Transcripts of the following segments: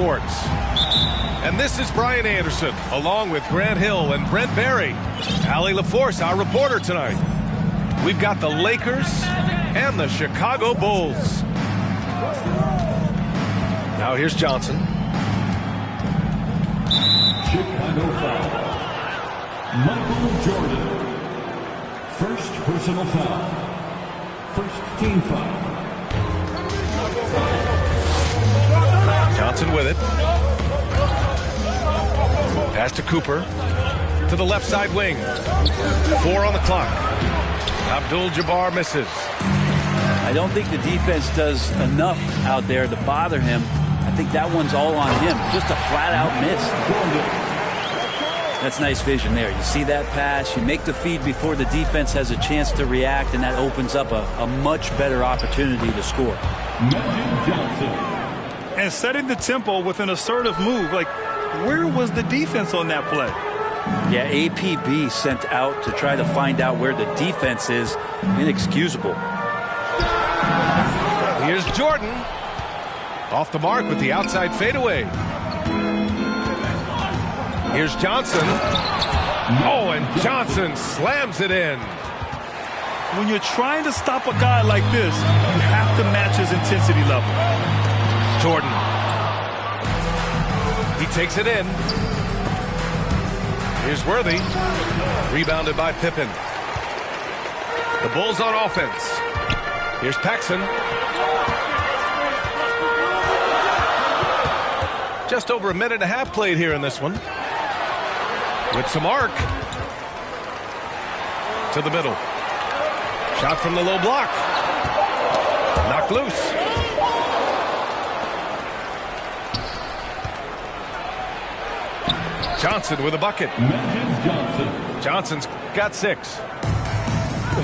Sports. And this is Brian Anderson, along with Grant Hill and Brent Barry. Allie LaForce, our reporter tonight. We've got the Lakers and the Chicago Bulls. Now here's Johnson. Chicago foul. Michael Jordan. First personal foul. First team foul. Johnson with it. Pass to Cooper. To the left side wing. 4 on the clock. Abdul-Jabbar misses. I don't think the defense does enough out there to bother him. I think that one's all on him. Just a flat-out miss. That's nice vision there. You see that pass, you make the feed before the defense has a chance to react, and that opens up a much better opportunity to score. And setting the tempo with an assertive move. Like, where was the defense on that play? Yeah, APB sent out to try to find out where the defense is. Inexcusable. Here's Jordan. Off the mark with the outside fadeaway. Here's Johnson. Oh, and Johnson slams it in. When you're trying to stop a guy like this, you have to match his intensity level. Jordan. He takes it in. Here's Worthy. Rebounded by Pippen. The Bulls on offense. Here's Paxson. Just over a minute and a half played here in this one. With some arc. To the middle. Shot from the low block. Knocked loose. Johnson with a bucket. Johnson's got 6.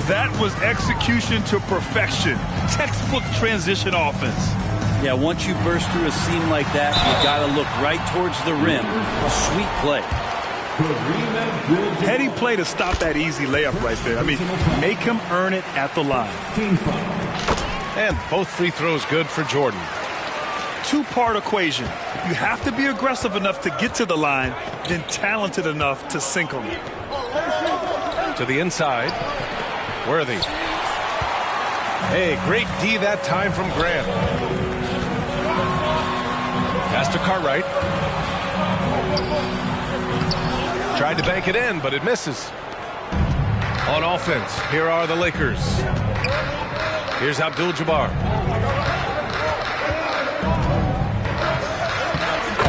That was execution to perfection. Textbook transition offense. Yeah, once you burst through a seam like that, you got to look right towards the rim. A sweet play. Heady play to stop that easy layup right there. I mean, make him earn it at the line. And both free throws good for Jordan. Two-part equation. You have to be aggressive enough to get to the line, then talented enough to sink them. To the inside. Worthy. Hey, great D that time from Grant. Pass to Cartwright. Tried to bank it in, but it misses. On offense, here are the Lakers. Here's Abdul-Jabbar.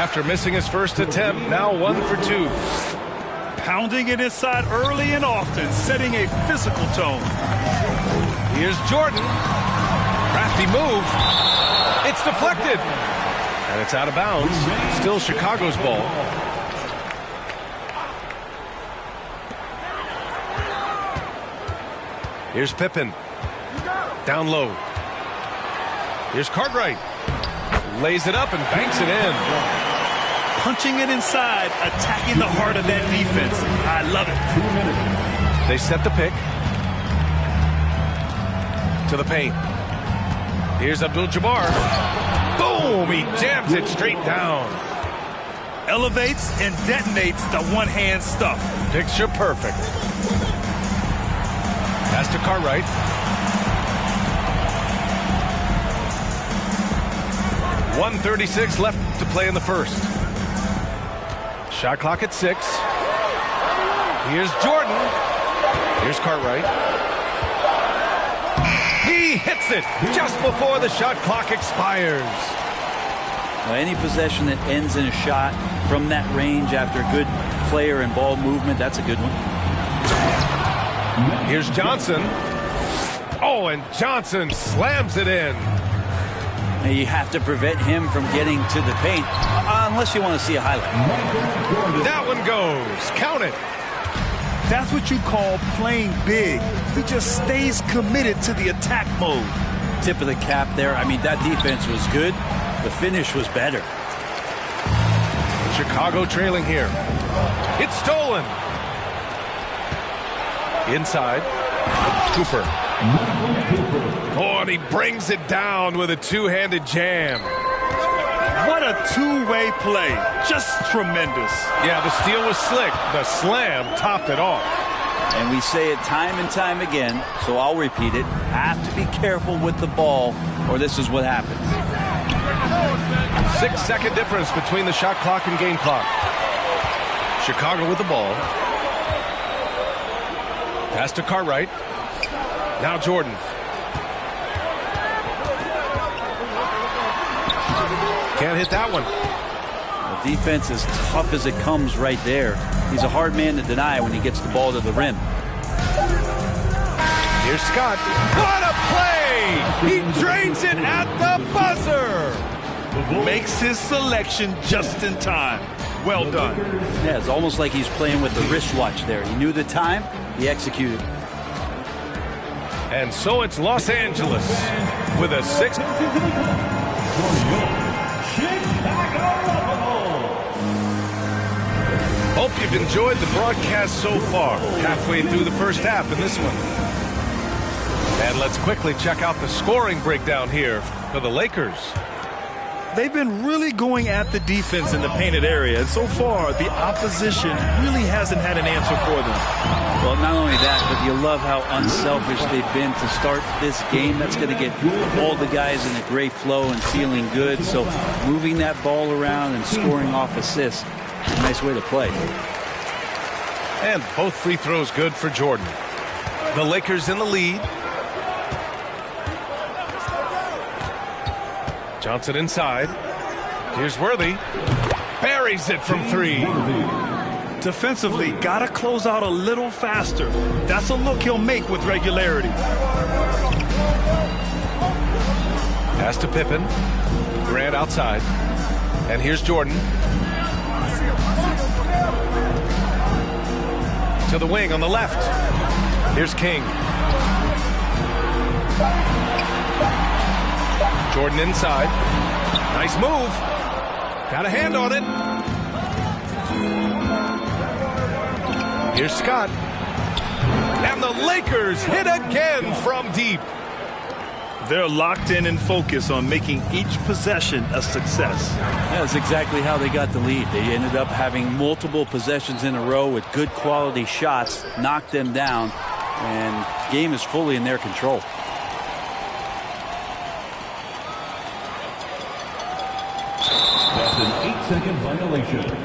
After missing his first attempt, now 1 for 2. Pounding it inside early and often, setting a physical tone. Here's Jordan. Crafty move. It's deflected. And it's out of bounds. Still Chicago's ball. Here's Pippen. Down low. Here's Cartwright. Lays it up and banks it in. Punching it inside, attacking the heart of that defense. I love it. 2 minutes. They set the pick. To the paint. Here's Abdul-Jabbar. Boom! He jams it straight down. Elevates and detonates the one-hand stuff. Picture perfect. Pass to Cartwright. .136 left to play in the first. Shot clock at 6. Here's Jordan. Here's Cartwright. He hits it just before the shot clock expires. Well, any possession that ends in a shot from that range after good player and ball movement, that's a good one. Here's Johnson. Oh, and Johnson slams it in. And you have to prevent him from getting to the paint, unless you want to see a highlight. That one goes. Count it. That's what you call playing big. He just stays committed to the attack mode. Tip of the cap there. I mean, that defense was good. The finish was better. Chicago trailing here. It's stolen. Inside. Cooper. Oh, and he brings it down with a two-handed jam. What a a two-way play. Just tremendous. Yeah, the steal was slick. The slam topped it off. And we say it time and time again, so I'll repeat it. Have to be careful with the ball, or this is what happens. 6-second difference between the shot clock and game clock. Chicago with the ball. Pass to Cartwright. Now Jordan. Can't hit that one. The defense is tough as it comes right there. He's a hard man to deny when he gets the ball to the rim. Here's Scott. What a play! He drains it at the buzzer! Makes his selection just in time. Well done. Yeah, it's almost like he's playing with the wristwatch there. He knew the time, he executed. And so it's Los Angeles with a 6. Hope you've enjoyed the broadcast so far. Halfway through the first half in this one. And let's quickly check out the scoring breakdown here for the Lakers. They've been really going at the defense in the painted area, and so far the opposition really hasn't had an answer for them. Well, not only that, but you love how unselfish they've been to start this game. That's going to get all the guys in a great flow and feeling good. So moving that ball around and scoring off assists, a nice way to play. And both free throws good for Jordan. The Lakers in the lead. Johnson inside. Here's Worthy. Buries it from 3. Defensively, got to close out a little faster. That's a look he'll make with regularity. Pass to Pippen. Durant outside. And here's Jordan. To the wing on the left. Here's King. Jordan inside. Nice move. Got a hand on it. Here's Scott. And the Lakers hit again from deep. They're locked in and focused on making each possession a success. That's exactly how they got the lead. They ended up having multiple possessions in a row with good quality shots, knocked them down, and the game is fully in their control. That's an 8-second violation.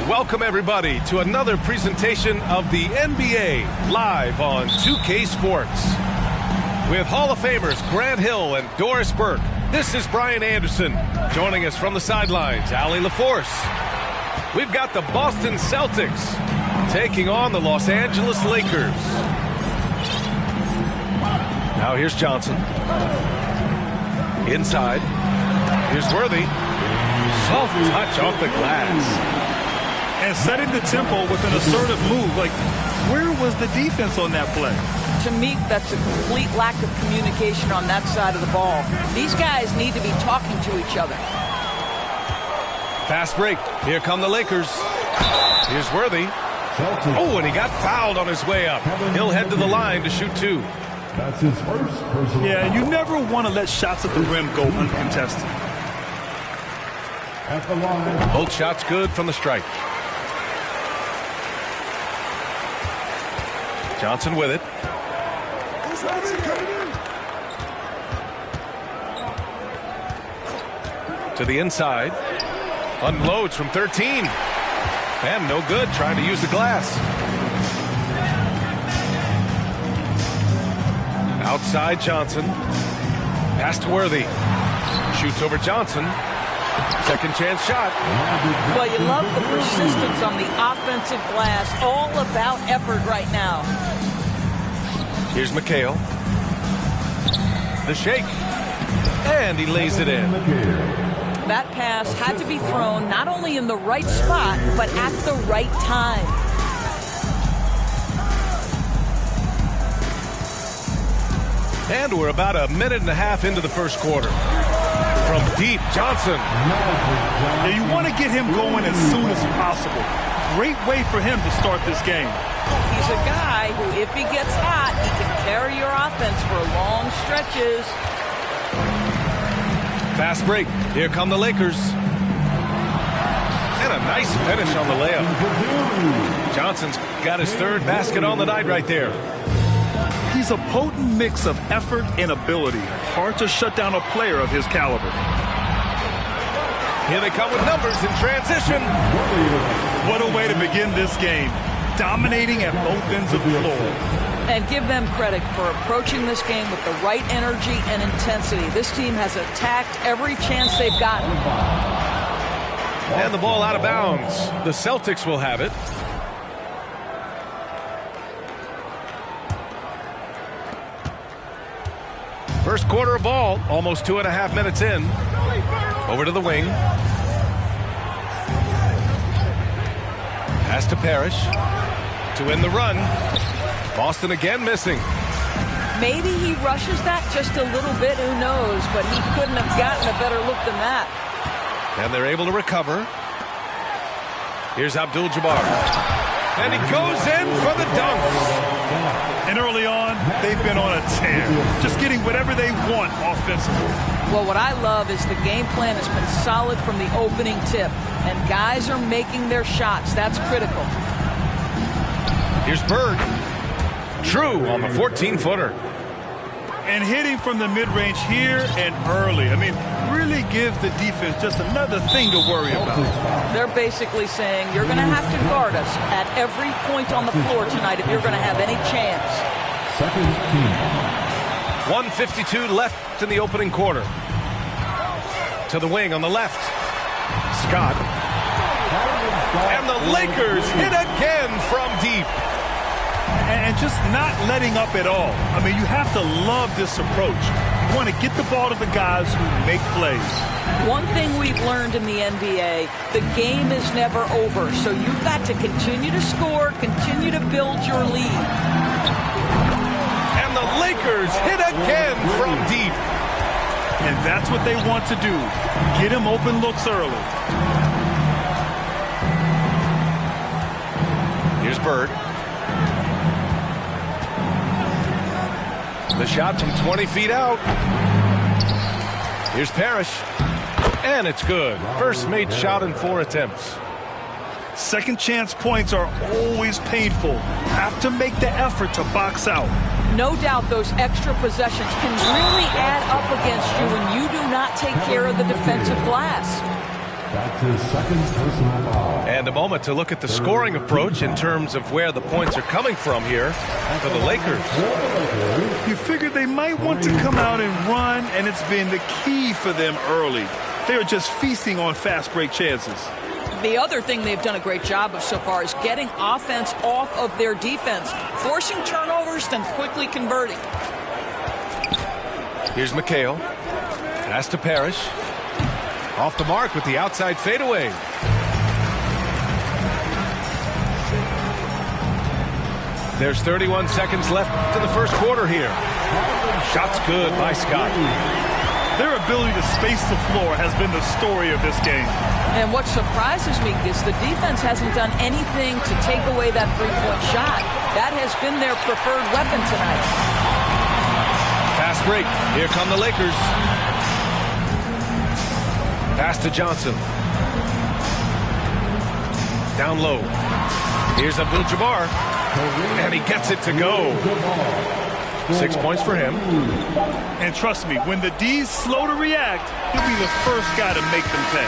Welcome, everybody, to another presentation of the NBA live on 2K Sports. With Hall of Famers Grant Hill and Doris Burke, this is Brian Anderson. Joining us from the sidelines, Allie LaForce. We've got the Boston Celtics taking on the Los Angeles Lakers. Now here's Johnson. Inside. Here's Worthy. Soft touch off the glass. And setting the tempo with an assertive move. Like, where was the defense on that play? To me, that's a complete lack of communication on that side of the ball. These guys need to be talking to each other. Fast break. Here come the Lakers. Here's Worthy. Oh, and he got fouled on his way up. He'll head to the line to shoot two. That's his first personal. Yeah, and you never want to let shots at the rim go uncontested. At the line. Both shots good from the stripe. Johnson with it. To the inside. Unloads from 13. And no good, trying to use the glass. Outside Johnson. Pass to Worthy. Shoots over Johnson. Second chance shot. Well, you love the persistence on the offensive glass. All about effort right now. Here's McHale. The shake. And he lays it in. That pass had to be thrown not only in the right spot, but at the right time. And we're about a minute and a half into the first quarter. From deep, Johnson. Yeah, you want to get him going as soon as possible. Great way for him to start this game. He's a guy who, if he gets hot, he can carry your offense for long stretches. Fast break. Here come the Lakers. And a nice finish on the layup. Johnson's got his third basket on the night right there. He's a potent mix of effort and ability. Hard to shut down a player of his caliber. Here they come with numbers in transition. What a way to begin this game. Dominating at both ends of the floor. And give them credit for approaching this game with the right energy and intensity. This team has attacked every chance they've gotten. And the ball out of bounds. The Celtics will have it. First quarter of ball, almost 2.5 minutes in. Over to the wing. Pass to Parrish. To win the run. Boston again missing. Maybe he rushes that just a little bit, who knows, but he couldn't have gotten a better look than that. And they're able to recover. Here's Abdul-Jabbar. And he goes in for the dunk. And early on, they've been on a tear. Just getting whatever they want offensively. Well, what I love is the game plan has been solid from the opening tip. And guys are making their shots. That's critical. Here's Bird. True on the 14-footer. And hitting from the mid-range here and early. I mean, really gives the defense just another thing to worry about. They're basically saying you're going to have to guard us at every point on the floor tonight if you're going to have any chance. Second team. 1:52 left in the opening quarter. To the wing on the left. Scott. And the Lakers hit again from deep. And just not letting up at all. I mean, you have to love this approach. You want to get the ball to the guys who make plays. One thing we've learned in the NBA, the game is never over. So you've got to continue to score, continue to build your lead. And the Lakers hit again from deep. And that's what they want to do. Get him open looks early. Here's Bird. The shot from 20 feet out. Here's Parrish. And it's good. First made shot in 4 attempts. Second chance points are always painful. Have to make the effort to box out. No doubt those extra possessions can really add up against you when you do not take care of the defensive glass. That's his second personal foul. And a moment to look at the scoring approach in terms of where the points are coming from here for the Lakers. You figured they might want to come out and run, and it's been the key for them early. They're just feasting on fast break chances. The other thing they've done a great job of so far is getting offense off of their defense, forcing turnovers, then quickly converting. Here's McHale. Pass to Parrish. Off the mark with the outside fadeaway. There's 31 seconds left to the first quarter here. Shot's good by Scott. Their ability to space the floor has been the story of this game. And what surprises me is the defense hasn't done anything to take away that three-point shot. That has been their preferred weapon tonight. Fast break. Here come the Lakers. Pass to Johnson. Down low. Here's Abdul-Jabbar. And he gets it to go. 6 points for him. And trust me, when the D's slow to react, he'll be the first guy to make them pay.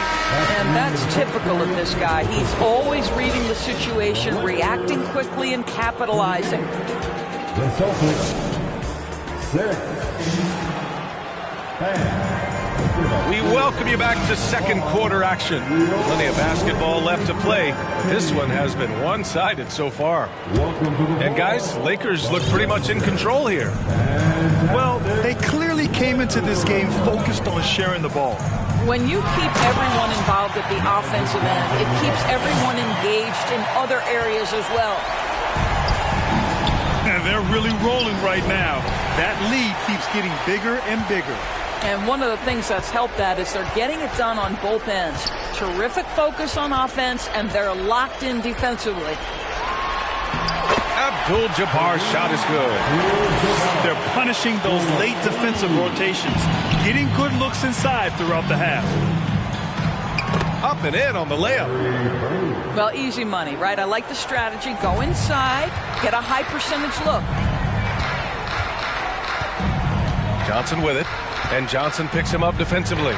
And that's typical of this guy. He's always reading the situation, reacting quickly, and capitalizing. The Celtics, 6. We welcome you back to second quarter action. Plenty of basketball left to play. This one has been one-sided so far. And guys, Lakers look pretty much in control here. Well, they clearly came into this game focused on sharing the ball. When you keep everyone involved at the offensive end, it keeps everyone engaged in other areas as well. And they're really rolling right now. That lead keeps getting bigger and bigger. And one of the things that's helped that is they're getting it done on both ends. Terrific focus on offense, and they're locked in defensively. Abdul-Jabbar's shot is good. They're punishing those late defensive rotations, getting good looks inside throughout the half. Up and in on the layup. Well, easy money, right? I like the strategy. Go inside, get a high percentage look. Johnson with it. And Johnson picks him up defensively.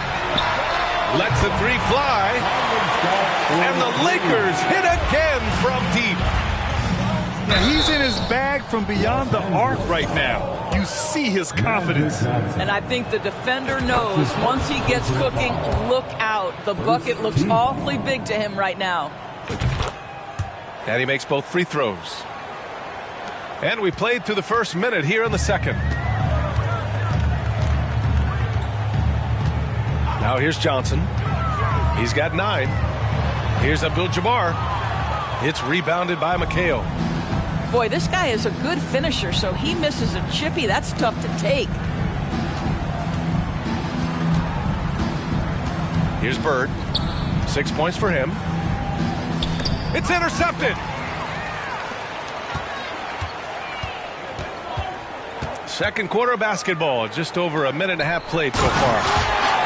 Lets the three fly. And the Lakers hit again from deep. Yeah, he's in his bag from beyond the arc right now. You see his confidence. And I think the defender knows once he gets cooking, look out. The bucket looks awfully big to him right now. And he makes both free throws. And we played through the first minute here in the second. Now here's Johnson. He's got 9. Here's Abdul-Jabbar. It's rebounded by McHale. Boy, this guy is a good finisher, so he misses a chippy. That's tough to take. Here's Bird. 6 points for him. It's intercepted. Second quarter of basketball. Just over a minute and a half played so far.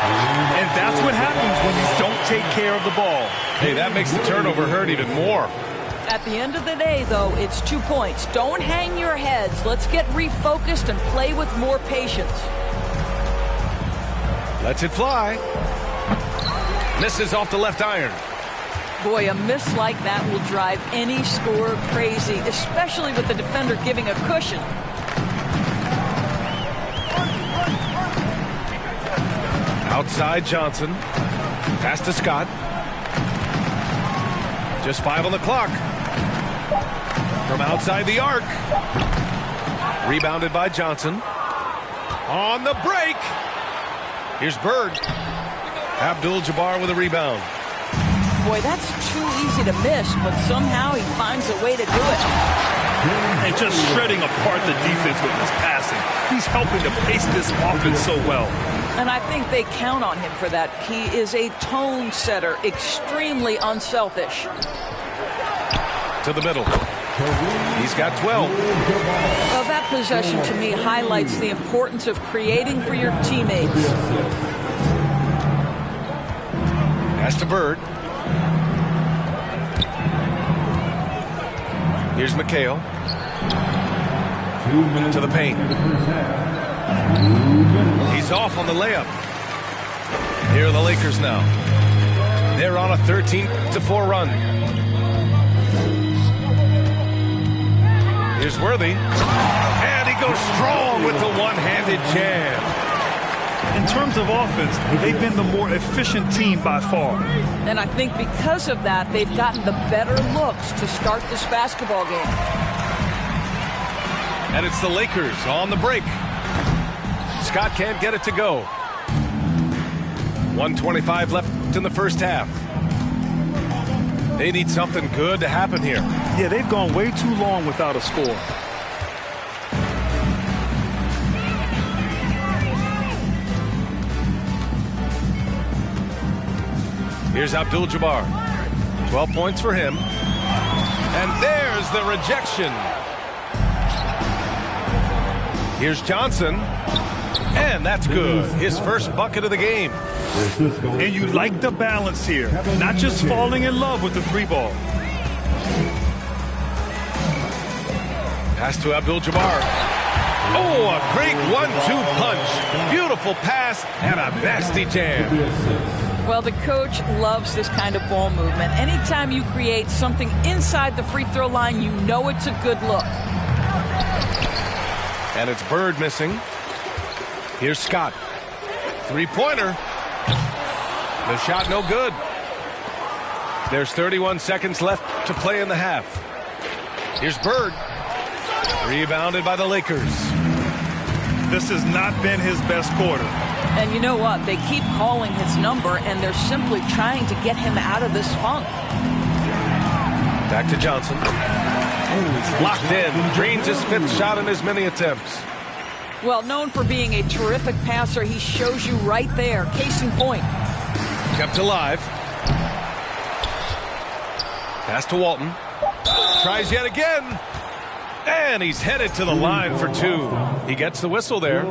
And that's what happens when you don't take care of the ball. Hey, that makes the turnover hurt even more. At the end of the day, though, it's 2 points. Don't hang your heads. Let's get refocused and play with more patience. Lets it fly. Misses off the left iron. Boy, a miss like that will drive any scorer crazy, especially with the defender giving a cushion. Outside Johnson. Pass to Scott. Just 5 on the clock. From outside the arc. Rebounded by Johnson. On the break. Here's Bird. Abdul-Jabbar with a rebound. Boy, that's too easy to miss, but somehow he finds a way to do it. And just shredding apart the defense with his passing. He's helping to pace this offense so well. And I think they count on him for that. He is a tone setter, extremely unselfish. To the middle. He's got 12. Well, that possession to me highlights the importance of creating for your teammates. Pass to Bird. Here's McHale. To the paint. He's off on the layup. Here are the Lakers now. They're on a 13-4 run. Here's Worthy. And he goes strong with the one-handed jam. In terms of offense, they've been the more efficient team by far. And I think because of that, they've gotten the better looks to start this basketball game. And it's the Lakers on the break. Scott can't get it to go. 1:25 left in the first half. They need something good to happen here. Yeah, they've gone way too long without a score. Here's Abdul-Jabbar. 12 points for him. And there's the rejection. Here's Johnson. And that's good. His first bucket of the game. And you like the balance here. Not just falling in love with the three ball. Pass to Abdul-Jabbar. Oh, a great 1-2 punch. Beautiful pass and a nasty jam. Well, the coach loves this kind of ball movement. Anytime you create something inside the free throw line, you know it's a good look. And it's Bird missing. Here's Scott. Three-pointer. The shot no good. There's 31 seconds left to play in the half. Here's Bird. Rebounded by the Lakers. This has not been his best quarter. And you know what? They keep calling his number, and they're simply trying to get him out of this funk. Back to Johnson. Locked in. Drains his fifth shot in as many attempts. Well, known for being a terrific passer, he shows you right there. Case in point. Kept alive. Pass to Walton. Tries yet again. And he's headed to the line for two. He gets the whistle there.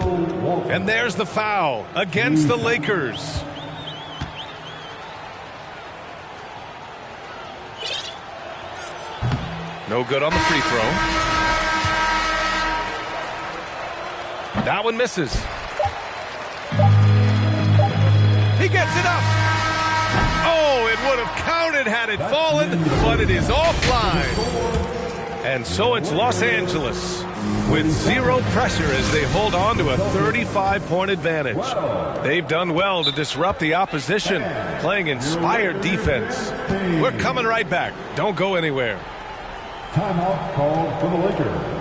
And there's the foul against the Lakers. No good on the free throw. That one misses. He gets it up. Oh, it would have counted had it fallen, but it is offline. And so it's Los Angeles with zero pressure as they hold on to a 35-point advantage. They've done well to disrupt the opposition, playing inspired defense. We're coming right back. Don't go anywhere. Timeout called for the Lakers.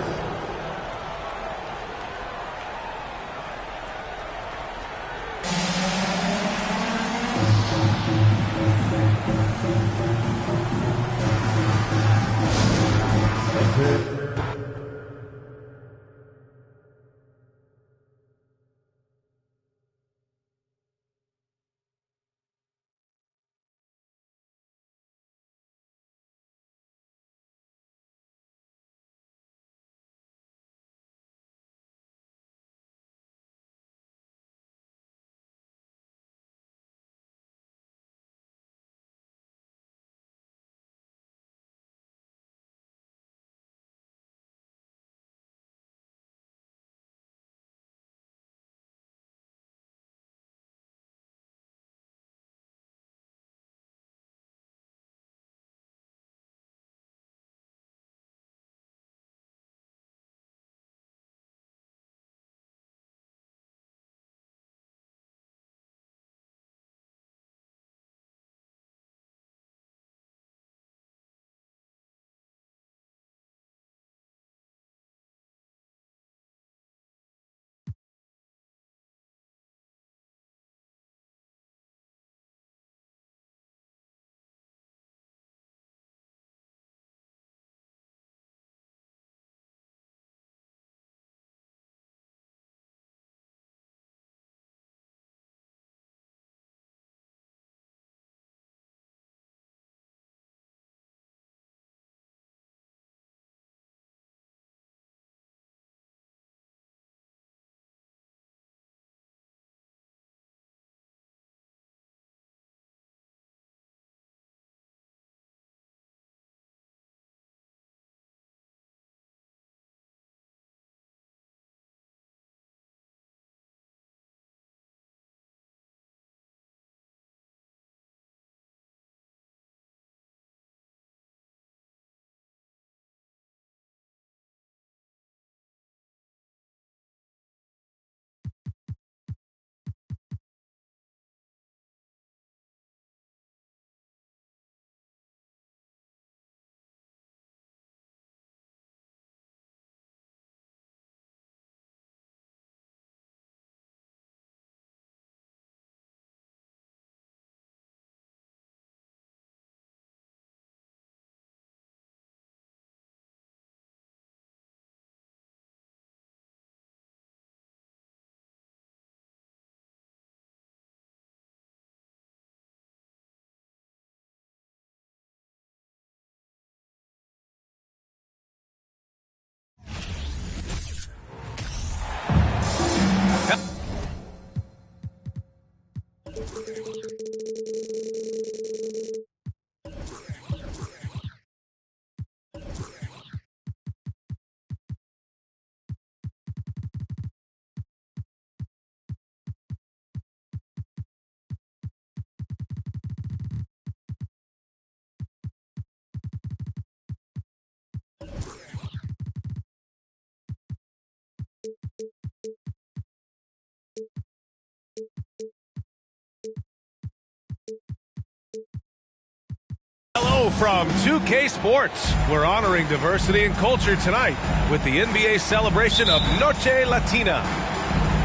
Hello from 2K Sports. We're honoring diversity and culture tonight with the NBA celebration of Noche Latina.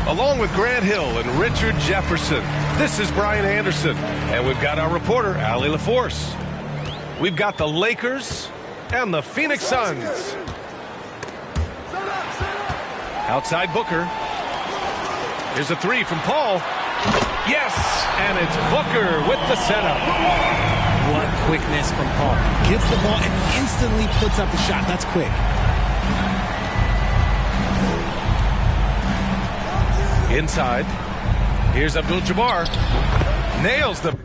Along with Grant Hill and Richard Jefferson, this is Brian Anderson, and we've got our reporter, Allie LaForce. We've got the Lakers and the Phoenix Suns. Outside Booker. Here's a three from Paul. Yes, and it's Booker with the setup. What quickness from Paul. Gets the ball and instantly puts up the shot. That's quick. Inside. Here's Abdul-Jabbar. Nails the...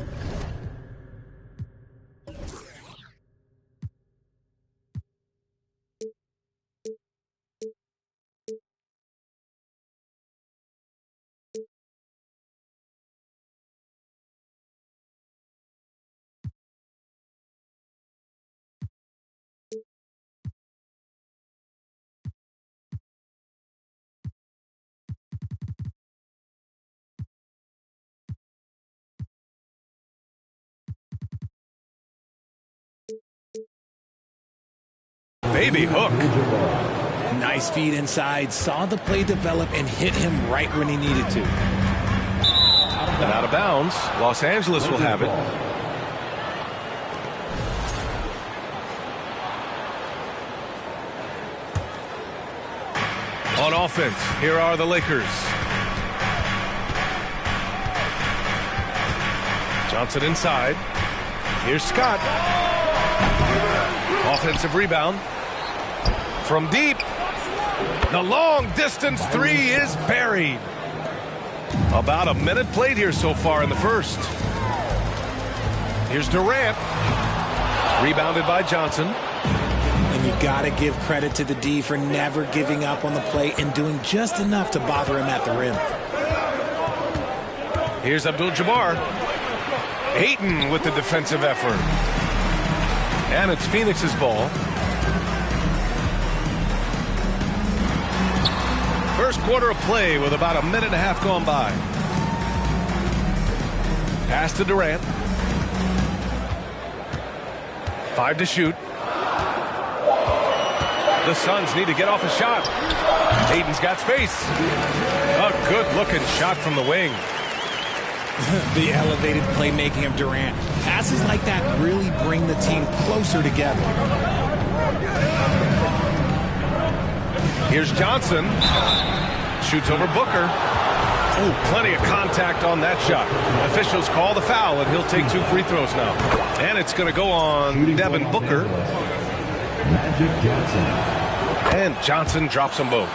baby hook. Nice feed inside. Saw the play develop and hit him right when he needed to. And out of bounds. Los Angeles will have it. On offense, here are the Lakers. Johnson inside. Here's Scott. Offensive rebound. From deep. The long distance three is buried. About a minute played here so far in the first. Here's Durant. Rebounded by Johnson. And you got to give credit to the D for never giving up on the play and doing just enough to bother him at the rim. Here's Abdul-Jabbar. Ayton with the defensive effort. And it's Phoenix's ball. First quarter of play with about a minute and a half gone by. Pass to Durant. 5 to shoot. The Suns need to get off a shot. Ayton's got space. A good-looking shot from the wing. The elevated playmaking of Durant. Passes like that really bring the team closer together. Here's Johnson. Shoots over Booker. Oh, plenty of contact on that shot. Officials call the foul, and he'll take 2 free throws now. And it's going to go on Devin Booker. Magic Johnson. And Johnson drops them both.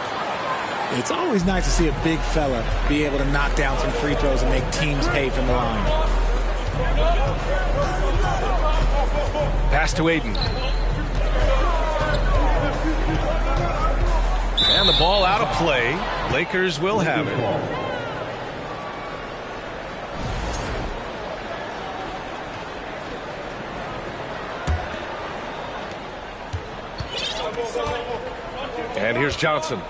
It's always nice to see a big fella be able to knock down some free throws and make teams pay from the line. Pass to Ayton. And the ball out of play. Lakers will have it. And here's Johnson.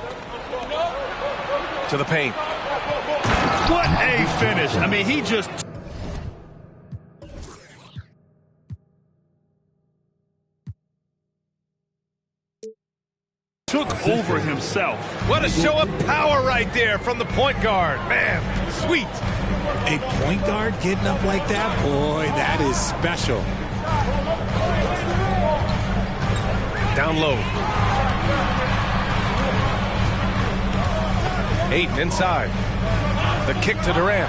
To the paint. What a finish. I mean, he just... took over himself. What a show of power right there from the point guard. Man, sweet. A point guard getting up like that? Boy, that is special. Down low. Ayton inside. The kick to Durant.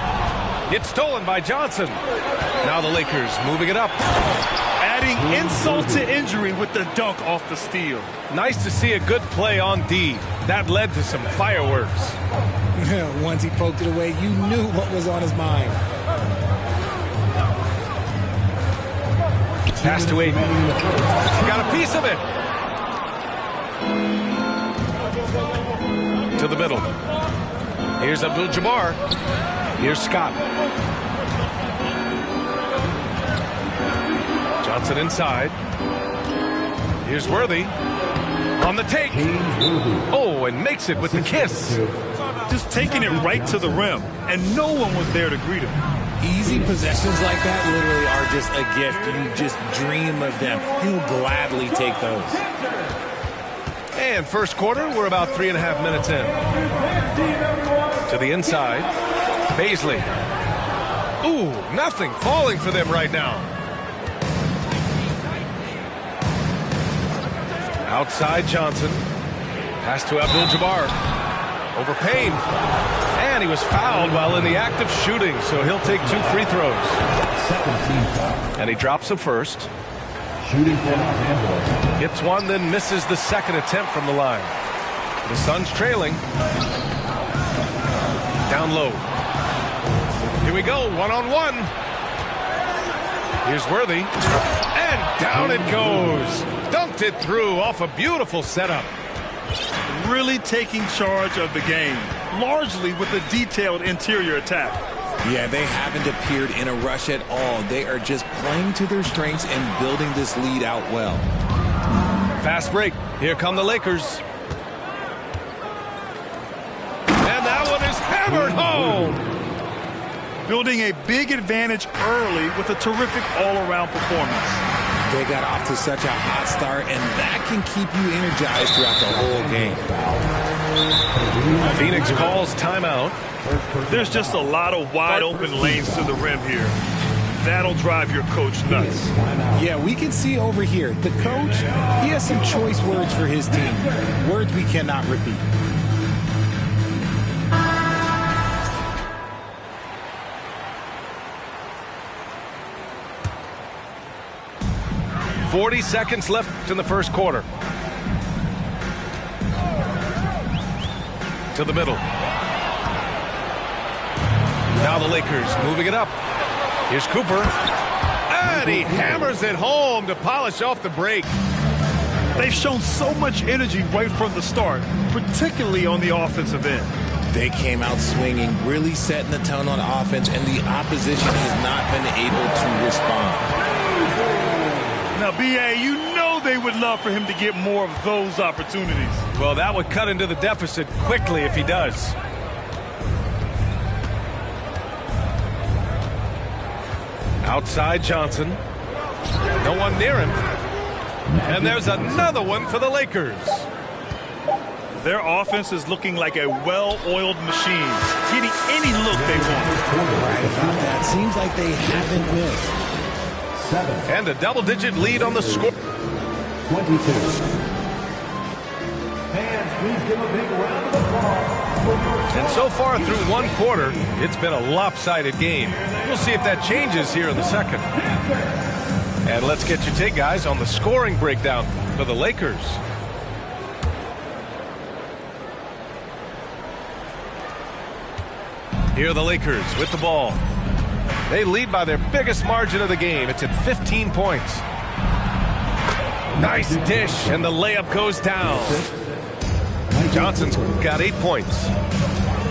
It's stolen by Johnson. Now the Lakers moving it up. Adding insult to injury with the dunk off the steal. Nice to see a good play on D. That led to some fireworks. Once he poked it away, you knew what was on his mind. Pass to Ayton. Got a piece of it. To the middle. Here's Abdul-Jabbar. Here's Scott. Johnson inside. Here's Worthy. On the take. Oh, and makes it with the kiss. Just taking it right to the rim, and no one was there to greet him. Easy possessions like that literally are just a gift. You just dream of them. He'll gladly take those. And first quarter, we're about 3.5 minutes in. To the inside. Baisley. Ooh, nothing falling for them right now. Outside Johnson. Pass to Abdul-Jabbar. Over Payne. And he was fouled while in the act of shooting, so he'll take 2 free throws. And he drops a first. Shooting for Los Angeles. Hits one, then misses the second attempt from the line. The Suns trailing. Down low. Here we go, one-on-one. Here's Worthy. And down it goes. Dunked it through off a beautiful setup. Really taking charge of the game, largely with a detailed interior attack. Yeah, they haven't appeared in a rush at all. They are just playing to their strengths and building this lead out well. Fast break. Here come the Lakers. And that one is hammered home. Building a big advantage early with a terrific all-around performance. They got off to such a hot start, and that can keep you energized throughout the whole game. Phoenix calls timeout. There's just a lot of wide-open lanes to the rim here. That'll drive your coach nuts. Yeah, we can see over here. The coach, he has some choice words for his team. Words we cannot repeat. .40 seconds left in the first quarter. To the middle. Now the Lakers moving it up. Here's Cooper. And he hammers it home to polish off the break. They've shown so much energy right from the start, particularly on the offensive end. They came out swinging, really setting the tone on offense, and the opposition has not been able to respond. Now, B.A., you know they would love for him to get more of those opportunities. Well, that would cut into the deficit quickly if he does. Outside Johnson. No one near him. And there's another one for the Lakers. Their offense is looking like a well-oiled machine, getting any look they want. Right about that. Seems like they haven't missed. And a double-digit lead on the score. 22. Fans, please give a big round of applause. And so far through one quarter, it's been a lopsided game. We'll see if that changes here in the second. And let's get your take, guys, on the scoring breakdown for the Lakers. Here are the Lakers with the ball. They lead by their biggest margin of the game. It's at 15 points. Nice dish, and the layup goes down. Johnson's got 8 points.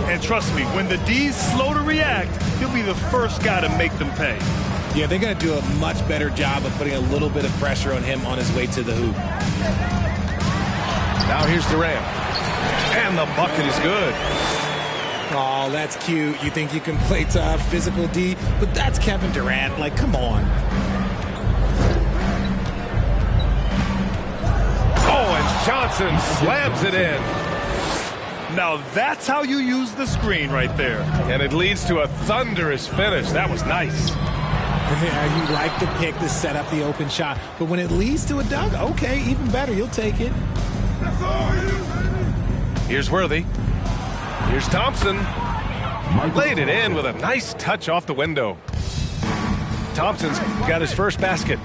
And trust me, when the D's slow to react, he'll be the first guy to make them pay. Yeah, they're going to do a much better job of putting a little bit of pressure on him on his way to the hoop. Now here's Durant. And the bucket is good. Oh, that's cute. You think you can play tough, physical D, but that's Kevin Durant. Like, come on. Oh, and Johnson slams it in. Now that's how you use the screen right there. And it leads to a thunderous finish. That was nice. Yeah, you like the pick to set up the open shot, but when it leads to a dunk, okay, even better. You'll take it. Here's Worthy. Here's Thompson. Laid it in with a nice touch off the window. Thompson's got his first basket.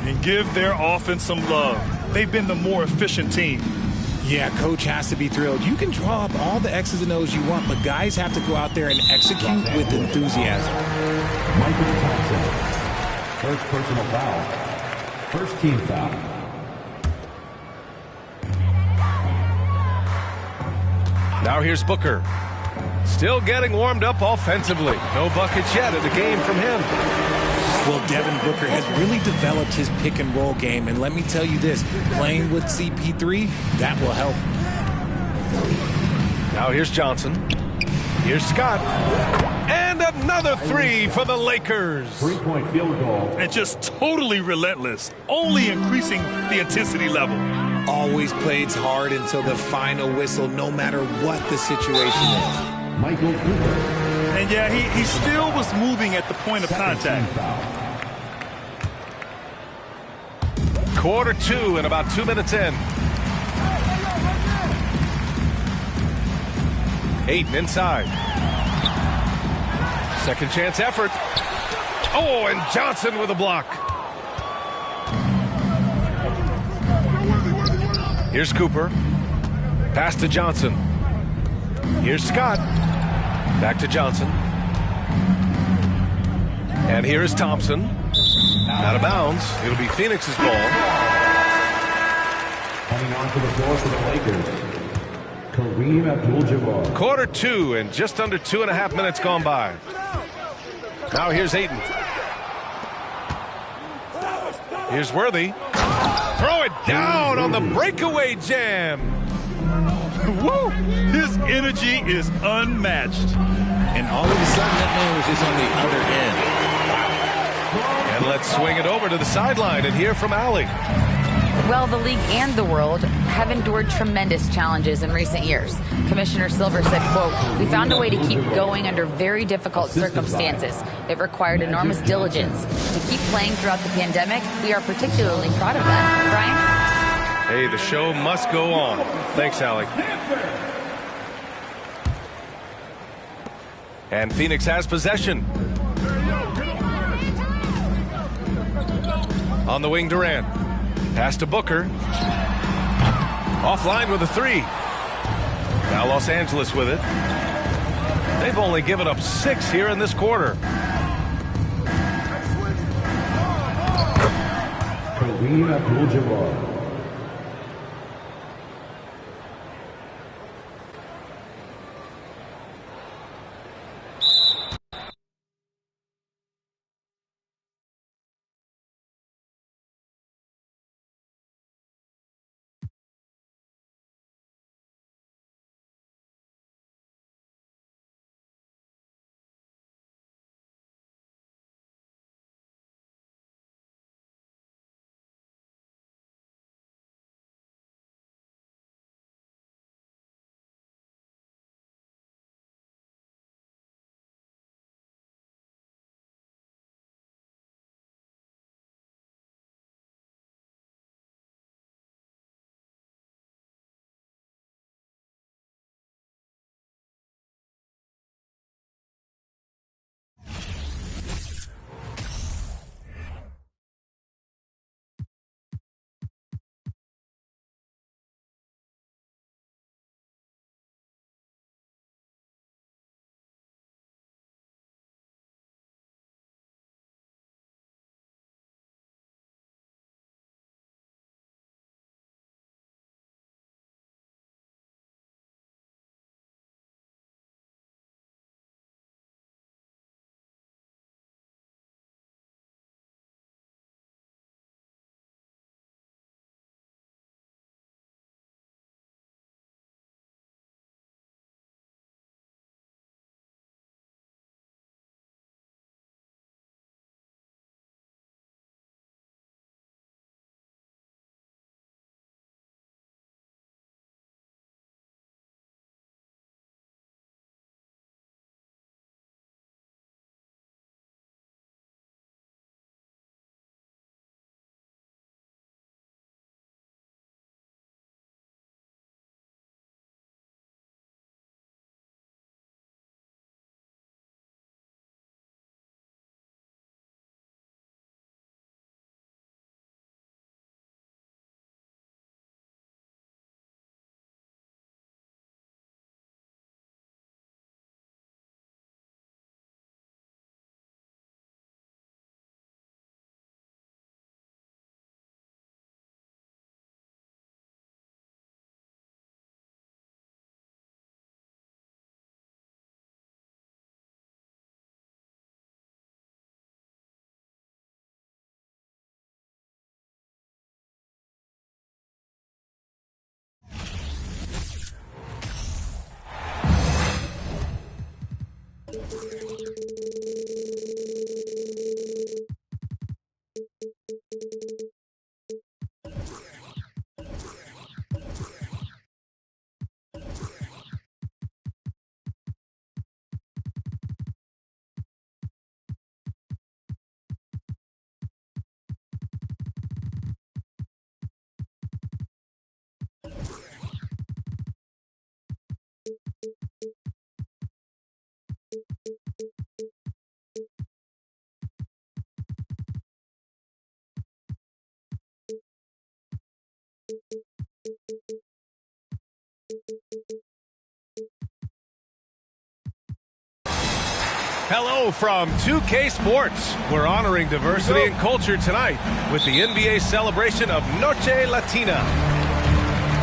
And give their offense some love. They've been the more efficient team. Yeah, coach has to be thrilled. You can draw up all the X's and O's you want, but guys have to go out there and execute with enthusiasm. Michael Thompson. First personal foul. First team foul. Now here's Booker. Still getting warmed up offensively. No buckets yet in the game from him. Well, Devin Booker has really developed his pick-and-roll game, and let me tell you this, playing with CP3, that will help. Now here's Johnson. Here's Scott. And another three for the Lakers. 3-point field goal. And just totally relentless, only increasing the intensity level. Always plays hard until the final whistle, no matter what the situation is. Michael Cooper. And yeah, he still was moving at the point of contact. Quarter 2 and about 2 minutes in. Ayton inside. Second chance effort. Oh, and Johnson with a block. Here's Cooper. Pass to Johnson. Here's Scott. Back to Johnson. And here is Thompson. Out of bounds. It'll be Phoenix's ball. Coming onto the floor for the Lakers, Kareem Abdul-Jabbar. Quarter 2 and just under 2.5 minutes gone by. Now here's Ayton. Here's Worthy. Throw it down on the breakaway jam. Woo! His energy is unmatched. And all of a sudden, that man was just on the other end. And let's swing it over to the sideline and hear from Allie. Well, the league and the world have endured tremendous challenges in recent years. Commissioner Silver said, quote, "We found a way to keep going under very difficult circumstances. It required enormous diligence. To keep playing throughout the pandemic, we are particularly proud of that." Brian? Hey, the show must go on. Thanks, Allie. And Phoenix has possession. On the wing, Durant. Pass to Booker. Offline with a three. Now Los Angeles with it. They've only given up 6 here in this quarter. Kareem Abdul-Jabbar. Hello from 2K Sports. We're honoring diversity and culture tonight with the NBA celebration of Noche Latina.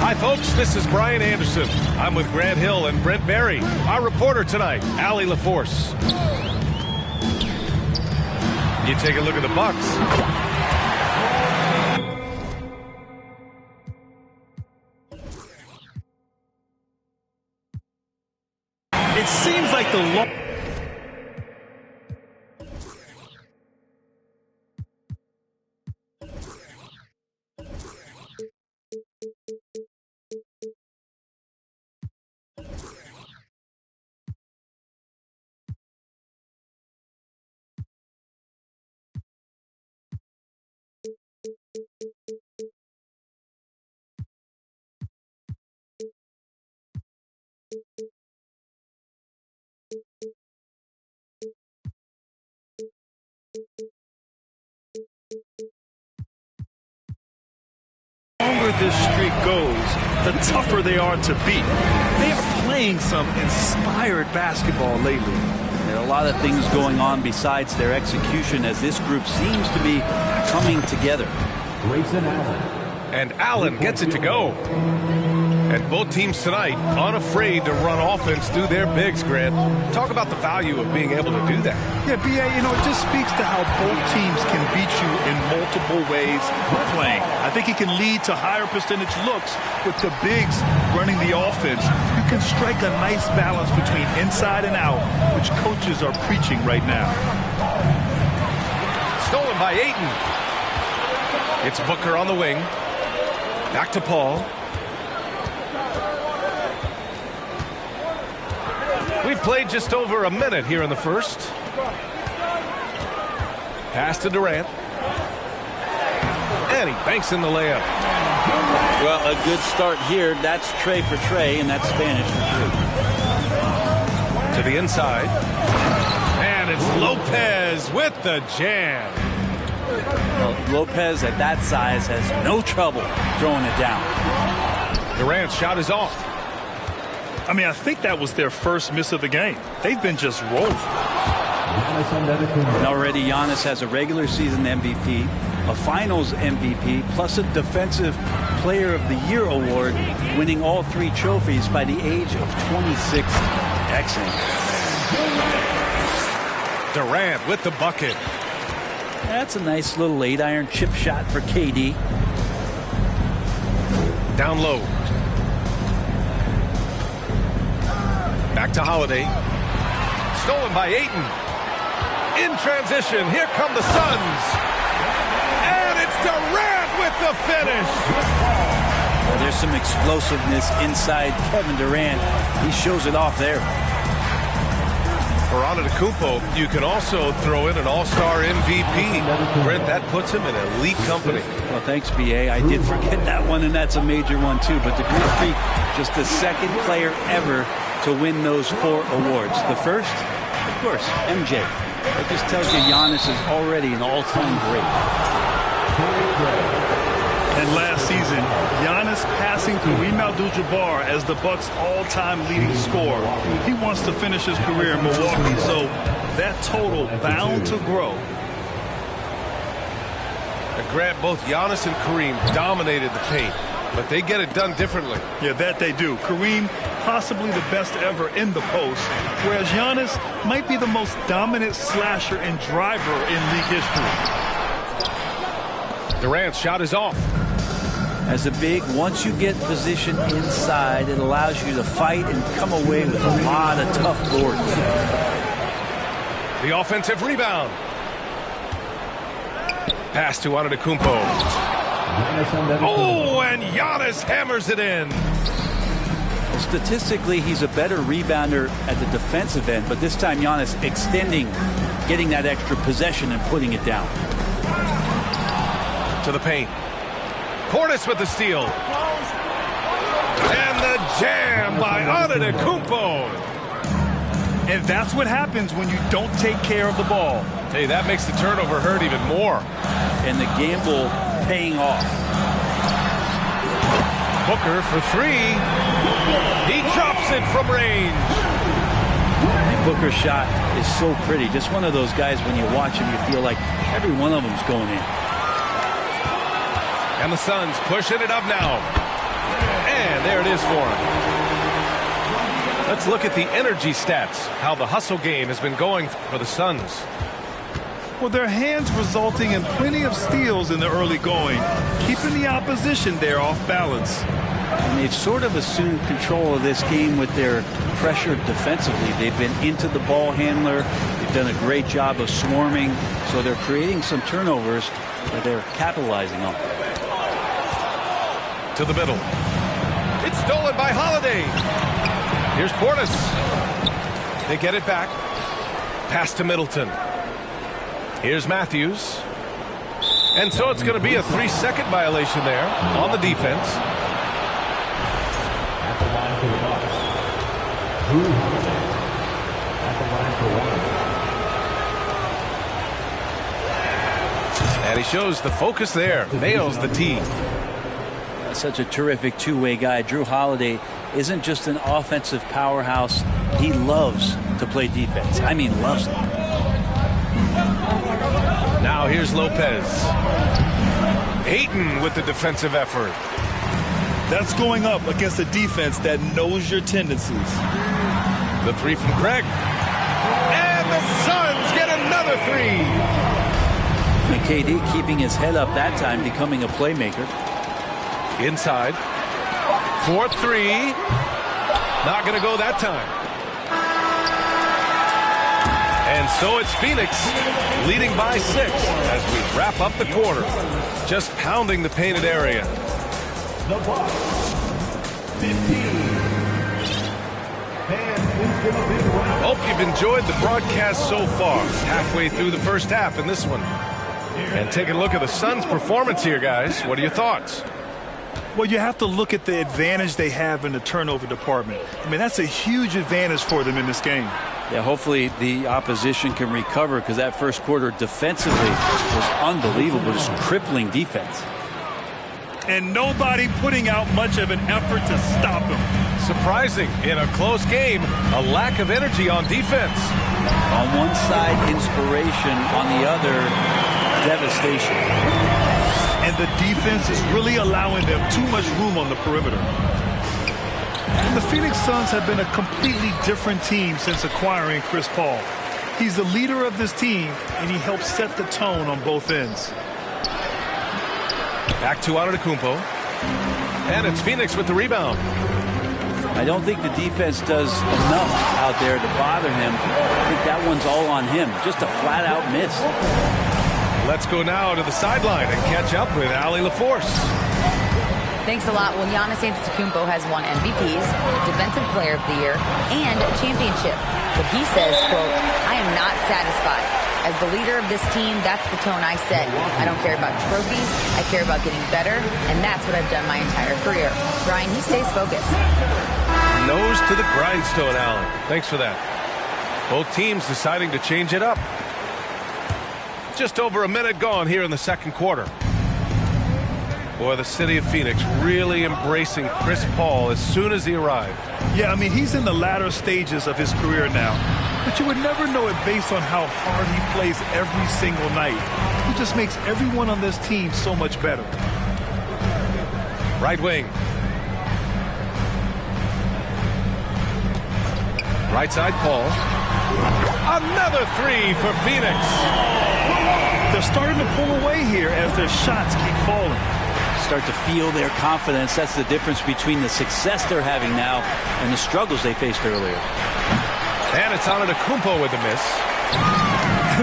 Hi, folks. This is Brian Anderson. I'm with Grant Hill and Brent Barry. Our reporter tonight, Allie LaForce. You take a look at the Bucks. It seems like the longer this streak goes, the tougher they are to beat. They are playing some inspired basketball lately. There are a lot of things going on besides their execution as this group seems to be coming together. Grayson Allen. And Allen gets it to go. And both teams tonight unafraid to run offense through their bigs, Grant. Talk about the value of being able to do that. Yeah, B.A., it just speaks to how both teams can beat you in multiple ways playing. I think he can lead to higher percentage looks with the bigs running the offense. You can strike a nice balance between inside and out, which coaches are preaching right now. Stolen by Ayton. It's Booker on the wing. Back to Paul. We played just over a minute here in the first. Pass to Durant. And he banks in the layup. Well, a good start here. That's Trey for Trey, and that's Spanish for 3. To the inside. And it's Lopez with the jam. Well, Lopez at that size has no trouble throwing it down. Durant's shot is off. I mean, I think that was their first miss of the game. They've been just rolling. And already Giannis has a regular season MVP, a finals MVP, plus a defensive player of the year award, winning all 3 trophies by the age of 26. Excellent. Durant with the bucket. That's a nice little 8-iron chip shot for KD. Down low. Back to Holiday. Stolen by Ayton. In transition, here come the Suns. And it's Durant with the finish. Well, there's some explosiveness inside Kevin Durant. He shows it off there. For Antetokounmpo, you can also throw in an all-star MVP. Brent, that puts him in elite company. Well, thanks, B.A. I did forget that one, and that's a major one, too. But the Greek Freak, just the second player ever to win those 4 awards. The first, of course, MJ. That just tells you Giannis is already an all-time great. And last season, Giannis passing Kareem Abdul-Jabbar as the Bucks' all-time leading scorer. He wants to finish his career in Milwaukee, so that total bound to grow. And Grant, both Giannis and Kareem dominated the paint, but they get it done differently. Yeah, that they do. Kareem, possibly the best ever in the post, whereas Giannis might be the most dominant slasher and driver in league history. Durant's shot is off. As a big, once you get position inside, it allows you to fight and come away with a lot of tough boards. The offensive rebound. Pass to Antetokounmpo. Oh, and Giannis hammers it in. Well, statistically, he's a better rebounder at the defensive end, but this time Giannis extending, getting that extra possession and putting it down. To the paint. Portis with the steal. And the jam by Antetokounmpo. And that's what happens when you don't take care of the ball. Hey, that makes the turnover hurt even more. And the gamble paying off. Booker for three. He drops it from range. Booker's shot is so pretty. Just one of those guys, when you watch him, you feel like every one of them's going in. And the Suns pushing it up now. And there it is for him. Let's look at the energy stats, how the hustle game has been going for the Suns. Well, their hands resulting in plenty of steals in the early going, keeping the opposition there off balance. And they've sort of assumed control of this game with their pressure defensively. They've been into the ball handler. They've done a great job of swarming. So they're creating some turnovers that they're capitalizing on. To the middle. It's stolen by Holiday. Here's Portis. They get it back. Pass to Middleton. Here's Matthews. And so it's going to be a 3-second violation there on the defense. At the line for the Bucks. Drew Holiday. At the line for one. And he shows the focus there. Nails the tee. Such a terrific two-way guy. Drew Holiday isn't just an offensive powerhouse. He loves to play defense. I mean, loves it. Now here's Lopez. Ayton with the defensive effort. That's going up against a defense that knows your tendencies. The three from Craig. And the Suns get another three. And KD keeping his head up that time, becoming a playmaker. Inside. 4-3. Not going to go that time. And so it's Phoenix leading by 6 as we wrap up the quarter. Just pounding the painted area. The Bucks. 15. Hope you've enjoyed the broadcast so far. Halfway through the first half in this one. And taking a look at the Suns' performance here, guys. What are your thoughts? Well, you have to look at the advantage they have in the turnover department. I mean, that's a huge advantage for them in this game. Yeah, hopefully the opposition can recover, because that first quarter defensively was unbelievable. Just crippling defense. And nobody putting out much of an effort to stop them. Surprising in a close game, a lack of energy on defense. On one side, inspiration. On the other, devastation. And the defense is really allowing them too much room on the perimeter. And the Phoenix Suns have been a completely different team since acquiring Chris Paul. He's the leader of this team, and he helps set the tone on both ends. Back to Antetokounmpo. And it's Phoenix with the rebound. I don't think the defense does enough out there to bother him. I think that one's all on him. Just a flat-out miss. Let's go now to the sideline and catch up with Allie LaForce. Thanks a lot. Well, Giannis Antetokounmpo has won MVPs, Defensive Player of the Year, and a championship. But he says, quote, "I am not satisfied. As the leader of this team, that's the tone I set. I don't care about trophies. I care about getting better, and that's what I've done my entire career." Brian, he stays focused. Nose to the grindstone, Allen. Thanks for that. Both teams deciding to change it up. Just over a minute gone here in the second quarter. Boy, the city of Phoenix really embracing Chris Paul as soon as he arrived. Yeah, I mean, he's in the latter stages of his career now. But you would never know it based on how hard he plays every single night. He just makes everyone on this team so much better. Right wing. Right side, Paul. Another three for Phoenix. They're starting to pull away here as their shots keep falling. Start to feel their confidence. That's the difference between the success they're having now and the struggles they faced earlier. And it's Antetokounmpo with the miss.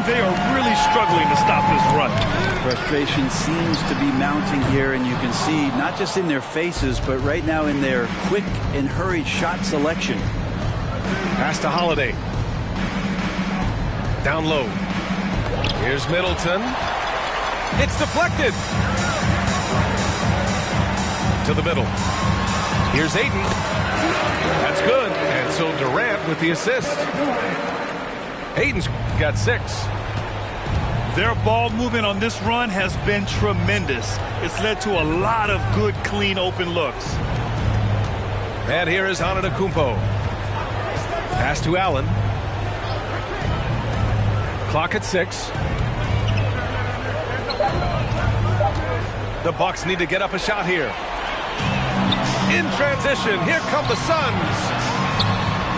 They are really struggling to stop this run. Frustration seems to be mounting here, and you can see not just in their faces, but right now in their quick and hurried shot selection. Pass to Holiday. Down low. Here's Middleton. It's deflected. To the middle. Here's Ayton. That's good. Also Durant with the assist. Hayden's got 6. Their ball movement on this run has been tremendous. It's led to a lot of good, clean, open looks. And here is Antetokounmpo. Pass to Allen. Clock at 6. The Bucks need to get up a shot here. In transition, here come the Suns.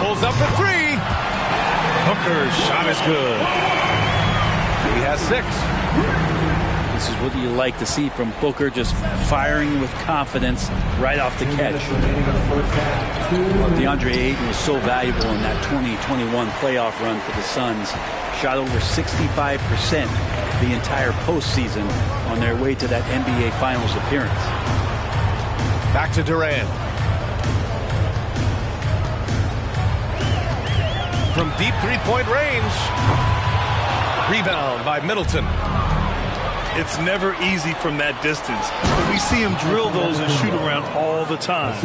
Pulls up for 3. Booker's shot is good. He has 6. This is what you like to see from Booker, just firing with confidence right off the catch. Well, DeAndre Ayton was so valuable in that 2021 playoff run for the Suns. Shot over 65% the entire postseason on their way to that NBA Finals appearance. Back to Durant. From deep three-point range. Rebound by Middleton. It's never easy from that distance. But we see him drill those and shoot around all the time.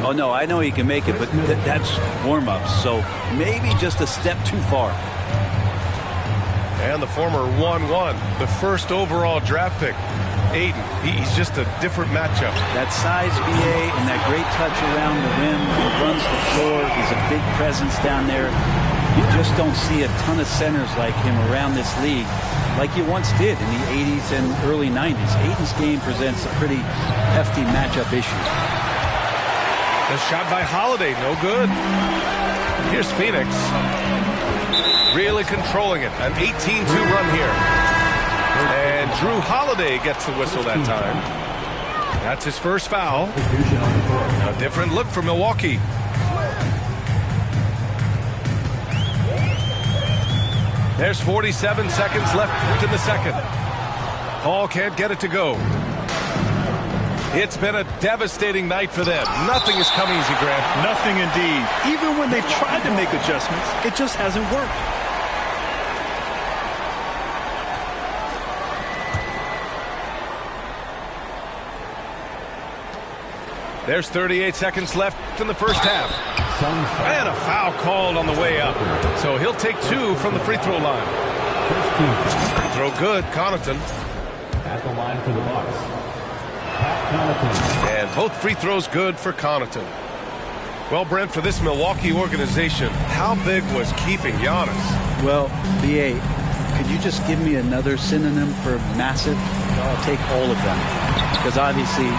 Oh, no, I know he can make it, but that's warm-ups. So maybe just a step too far. And the former 1-1, the first overall draft pick. Ayton, he's just a different matchup. That size, BA, and that great touch around the rim. He runs the floor. He's a big presence down there. You just don't see a ton of centers like him around this league like you once did in the 80s and early 90s. Ayton's game presents a pretty hefty matchup issue. The shot by Holiday, no good. Here's Phoenix. Really controlling it. An 18-2 run here. And Drew Holiday gets the whistle that time. That's his first foul. A different look for Milwaukee. There's 47 seconds left in the second. Paul can't get it to go. It's been a devastating night for them. Nothing has come easy, Grant. Nothing indeed. Even when they've tried to make adjustments, it just hasn't worked. There's 38 seconds left in the first half. And a foul called on the way up. So he'll take 2 from the free throw line. Free throw good, Connaughton. At the line for the Bucks. And both free throws good for Connaughton. Well, Brent, for this Milwaukee organization, how big was keeping Giannis? Well, BA, could you just give me another synonym for massive? I'll take all of them. Because obviously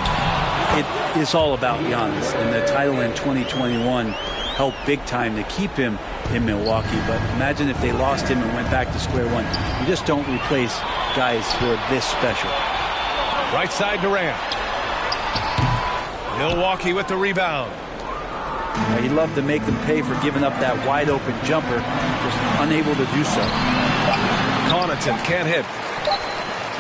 it is all about Giannis, and the title in 2021 helped big time to keep him in Milwaukee. But imagine if they lost him and went back to square one. You just don't replace guys who are this special. Right side Durant. Milwaukee with the rebound. He'd love to make them pay for giving up that wide open jumper, just unable to do so. Connaughton can't hit.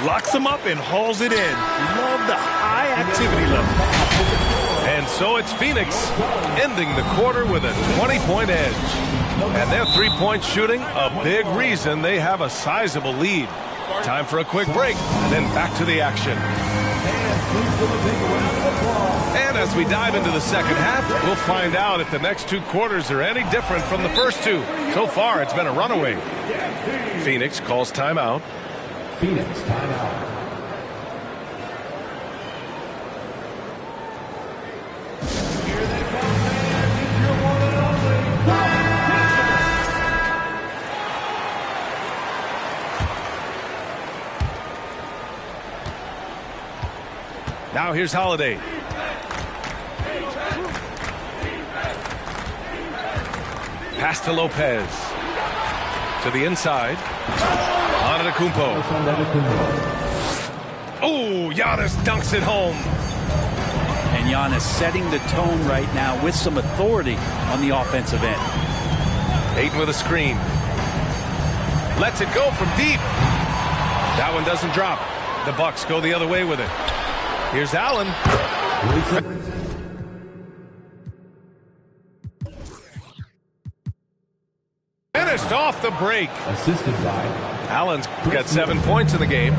Locks him up and hauls it in. Love the high activity level. And so it's Phoenix ending the quarter with a 20-point edge. And their three-point shooting, a big reason they have a sizable lead. Time for a quick break, then back to the action. And as we dive into the second half, we'll find out if the next 2 quarters are any different from the first 2. So far, it's been a runaway. Phoenix calls timeout. Phoenix timeout. Now here's Holiday. Pass to Lopez. To the inside. Antetokounmpo. Oh, Giannis dunks it home. And Giannis setting the tone right now with some authority on the offensive end. Ayton with a screen. Lets it go from deep. That one doesn't drop. The Bucks go the other way with it. Here's Allen. Finished off the break. Assisted by Allen's got 7 points in the game.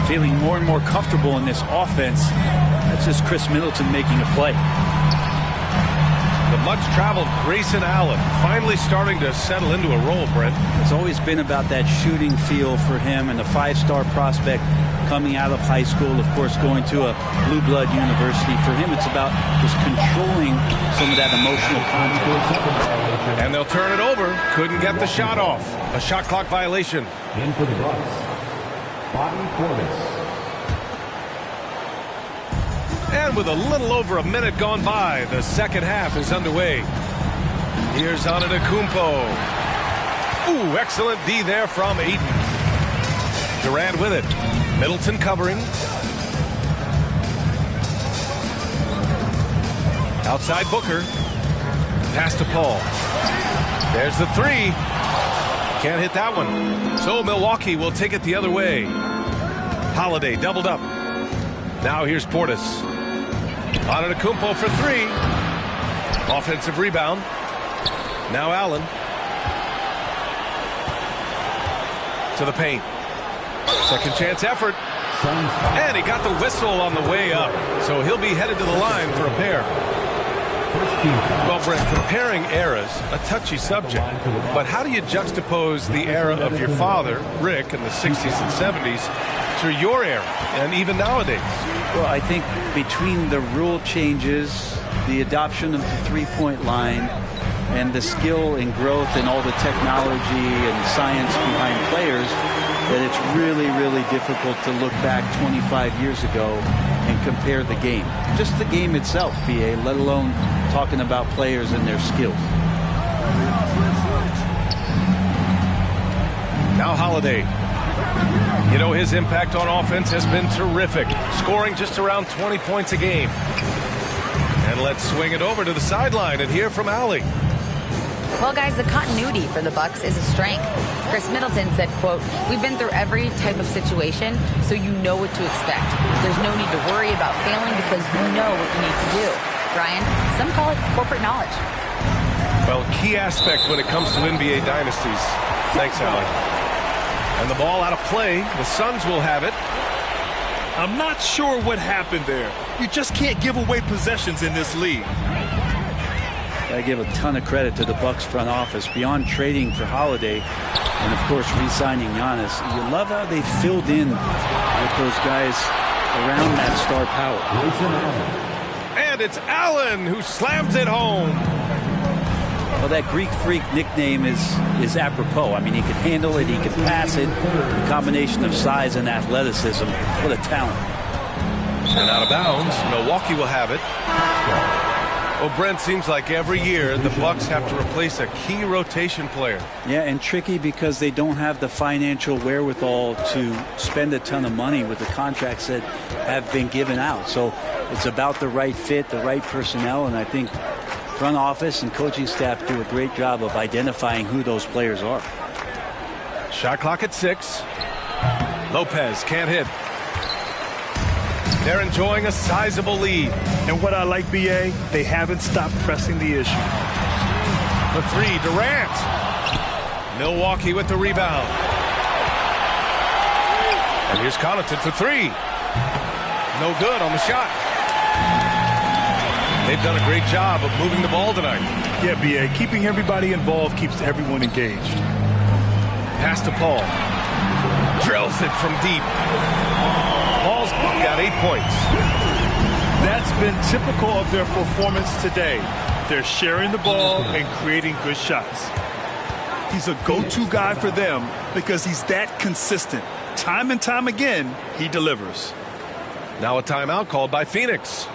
Feeling more and more comfortable in this offense. That's just Chris Middleton making a play. The much-traveled Grayson Allen finally starting to settle into a role, Brent. It's always been about that shooting feel for him, and a 5-star prospect coming out of high school, of course, going to a blue blood university. For him, it's about just controlling some of that emotional content. And they'll turn it over. Couldn't get the shot off. A shot clock violation. In for the Bucks, Bobby Portis. And with a little over a minute gone by, the second half is underway. Here's Antetokounmpo. Ooh, excellent D there from Ayton. Durant with it. Middleton covering. Outside Booker. Pass to Paul. There's the three. Can't hit that one. So Milwaukee will take it the other way. Holiday doubled up. Now here's Portis. Antetokounmpo for three. Offensive rebound. Now Allen. To the paint. Second chance effort. And he got the whistle on the way up. So he'll be headed to the line for a pair. Well, Brent, comparing eras, a touchy subject. But how do you juxtapose the era of your father, Rick, in the 60s and 70s to your era and even nowadays? Well, I think between the rule changes, the adoption of the three-point line, and the skill and growth and all the technology and science behind players, that it's really, really difficult to look back 25 years ago and compare the game. Just the game itself, BA, let alone talking about players and their skills. Now Holiday. You know, his impact on offense has been terrific, scoring just around 20 points a game. And let's swing it over to the sideline and hear from Allie. Well, guys, the continuity for the Bucks is a strength. Chris Middleton said, quote, "We've been through every type of situation, so you know what to expect. There's no need to worry about failing because you know what you need to do." Brian, some call it corporate knowledge. Well, key aspect when it comes to NBA dynasties. Thanks, Allie. And the ball out of play. The Suns will have it. I'm not sure what happened there. You just can't give away possessions in this league. I give a ton of credit to the Bucks front office. Beyond trading for Holiday and, of course, re-signing Giannis, you love how they filled in with those guys around that star power. And it's Allen who slams it home. Well, that Greek Freak nickname is apropos. I mean, he can handle it, he can pass it. The combination of size and athleticism, what a talent. And out of bounds, Milwaukee will have it. Well, Brent, seems like every year the Bucks have to replace a key rotation player. Yeah, and tricky because they don't have the financial wherewithal to spend a ton of money with the contracts that have been given out. So it's about the right fit, the right personnel, and I think front office and coaching staff do a great job of identifying who those players are. Shot clock at 6. Lopez can't hit. They're enjoying a sizable lead. And what I like, BA, they haven't stopped pressing the issue. For three, Durant. Milwaukee with the rebound. And here's Connaughton for three. No good on the shot. They've done a great job of moving the ball tonight. Yeah, BA, keeping everybody involved keeps everyone engaged. Pass to Paul. Drills it from deep. Paul's got 8 points. That's been typical of their performance today. They're sharing the ball and creating good shots. He's a go-to guy for them because he's that consistent. Time and time again, he delivers. Now a timeout called by Phoenix.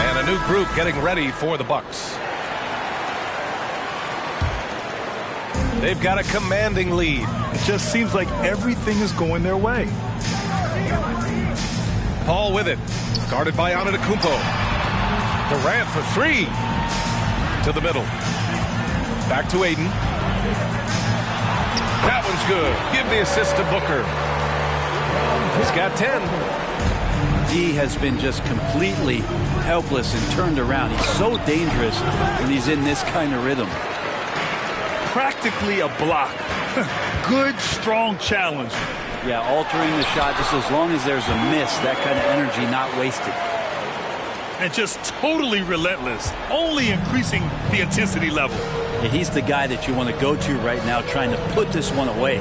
And a new group getting ready for the Bucks. They've got a commanding lead. It just seems like everything is going their way. Paul with it. Guarded by Antetokounmpo. Durant for three. To the middle. Back to Ayton. That one's good. Give the assist to Booker. He's got 10. D has been just completely helpless and turned around. He's so dangerous when he's in this kind of rhythm. practically a block. Good, strong challenge. Yeah, altering the shot just as long as there's a miss, that kind of energy not wasted. And just totally relentless, only increasing the intensity level. Yeah, he's the guy that you want to go to right now, trying to put this one away.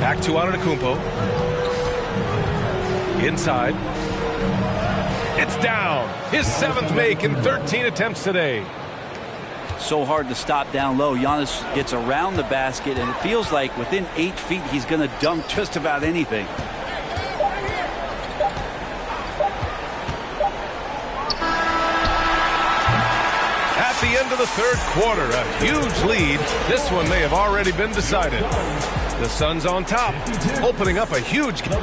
Back to Antetokounmpo. Inside. It's down. His 7th make in 13 attempts today. So hard to stop down low. Giannis gets around the basket, and it feels like within 8 feet he's going to dunk just about anything. At the end of the 3rd quarter, a huge lead. This one may have already been decided. The Suns on top, opening up a huge game.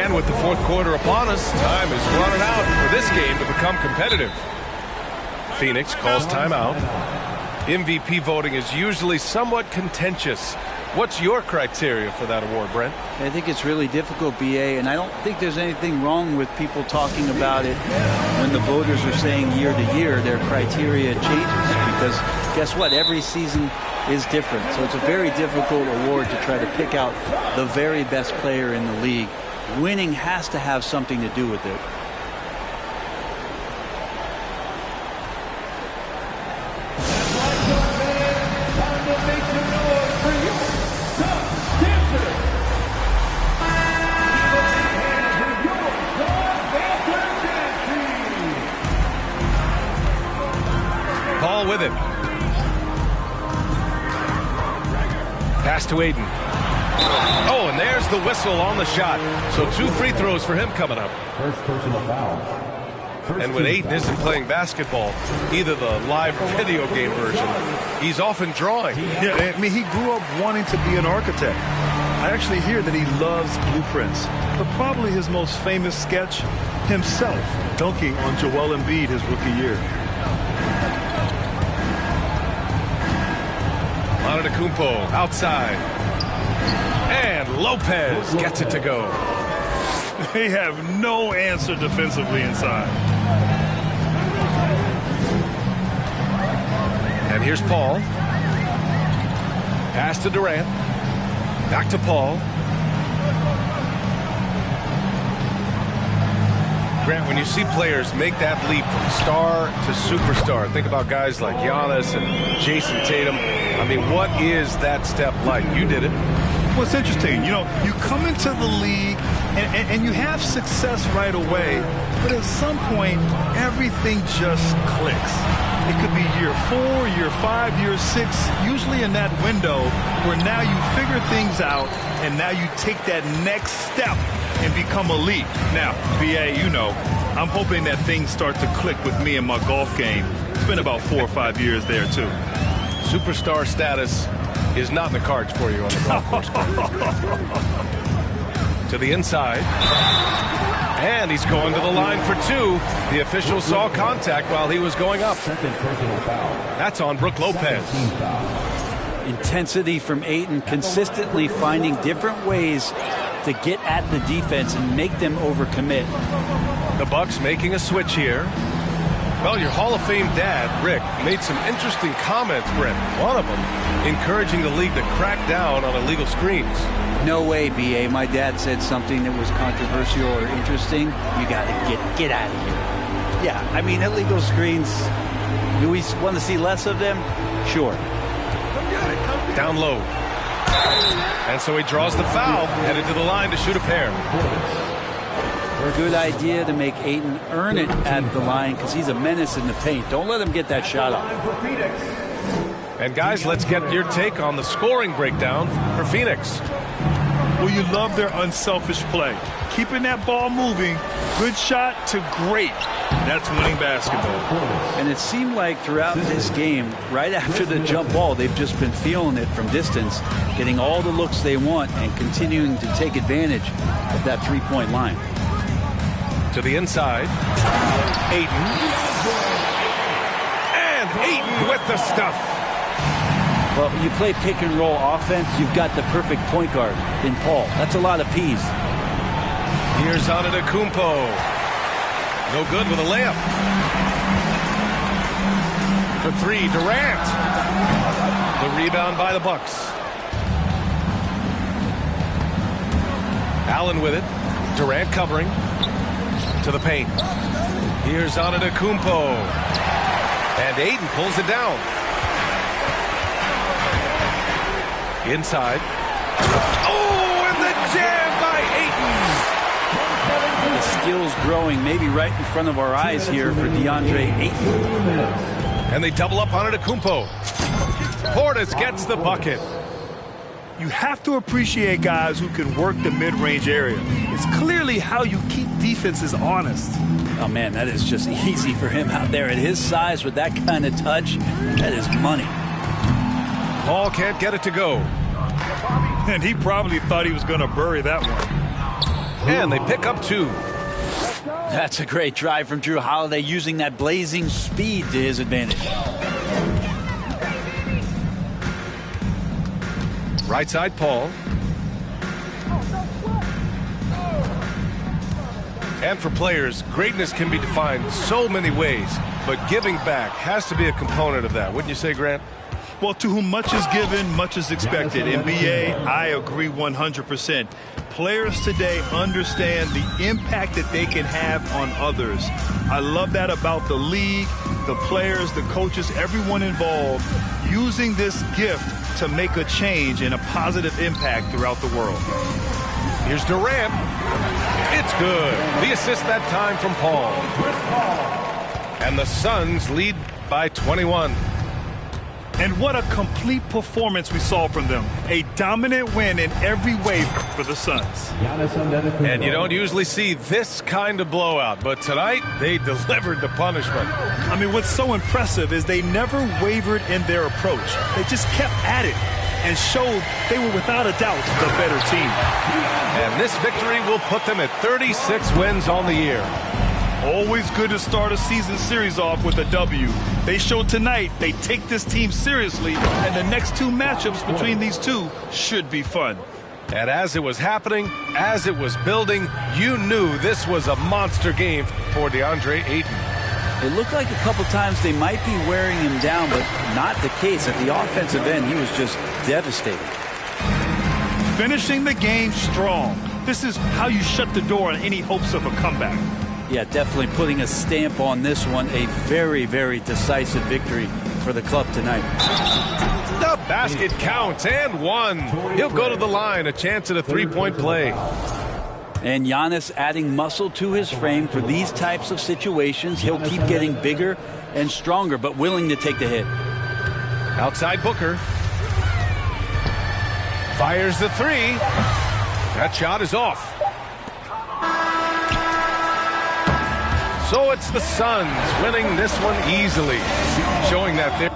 And with the 4th quarter upon us, time is running out for this game to become competitive. Phoenix calls timeout. MVP voting is usually somewhat contentious. What's your criteria for that award, Brent? I think it's really difficult, BA, and I don't think there's anything wrong with people talking about it when the voters are saying year to year their criteria changes, because guess what? Every season is different. So it's a very difficult award to try to pick out the very best player in the league. Winning has to have something to do with it. Paul with it. Pass to Aiden. Oh, and there's the whistle on the shot. So 2 free throws for him coming up. First personal foul. And when Aiden isn't playing basketball, either the live video game version, he's often drawing. Yeah, I mean, he grew up wanting to be an architect. I actually hear that he loves blueprints. But probably his most famous sketch, himself dunking on Joel Embiid his rookie year. Antetokounmpo outside. And Lopez gets it to go. They have no answer defensively inside. And here's Paul. Pass to Durant. Back to Paul. Grant, when you see players make that leap from star to superstar, think about guys like Giannis and Jason Tatum. I mean, what is that step like? You did it. Well, it's interesting. You know, you come into the league and you have success right away, but at some point, everything just clicks. It could be year 4, year 5, year 6, usually in that window where now you figure things out and now you take that next step and become elite. Now, BA, you know, I'm hoping that things start to click with me in my golf game. It's been about 4 or 5 years there, too. Superstar status is not in the cards for you on the golf course. To the inside. And he's going to the line for 2. The official saw contact while he was going up. That's on Brook Lopez. Intensity from Ayton, consistently finding different ways to get at the defense and make them overcommit. The Bucks making a switch here. Well, your Hall of Fame dad, Rick, made some interesting comments, Brent. One of them encouraging the league to crack down on illegal screens. No way, BA. My dad said something that was controversial or interesting. You got to get out of here. Yeah, I mean, illegal screens, do we want to see less of them? Sure. Down low. And so he draws the foul, headed to the line to shoot a pair. Good idea to make Ayton earn it at the line because he's a menace in the paint. Don't let him get that shot off. And guys, let's get your take on the scoring breakdown for Phoenix. Well, you love their unselfish play. Keeping that ball moving, good shot to great. That's winning basketball. And it seemed like throughout this game, right after the jump ball, they've just been feeling it from distance, getting all the looks they want and continuing to take advantage of that three-point line. To the inside. Ayton. And Ayton with the stuff. Well, you play pick and roll offense, you've got the perfect point guard in Paul. That's a lot of P's. Here's Antetokounmpo. No good with a layup. for three. Durant. The rebound by the Bucks. Allen with it. Durant covering. To the paint. Here's Antetokounmpo. And Ayton pulls it down. Inside. Oh, and the jam by Ayton. The skills growing maybe right in front of our eyes here for DeAndre Ayton. And they double up on Antetokounmpo. Portis gets the bucket. You have to appreciate guys who can work the mid-range area. It's clearly how you keep defenses honest. Oh, man, that is just easy for him out there at his size with that kind of touch. That is money. Paul can't get it to go. And he probably thought he was going to bury that one. And they pick up two. That's a great drive from Drew Holiday, using that blazing speed to his advantage. Right side, Paul. And for players, greatness can be defined so many ways, but giving back has to be a component of that. Wouldn't you say, Grant? Well, to whom much is given, much is expected. NBA, I agree 100%. Players today understand the impact that they can have on others. I love that about the league, the players, the coaches, everyone involved, using this gift to make a change and a positive impact throughout the world. Here's Durant. It's good. The assist that time from Paul. And the Suns lead by 21. And what a complete performance we saw from them. A dominant win in every way for the Suns. And you don't usually see this kind of blowout, but tonight they delivered the punishment. I mean, what's so impressive is they never wavered in their approach. They just kept at it and showed they were without a doubt the better team. And this victory will put them at 36 wins on the year. Always good to start a season series off with a W. They showed tonight they take this team seriously, and the next two matchups between these two should be fun. And as it was happening, as it was building, you knew this was a monster game for DeAndre Ayton. It looked like a couple times they might be wearing him down, but not the case. At the offensive end, he was just devastating. Finishing the game strong. This is how you shut the door on any hopes of a comeback. Yeah, definitely putting a stamp on this one. A very, very decisive victory for the club tonight. The basket counts and one. He'll go to the line, a chance at a three-point play. And Giannis adding muscle to his frame for these types of situations. He'll keep getting bigger and stronger, but willing to take the hit. Outside Booker. Fires the three. That shot is off. So it's the Suns winning this one easily, showing that they're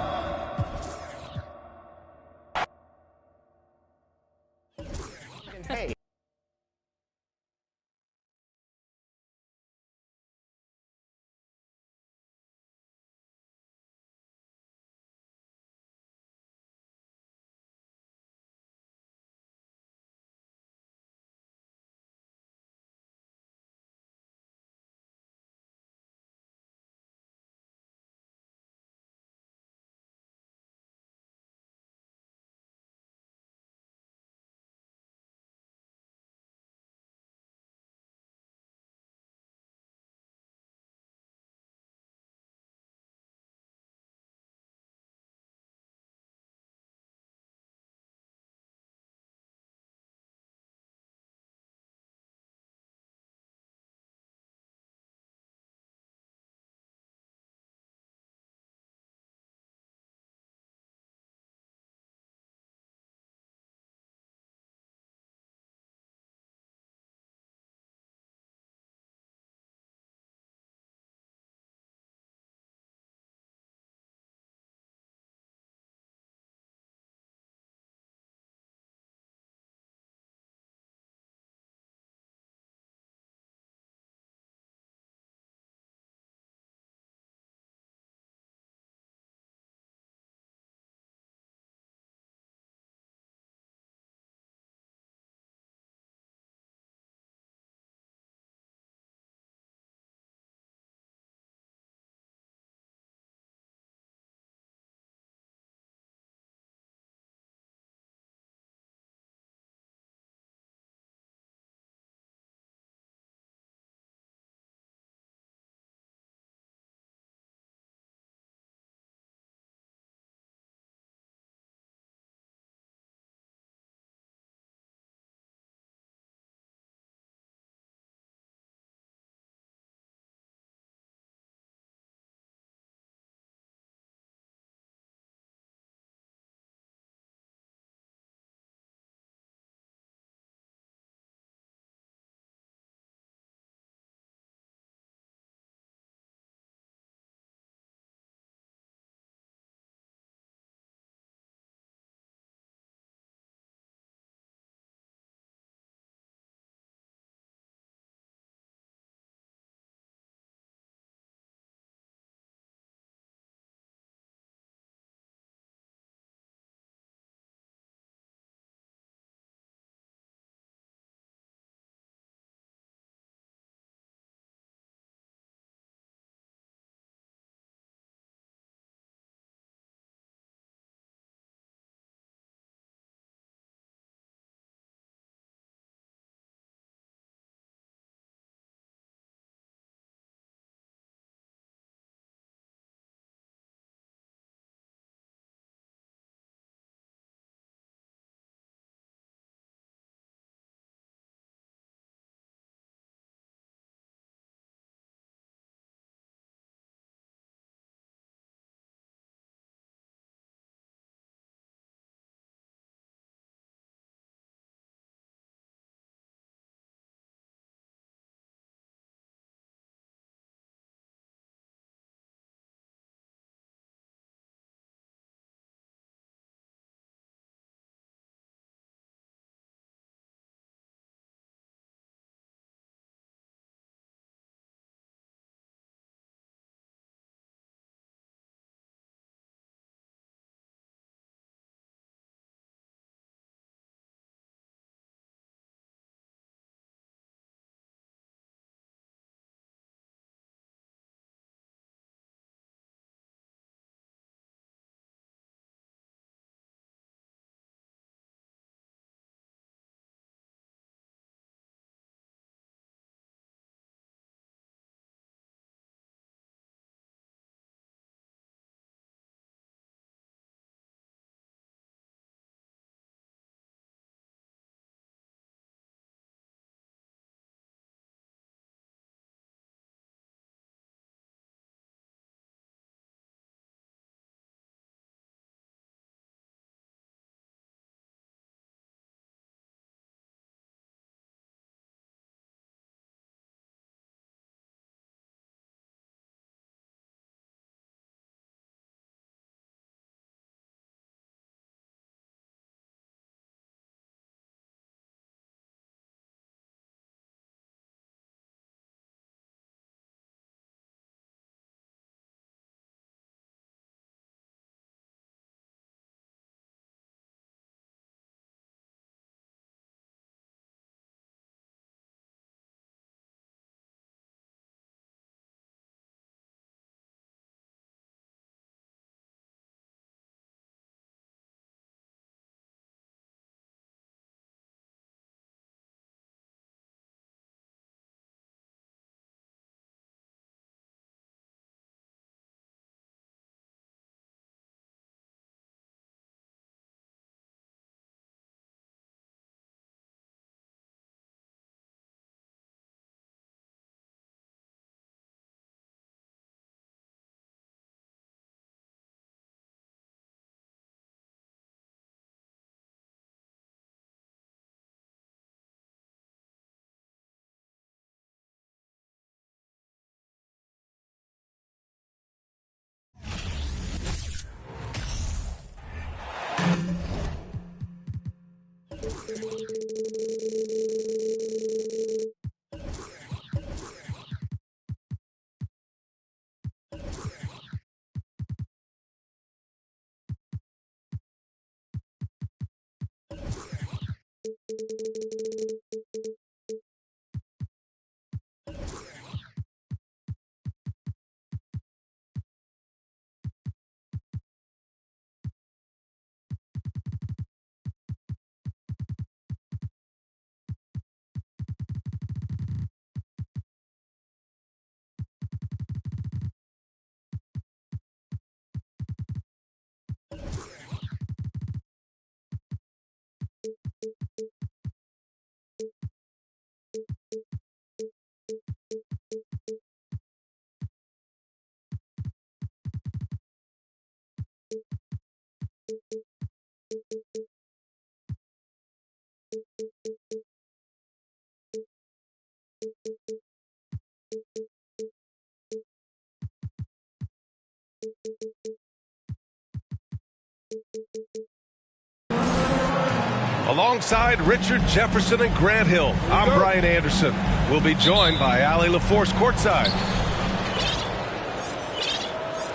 Alongside Richard Jefferson and Grant Hill, I'm Brian Anderson. We'll be joined by Allie LaForce courtside.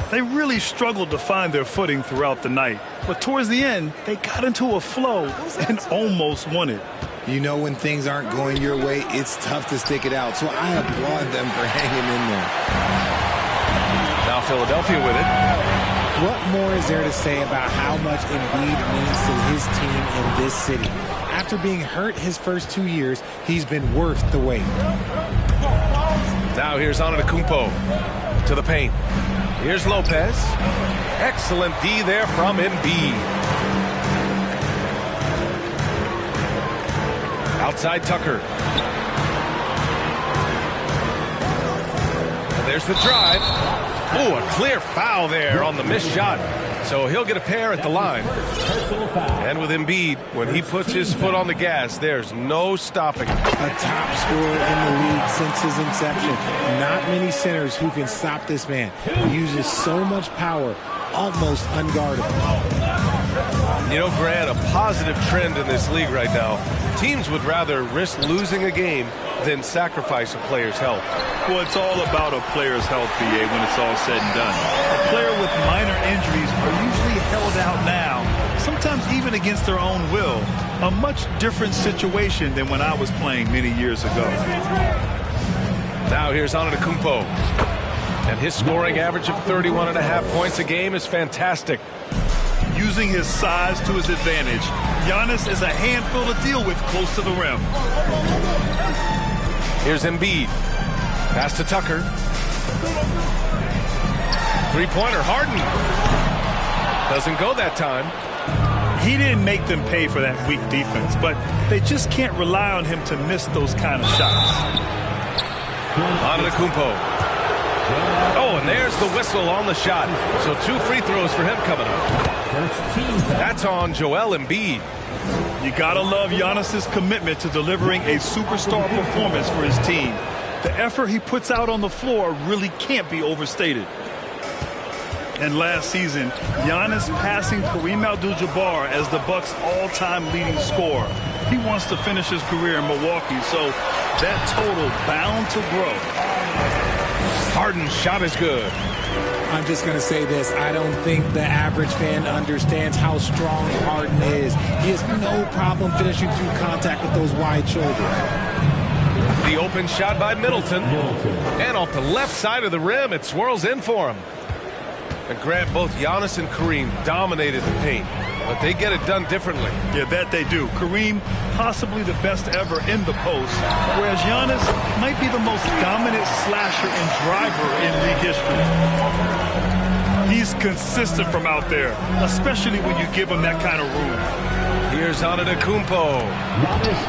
They really struggled to find their footing throughout the night. But towards the end, they got into a flow and almost won it. You know, when things aren't going your way, it's tough to stick it out. So I applaud them for hanging in there. Now Philadelphia with it. What more is there to say about how much Embiid means to his team in this city? After being hurt his first 2 years, he's been worth the wait. Now here's Antetokounmpo to the paint. Here's Lopez. Excellent D there from Embiid. Outside Tucker. And there's the drive. Oh, a clear foul there on the missed shot. So he'll get a pair at the line. And with Embiid, when he puts his foot on the gas, there's no stopping. A top scorer in the league since his inception. Not many centers who can stop this man. He uses so much power, almost unguardable. You know, Grant, a positive trend in this league right now. Teams would rather risk losing a game than sacrifice a player's health. Well, it's all about a player's health, BA, when it's all said and done. A player with minor injuries are usually held out now, sometimes even against their own will. A much different situation than when I was playing many years ago. Now here's Antetokounmpo. And his scoring average of 31.5 points a game is fantastic. Using his size to his advantage, Giannis is a handful to deal with close to the rim. Here's Embiid. Pass to Tucker. Three-pointer, Harden. Doesn't go that time. He didn't make them pay for that weak defense, but they just can't rely on him to miss those kind of shots. Antetokounmpo. Oh, and there's the whistle on the shot. So 2 free throws for him coming up. That's on Joel Embiid. You gotta love Giannis's commitment to delivering a superstar performance for his team. The effort he puts out on the floor really can't be overstated. And last season, Giannis passing Kareem Abdul-Jabbar as the Bucks' all-time leading scorer. He wants to finish his career in Milwaukee, so that total bound to grow. Harden's shot is good. I'm just going to say this. I don't think the average fan understands how strong Harden is. He has no problem finishing through contact with those wide shoulders. The open shot by Middleton. And off the left side of the rim, it swirls in for him. And Grant, both Giannis and Kareem dominated the paint, but they get it done differently. Yeah, that they do. Kareem, possibly the best ever in the post, whereas Giannis might be the most dominant slasher and driver in league history. He's consistent from out there, especially when you give him that kind of room. Here's Antetokounmpo.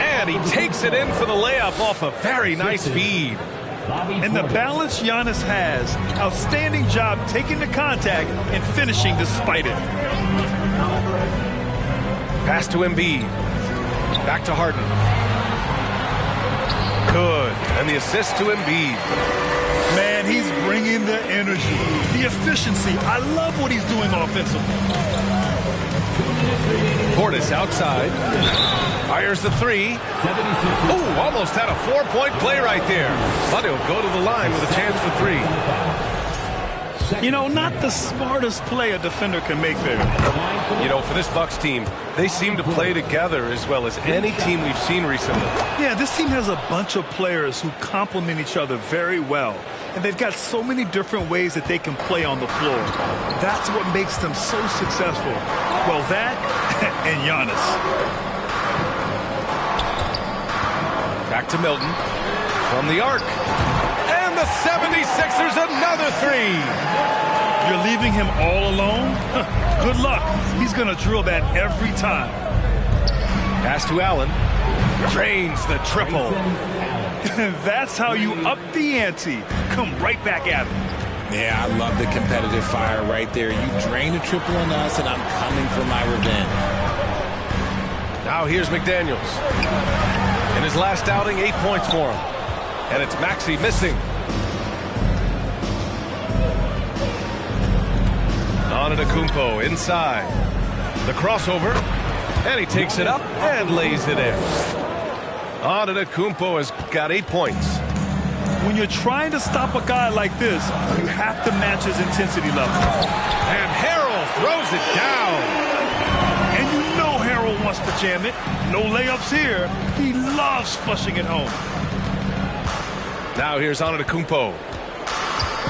And he takes it in for the layup off a very nice feed. And the balance Giannis has, outstanding job taking the contact and finishing despite it. Pass to Embiid. Back to Harden. Good. And the assist to Embiid. Man, he's bringing the energy, the efficiency. I love what he's doing offensively. Portis outside. Fires the three. Oh, almost had a 4-point play right there. But he'll go to the line with a chance for 3. You know, not the smartest play a defender can make there. You know, for this Bucks team, they seem to play together as well as any team we've seen recently. Yeah, this team has a bunch of players who complement each other very well. And they've got so many different ways that they can play on the floor. That's what makes them so successful. Well, that and Giannis. Back to Milton from the arc. And the 76ers another 3. You're leaving him all alone? Good luck. He's going to drill that every time. Pass to Allen. Drains the triple. That's how you up the ante. Come right back at him. Yeah, I love the competitive fire right there. You drain a triple on us, and I'm coming for my revenge. Now here's McDaniels. In his last outing, 8 points for him. And it's Maxey missing. Antetokounmpo inside. The crossover. And he takes it up and lays it in. Antetokounmpo has got 8 points. When you're trying to stop a guy like this, you have to match his intensity level. And Harrell throws it down. And you know Harrell wants to jam it. No layups here. He loves flushing it home. Now here's Antetokounmpo.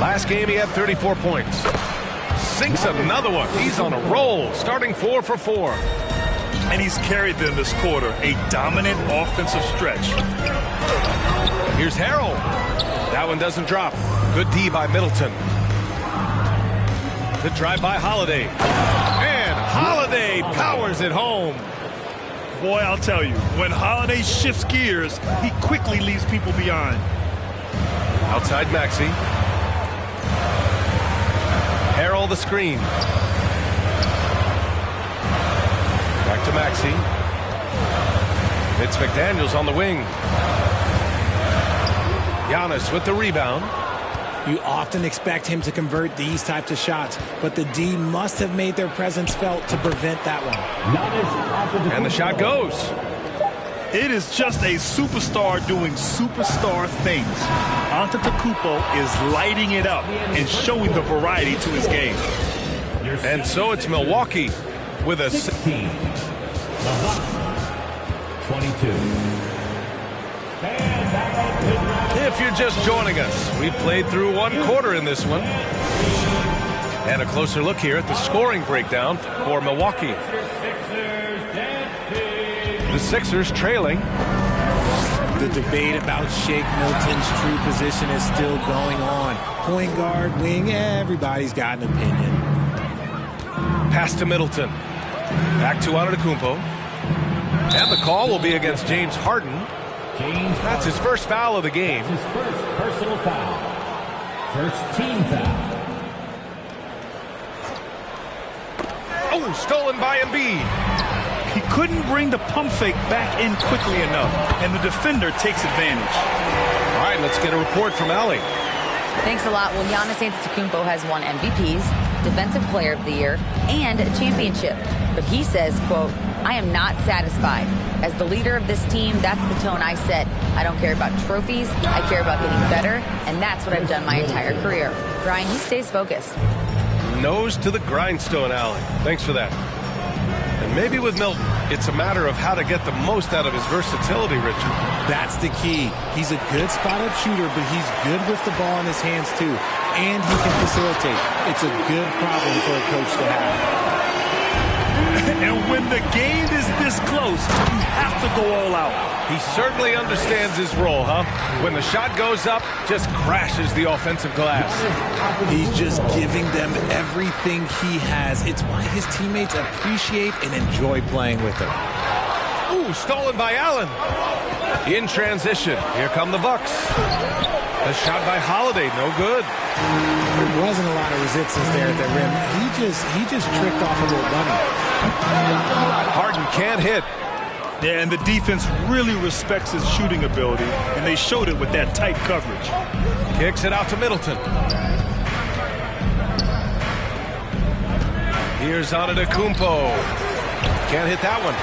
Last game he had 34 points. Sinks another one. He's on a roll, starting 4 for 4. And he's carried them this quarter. A dominant offensive stretch. Here's Harrell. That one doesn't drop. Good D by Middleton. The drive by Holiday. And Holiday powers it home. Boy, I'll tell you, when Holiday shifts gears, he quickly leaves people behind. Outside Maxey. Harrell the screen. Back to Maxey. It's McDaniels on the wing. Giannis with the rebound. You often expect him to convert these types of shots, but the D must have made their presence felt to prevent that one. And the shot goes. It is just a superstar doing superstar things. Antetokounmpo is lighting it up and showing the variety to his game. And so it's Milwaukee with a 16. 22. If you're just joining us, we played through 1 quarter in this one. And a closer look here at the scoring breakdown for Milwaukee. The Sixers trailing. The debate about Shake Milton's true position is still going on. Point guard, wing, everybody's got an opinion. Pass to Middleton. Back to Antetokounmpo. And the call will be against James Harden. That's his first foul of the game. His first personal foul. First team foul. Oh, stolen by Embiid. He couldn't bring the pump fake back in quickly enough, and the defender takes advantage. All right, let's get a report from Allie. Thanks a lot. Well, Giannis Antetokounmpo has won MVPs, Defensive Player of the Year, and a championship. But he says, quote, I am not satisfied. As the leader of this team, that's the tone I set. I don't care about trophies. I care about getting better, and that's what I've done my entire career. Brian, he stays focused. Nose to the grindstone, Allie. Thanks for that. And maybe with Milton, it's a matter of how to get the most out of his versatility, Richard. That's the key. He's a good spot-up shooter, but he's good with the ball in his hands, too. And he can facilitate. It's a good problem for a coach to have. And when the game is this close, you have to go all out. He certainly understands his role, huh? When the shot goes up, just crashes the offensive glass. He's just giving them everything he has. It's why his teammates appreciate and enjoy playing with him. Ooh, stolen by Allen. In transition, here come the Bucks. The shot by Holiday, no good. There wasn't a lot of resistance there at the rim. He just tricked off a little bunny. Harden can't hit. Yeah, and the defense really respects his shooting ability, and they showed it with that tight coverage. Kicks it out to Middleton. Here's Antetokounmpo. Can't hit that one.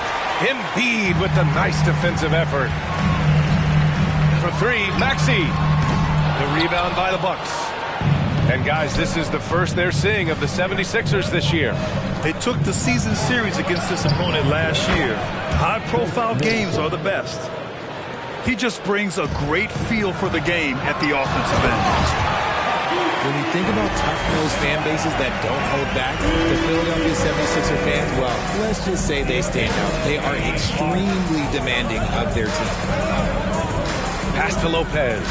Embiid with the nice defensive effort. For 3, Maxey. The rebound by the Bucks. And guys, this is the first they're seeing of the 76ers this year. They took the season series against this opponent last year. High-profile games are the best. He just brings a great feel for the game at the offensive end. When you think about tough-nosed fan bases that don't hold back, the Philadelphia 76er fans, well, let's just say they stand out. They are extremely demanding of their team. Pass to Lopez.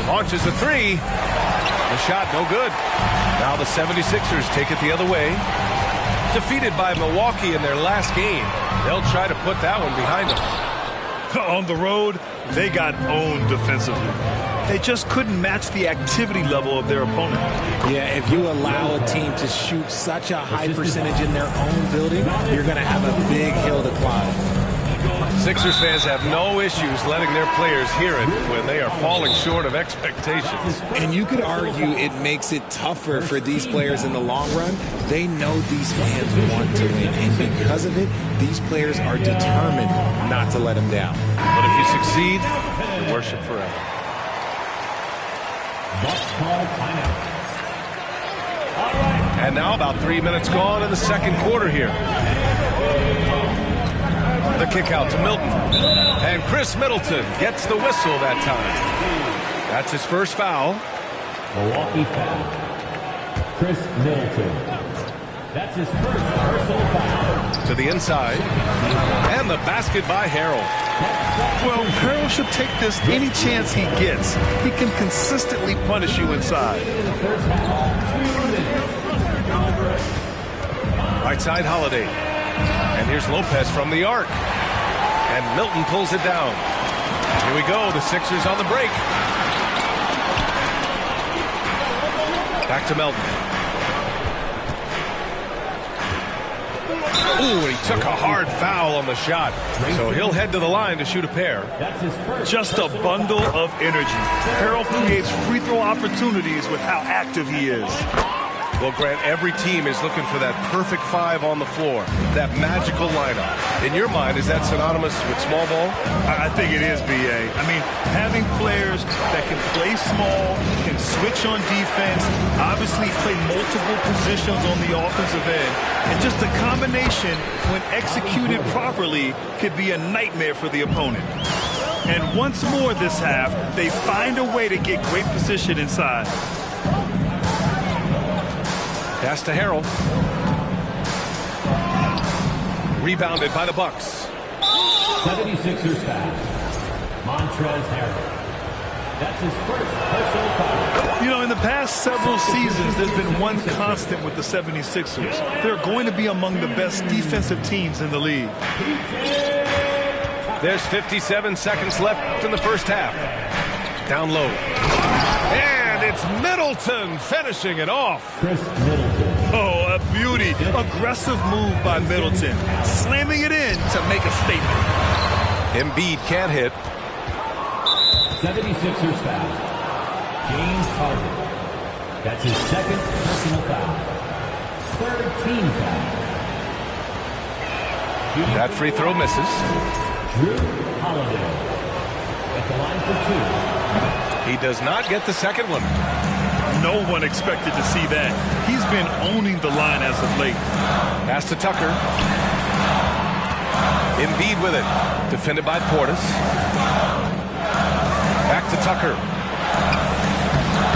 Launches a 3. The shot no good. Now the 76ers take it the other way. Defeated by Milwaukee in their last game. They'll try to put that one behind them. On the road, they got owned defensively. They just couldn't match the activity level of their opponent. Yeah, if you allow a team to shoot such a high percentage in their own building, you're going to have a big hill to climb. Sixers fans have no issues letting their players hear it when they are falling short of expectations. And you could argue it makes it tougher for these players in the long run. They know these fans want to win, and because of it, these players are determined not to let them down. But if you succeed, you worship forever. And now about 3 minutes gone in the second quarter here. The kick out to Milton. And Chris Middleton gets the whistle that time. That's his first foul. Milwaukee foul. Chris Middleton. That's his first personal foul. To the inside. And the basket by Harrell. Well, Harrell should take this any chance he gets. He can consistently punish you inside. Right side, Holiday. And here's Lopez from the arc. And Milton pulls it down. Here we go, the Sixers on the break. Back to Melton. Ooh, he took a hard foul on the shot. So he'll head to the line to shoot a pair. Just a bundle of energy. Harrell creates free throw opportunities with how active he is. Well, Grant, every team is looking for that perfect five on the floor, that magical lineup. In your mind, is that synonymous with small ball? I think it is, B.A. I mean, having players that can play small, can switch on defense, obviously play multiple positions on the offensive end, and just a combination, when executed properly, could be a nightmare for the opponent. And once more this half, they find a way to get great position inside. Pass to Harrell. Rebounded by the Bucks. 76ers foul. Montrezl Harrell. That's his first personal foul. You know, in the past several seasons, there's been one constant with the 76ers. They're going to be among the best defensive teams in the league. There's 57 seconds left in the first half. Down low. And it's Middleton finishing it off. Chris Middleton. Oh, a beauty. Aggressive move by Middleton. Slamming it in to make a statement. Embiid can't hit. 76ers foul. James Harden. That's his second personal foul. Third team foul. That free throw misses. Drew Holiday. At the line for two. He does not get the second one. No one expected to see that. He's been owning the line as of late. Pass to Tucker. Embiid with it. Defended by Portis. Back to Tucker.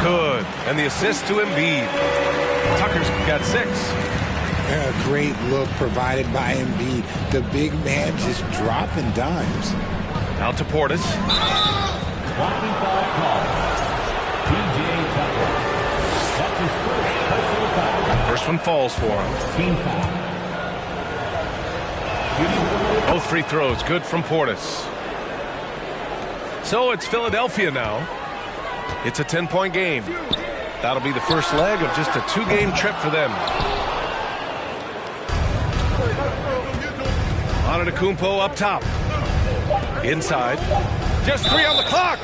Good. And the assist to Embiid. Tucker's got 6. A great look provided by Embiid. The big man just dropping dimes. Out to Portis. Blocking foul call. P.J. Tucker. That's his first personal foul. First one falls for him. Team foul. Both free throws good from Portis. So it's Philadelphia now. It's a 10-point game. That'll be the first leg of just a 2-game trip for them. Antetokounmpo up top. Inside. Just 3 on the clock.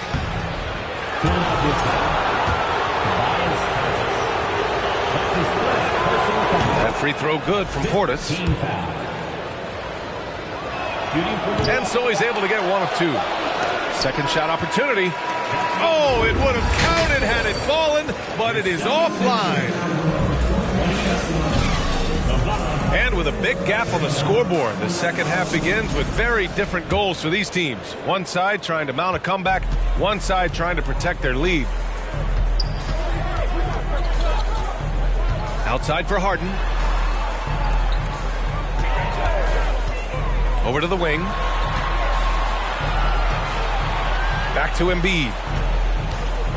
That free throw good from Portis. And so he's able to get 1 of 2. Second shot opportunity. Oh, it would have counted had it fallen, but it is offline. And with a big gap on the scoreboard, the second half begins with very different goals for these teams. One side trying to mount a comeback, one side trying to protect their lead. Outside for Harden. Over to the wing. Back to Embiid.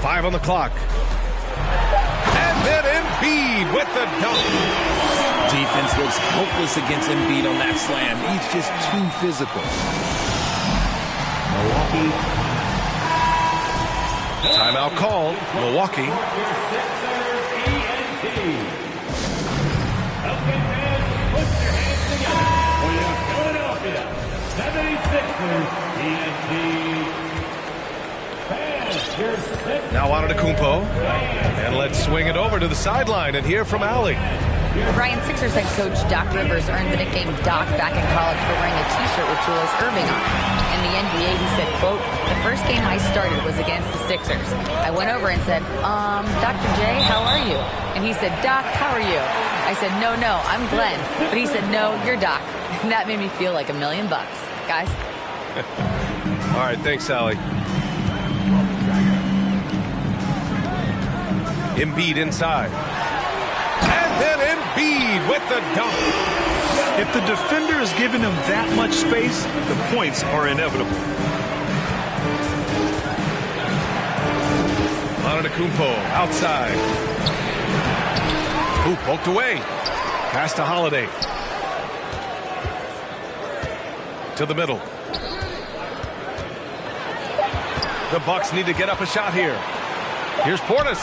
5 on the clock. And then Embiid with the dunk. Defense looks helpless against Embiid on that slam. He's just too physical. Milwaukee. Timeout called. Milwaukee. Put your hands together for your Philadelphia 76ers. Now Antetokounmpo. And let's swing it over to the sideline and hear from Allie. Brian, Sixers head coach Doc Rivers earned the nickname Doc back in college for wearing a T-shirt with Julius Erving on it. In the NBA, he said, quote, "The first game I started was against the Sixers. I went over and said, Dr. J, how are you?" And he said, "Doc, how are you?" I said, no, I'm Glenn." But he said, "No, you're Doc." And that made me feel like $1 million. Guys. All right, thanks, Allie. Embiid inside. And then Embiid with the dunk. If the defender is giving him that much space, the points are inevitable. Antetokounmpo outside. Ooh, poked away. Pass to Holiday. To the middle. The Bucks need to get up a shot here. Here's Portis.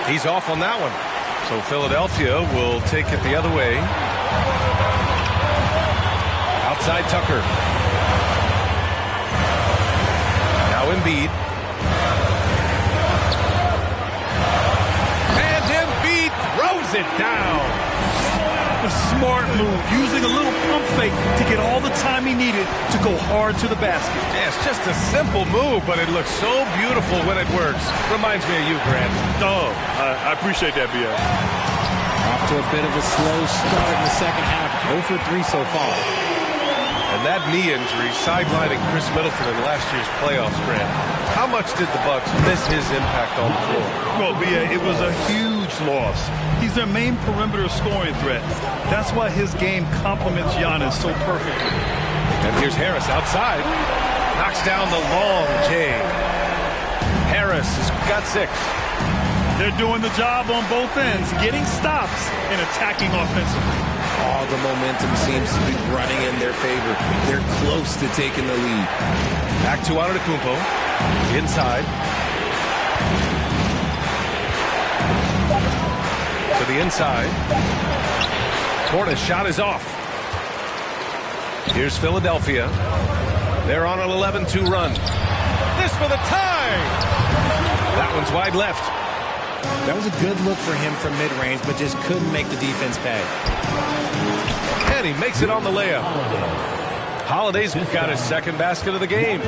He's off on that one. So Philadelphia will take it the other way. Outside Tucker. Now Embiid. And Embiid throws it down. A smart move, using a little pump fake to get all the time he needed to go hard to the basket. Yeah, it's just a simple move, but it looks so beautiful when it works. Reminds me of you, Grant. Oh, I appreciate that, B.A. Off to a bit of a slow start in the second half. 0 for 3 so far. And that knee injury sidelining Chris Middleton in last year's playoffs, Grant. How much did the Bucks miss his impact on the floor? Well, B.A., it was a huge loss. He's their main perimeter scoring threat. That's why his game complements Giannis so perfectly. And here's Harris outside. Knocks down the long J. Harris has got 6. They're doing the job on both ends, getting stops and attacking offensively. All the momentum seems to be running in their favor. They're close to taking the lead. Back to Antetokounmpo. Inside. To the inside. Portis' shot is off. Here's Philadelphia. They're on an 11-2 run. This for the tie. That one's wide left. That was a good look for him from mid-range, but just couldn't make the defense pay. And he makes it on the layup. Holiday's got his second basket of the game.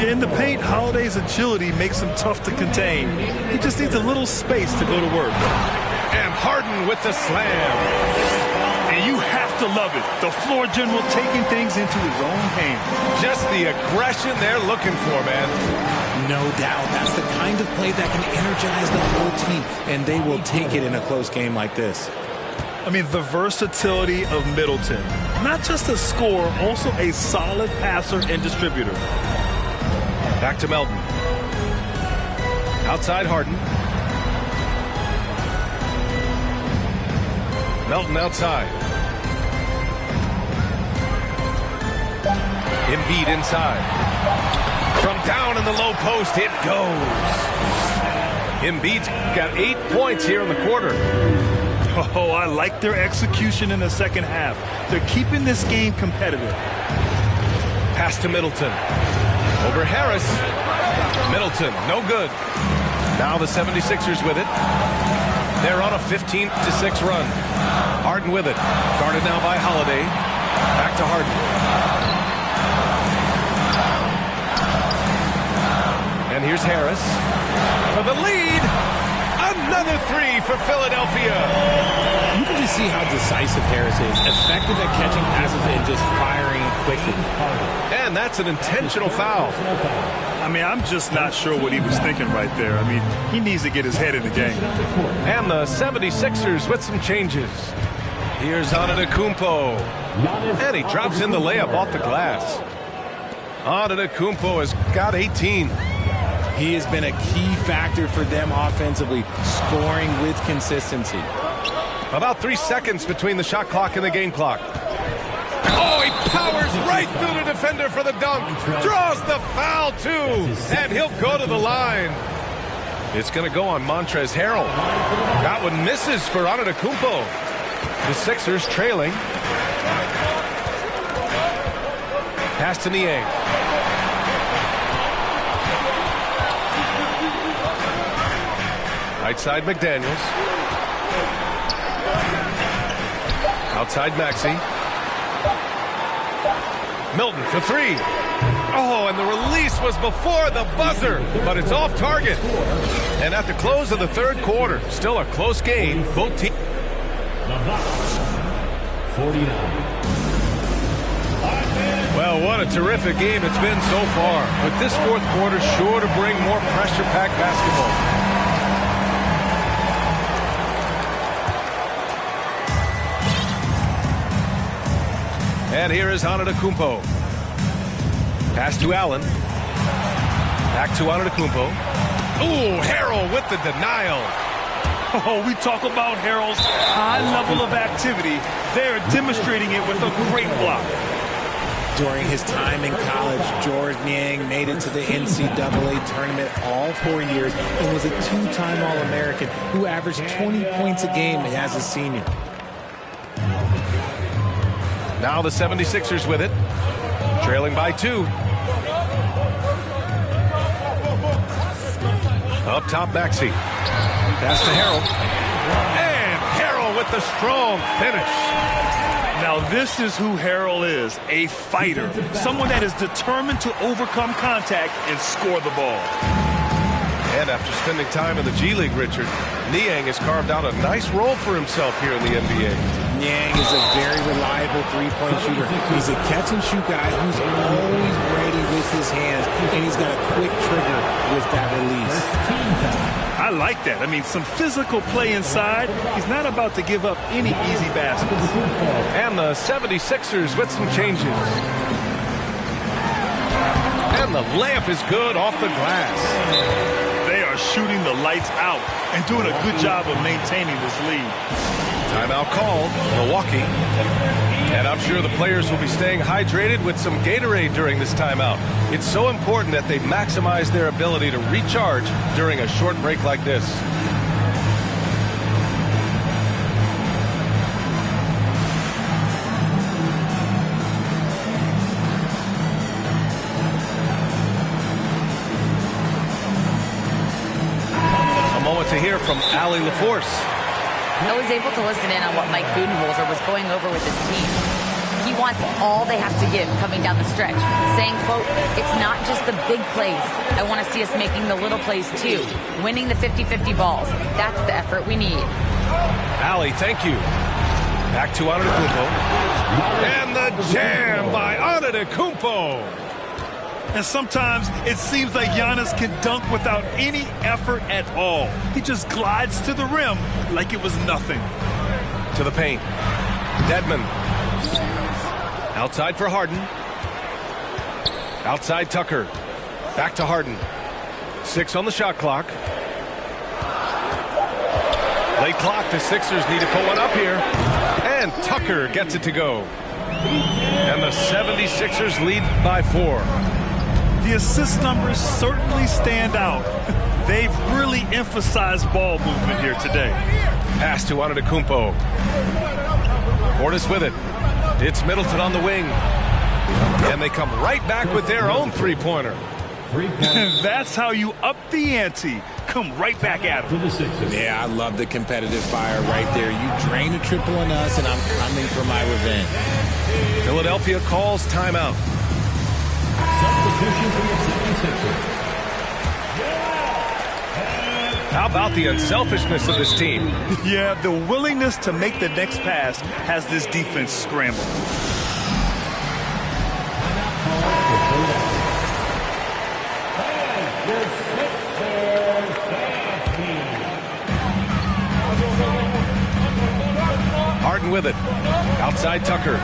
In the paint, Holiday's agility makes him tough to contain. He just needs a little space to go to work. And Harden with the slam. And you have to love it. The floor general taking things into his own hands. Just the aggression they're looking for, man. No doubt. That's the kind of play that can energize the whole team, and they will take it in a close game like this. I mean, the versatility of Middleton. Not just a scorer, also a solid passer and distributor. Back to Melton. Outside Harden. Melton outside. Embiid inside. From down in the low post, it goes. Embiid's got 8 points here in the quarter. Oh, I like their execution in the second half. They're keeping this game competitive. Pass to Middleton. Over Harris. Middleton, no good. Now the 76ers with it. They're on a 15-6 run. Harden with it. Guarded now by Holiday. Back to Harden. And here's Harris for the lead. Another 3 for Philadelphia. You can just see how decisive Harris is. Effective at catching passes and just firing quickly. And that's an intentional foul. I mean, I'm just not sure what he was thinking right there. I mean, he needs to get his head in the game. And the 76ers with some changes. Here's Antetokounmpo. And he drops in the layup off the glass. Antetokounmpo has got 18. He has been a key factor for them offensively, scoring with consistency. About 3 seconds between the shot clock and the game clock. Oh, he powers right through the defender for the dunk. Draws the foul, too. And he'll go to the line. It's going to go on Montrezl Harrell. That one misses for Antetokounmpo. The Sixers trailing. Pass to Niang. Right side McDaniels. Outside Maxey. Milton for three. Oh, and the release was before the buzzer, but it's off target. And at the close of the third quarter, still a close game. Both teams. 49. Well, what a terrific game it's been so far. But this fourth quarter sure to bring more pressure-packed basketball. And here is Antetokounmpo. Pass to Allen. Back to Antetokounmpo. Ooh, Harrell with the denial. Oh, we talk about Harrell's high level of activity. They're demonstrating it with a great block. During his time in college, George Niang made it to the NCAA tournament all 4 years and was a two-time All-American who averaged 20 points a game as a senior. Now the 76ers with it, trailing by 2. Up top, Maxey. Pass to Harrell. And Harrell with the strong finish. Now this is who Harrell is, a fighter, someone that is determined to overcome contact and score the ball. And after spending time in the G League, Richard, Niang has carved out a nice role for himself here in the NBA. Niang is a very reliable three-point shooter. He's a catch-and-shoot guy who's always ready with his hands, and he's got a quick trigger with that release. I like that. I mean, some physical play inside. He's not about to give up any easy baskets. And the 76ers with some changes. And the layup is good off the glass. They are shooting the lights out and doing a good job of maintaining this lead. Timeout called, Milwaukee. And I'm sure the players will be staying hydrated with some Gatorade during this timeout. It's so important that they maximize their ability to recharge during a short break like this. A moment to hear from Allie LaForce. I was able to listen in on what Mike Budenholzer was going over with his team. He wants all they have to give coming down the stretch, saying, quote, it's not just the big plays. I want to see us making the little plays too, winning the 50-50 balls. That's the effort we need. Allie, thank you. Back to Antetokounmpo. And the jam by Antetokounmpo. And sometimes it seems like Giannis can dunk without any effort at all. He just glides to the rim like it was nothing. To the paint. Dedmon. Outside for Harden. Outside Tucker. Back to Harden. 6 on the shot clock. Late clock. The Sixers need to put one up here. And Tucker gets it to go. And the 76ers lead by 4. The assist numbers certainly stand out. They've really emphasized ball movement here today. Pass to Antetokounmpo. Portis with it. It's Middleton on the wing. And they come right back with their own three-pointer. And that's how you up the ante. Come right back at him. Yeah, I love the competitive fire right there. You drain a triple on us, and I'm coming for my revenge. Philadelphia calls timeout. Substitution for the 76ers. How about the unselfishness of this team? Yeah, the willingness to make the next pass has this defense scrambled. Harden with it. Outside Tucker.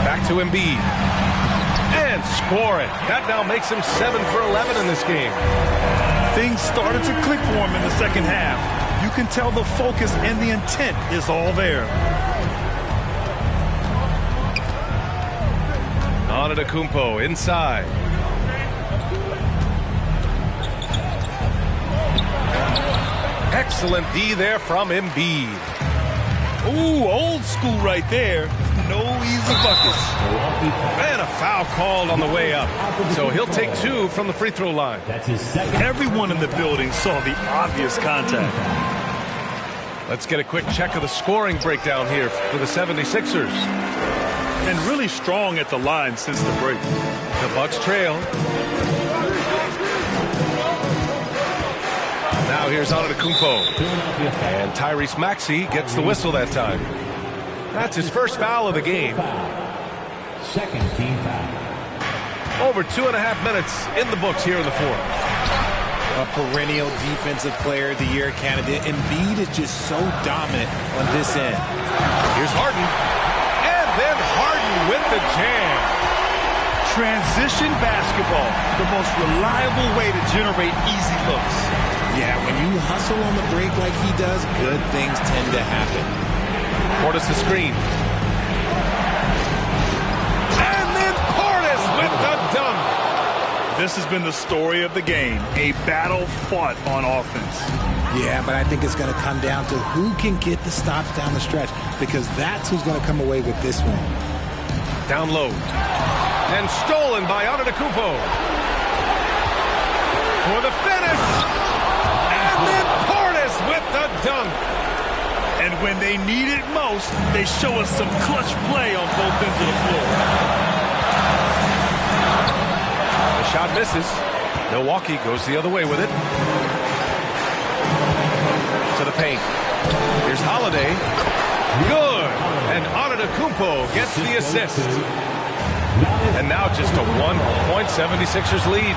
Back to Embiid. And score it. That now makes him 7 for 11 in this game. Things started to click for him in the second half. You can tell the focus and the intent is all there. Antetokounmpo inside. Excellent D there from Embiid. Ooh, old school right there. No easy buckets. And a foul called on the way up. So he'll take 2 from the free throw line. That's his second. Everyone in the building saw the obvious contact. Let's get a quick check of the scoring breakdown here for the 76ers. And really strong at the line since the break. The Bucks trail. Now here's Antetokounmpo. And Tyrese Maxey gets the whistle that time. That's his first foul of the game. Second team foul. Over 2.5 minutes in the books here in the fourth. A perennial defensive player of the year candidate. Embiid is just so dominant on this end. Here's Harden. And then Harden with the jam. Transition basketball, the most reliable way to generate easy looks. Yeah, when you hustle on the break like he does, good things tend to happen. Portis the screen. And then Portis with the dunk. This has been the story of the game, a battle fought on offense. Yeah, but I think it's going to come down to who can get the stops down the stretch, because that's who's going to come away with this one. Down low. And stolen by Antetokounmpo. For the finish. And then Portis with the dunk. And when they need it most, they show us some clutch play on both ends of the floor. The shot misses. Milwaukee goes the other way with it. To the paint. Here's Holiday. Good. And Antetokounmpo gets the assist. And now just a 1-point 76ers lead.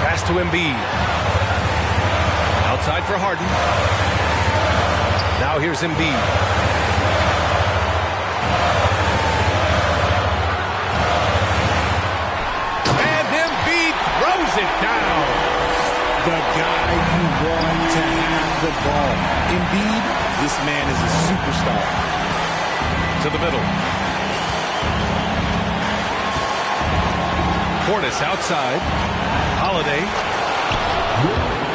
Pass to Embiid. Outside for Harden. Now here's Embiid. And Embiid throws it down. The guy you want to have the ball. Embiid, this man is a superstar. To the middle. Portis outside. Holiday.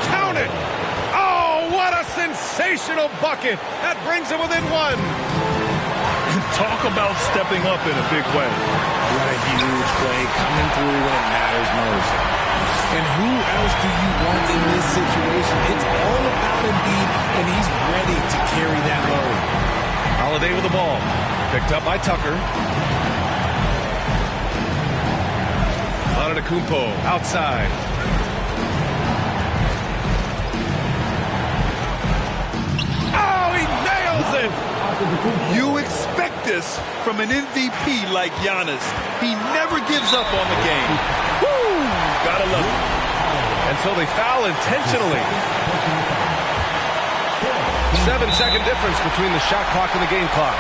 Count it! Oh, what a sensational bucket! That brings him within 1. Talk about stepping up in a big way. What a huge play, coming through when it matters most. And who else do you want in this situation? It's all about Embiid, and he's ready to carry that load. Holiday with the ball. Picked up by Tucker. Antetokounmpo outside. Oh, he nails it! You expect this from an MVP like Giannis. He never gives up on the game. Woo! Gotta love it. And so they foul intentionally. 7-second difference between the shot clock and the game clock.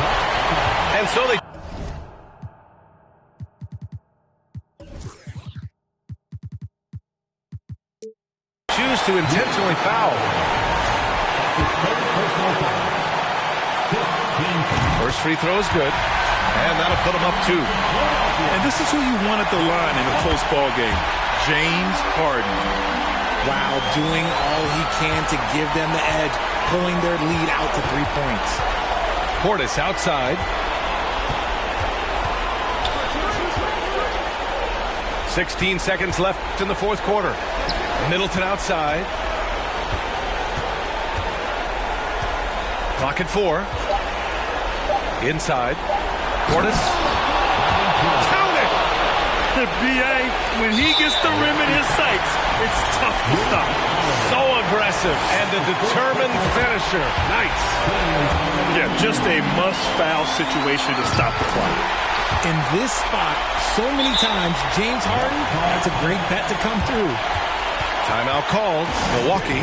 And so they choose to intentionally foul. First free throw is good. And that'll put him up 2. And this is who you want at the line in a close ball game. James Harden. Wow, doing all he can to give them the edge, pulling their lead out to 3 points. Portis outside. 16 seconds left in the fourth quarter. Middleton outside. Clock at 4. Inside. Portis. Count it! The BA, when he gets the rim in his sights, it's tough to stop. So aggressive and a determined finisher. Nice. Yeah, just a must-foul situation to stop the clock. In this spot, so many times, James Harden, that's a great bet to come through. Timeout called. Milwaukee.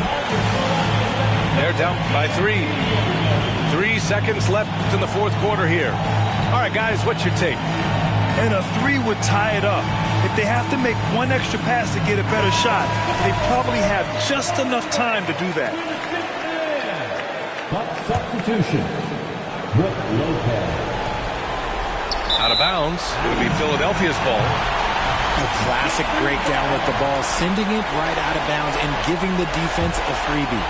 They're down by 3. 3 seconds left in the fourth quarter here. All right, guys, what's your take? And a 3 would tie it up. If they have to make one extra pass to get a better shot, they probably have just enough time to do that. Substitution. Brook Lopez. Out of bounds. Going to be Philadelphia's ball. A classic breakdown with the ball, sending it right out of bounds and giving the defense a freebie.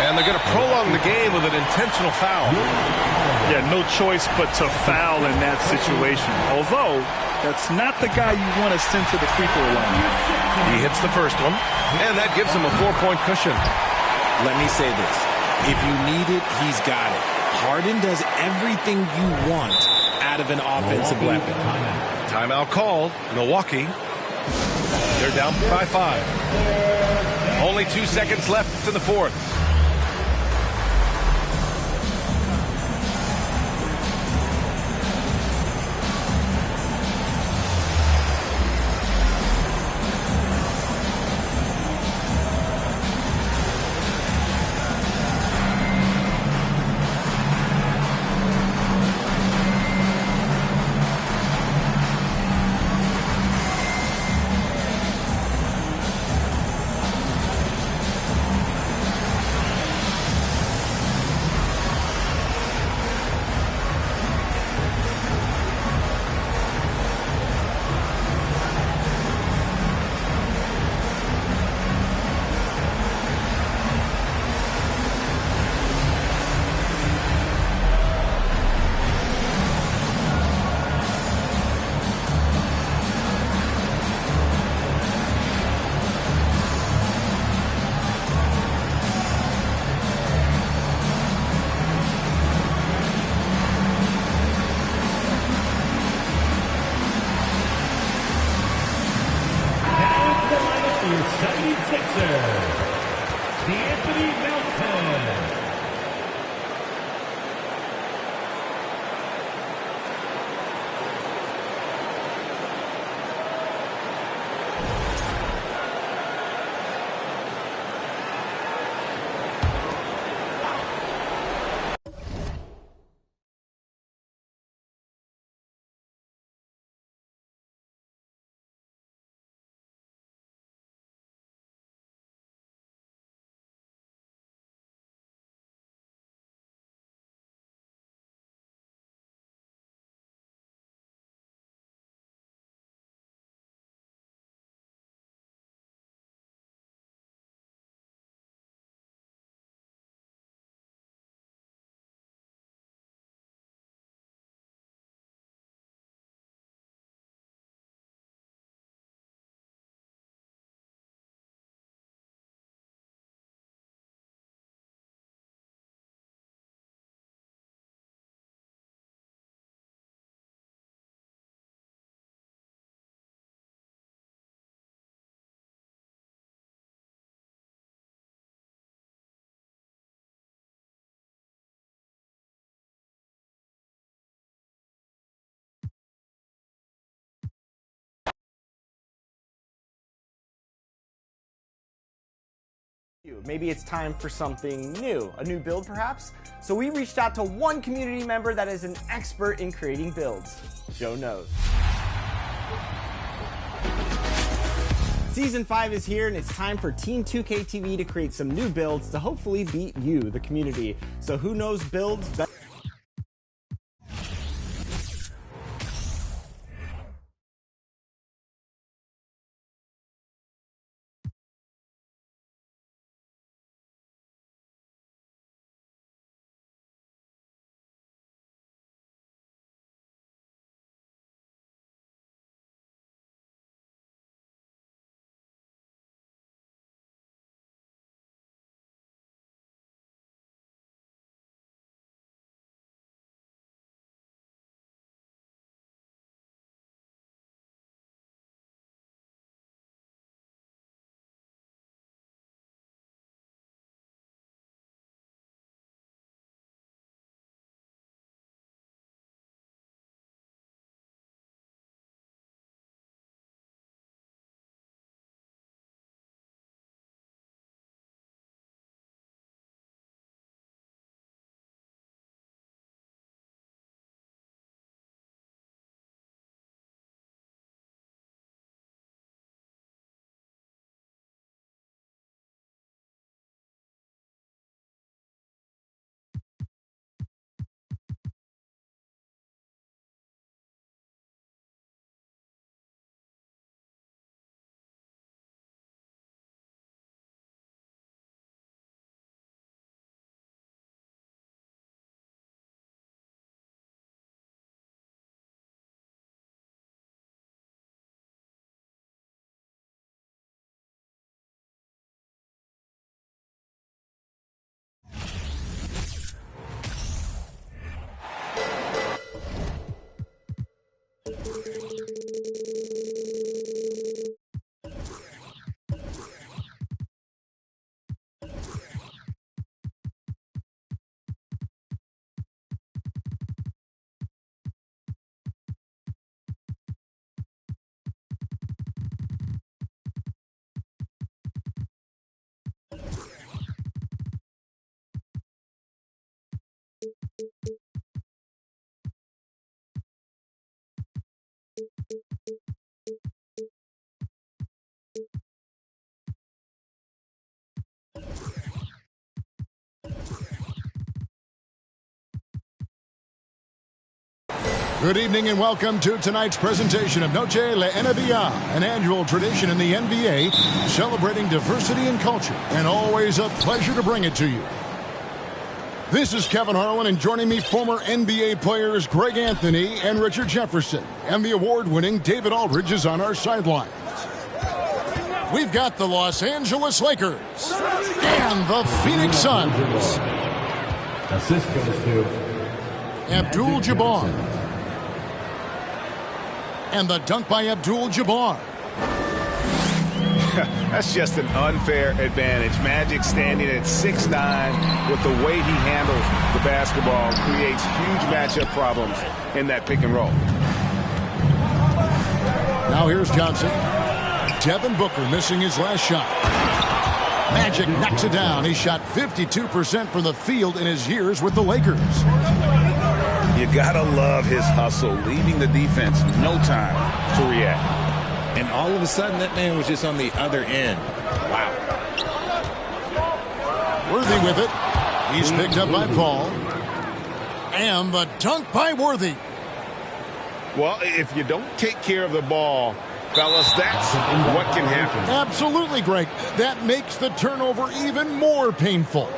And they're going to prolong the game with an intentional foul. Yeah, no choice but to foul in that situation. Although, that's not the guy you want to send to the free throw line. He hits the first one, and that gives him a 4-point cushion. Let me say this. If you need it, he's got it. Harden does everything you want out of an offensive weapon. Timeout called. Milwaukee. They're down by 5. Only 2 seconds left in the fourth. Maybe it's time for something new, a new build perhaps? So we reached out to one community member that is an expert in creating builds. Joe knows. Season 5 is here and it's time for Team 2K TV to create some new builds to hopefully beat you, the community. So who knows builds better? Good evening and welcome to tonight's presentation of Noche La NBA, an annual tradition in the NBA celebrating diversity and culture, and always a pleasure to bring it to you. This is Kevin Harlan, and joining me, former NBA players Greg Anthony and Richard Jefferson, and the award-winning David Aldridge is on our sidelines. We've got the Los Angeles Lakers and the Phoenix Suns. Assist goes to Abdul-Jabbar. And the dunk by Abdul-Jabbar. That's just an unfair advantage. Magic standing at 6'9", with the way he handles the basketball, creates huge matchup problems in that pick and roll. Now here's Johnson. Devin Booker missing his last shot. Magic knocks it down. He shot 52% from the field in his years with the Lakers. You gotta love his hustle, leaving the defense no time to react. And all of a sudden, that man was just on the other end. Wow. Worthy with it. He's picked up by Paul. And the dunk by Worthy. Well, if you don't take care of the ball, fellas, that's what can happen. Absolutely, Greg. That makes the turnover even more painful.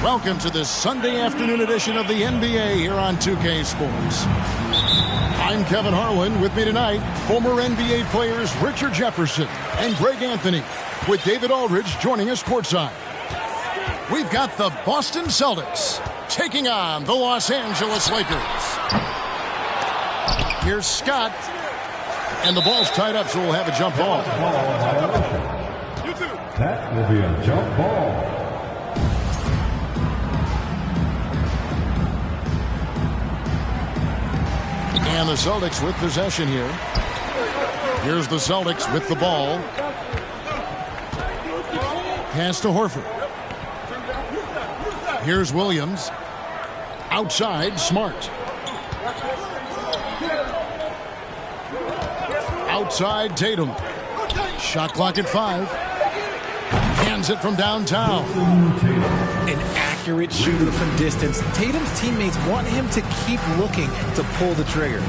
Welcome to this Sunday afternoon edition of the NBA here on 2K Sports. I'm Kevin Harlan. With me tonight, former NBA players Richard Jefferson and Greg Anthony, with David Aldridge joining us courtside. We've got the Boston Celtics taking on the Los Angeles Lakers. Here's Scott, and the ball's tied up, so we'll have a jump ball. That will be a jump ball. And the Celtics with possession here. Here's the Celtics with the ball. Pass to Horford. Here's Williams. Outside, Smart. Outside, Tatum. Shot clock at 5. Hands it from downtown. An accurate shooter from distance. Tatum's teammates want him to keep looking to pull the trigger.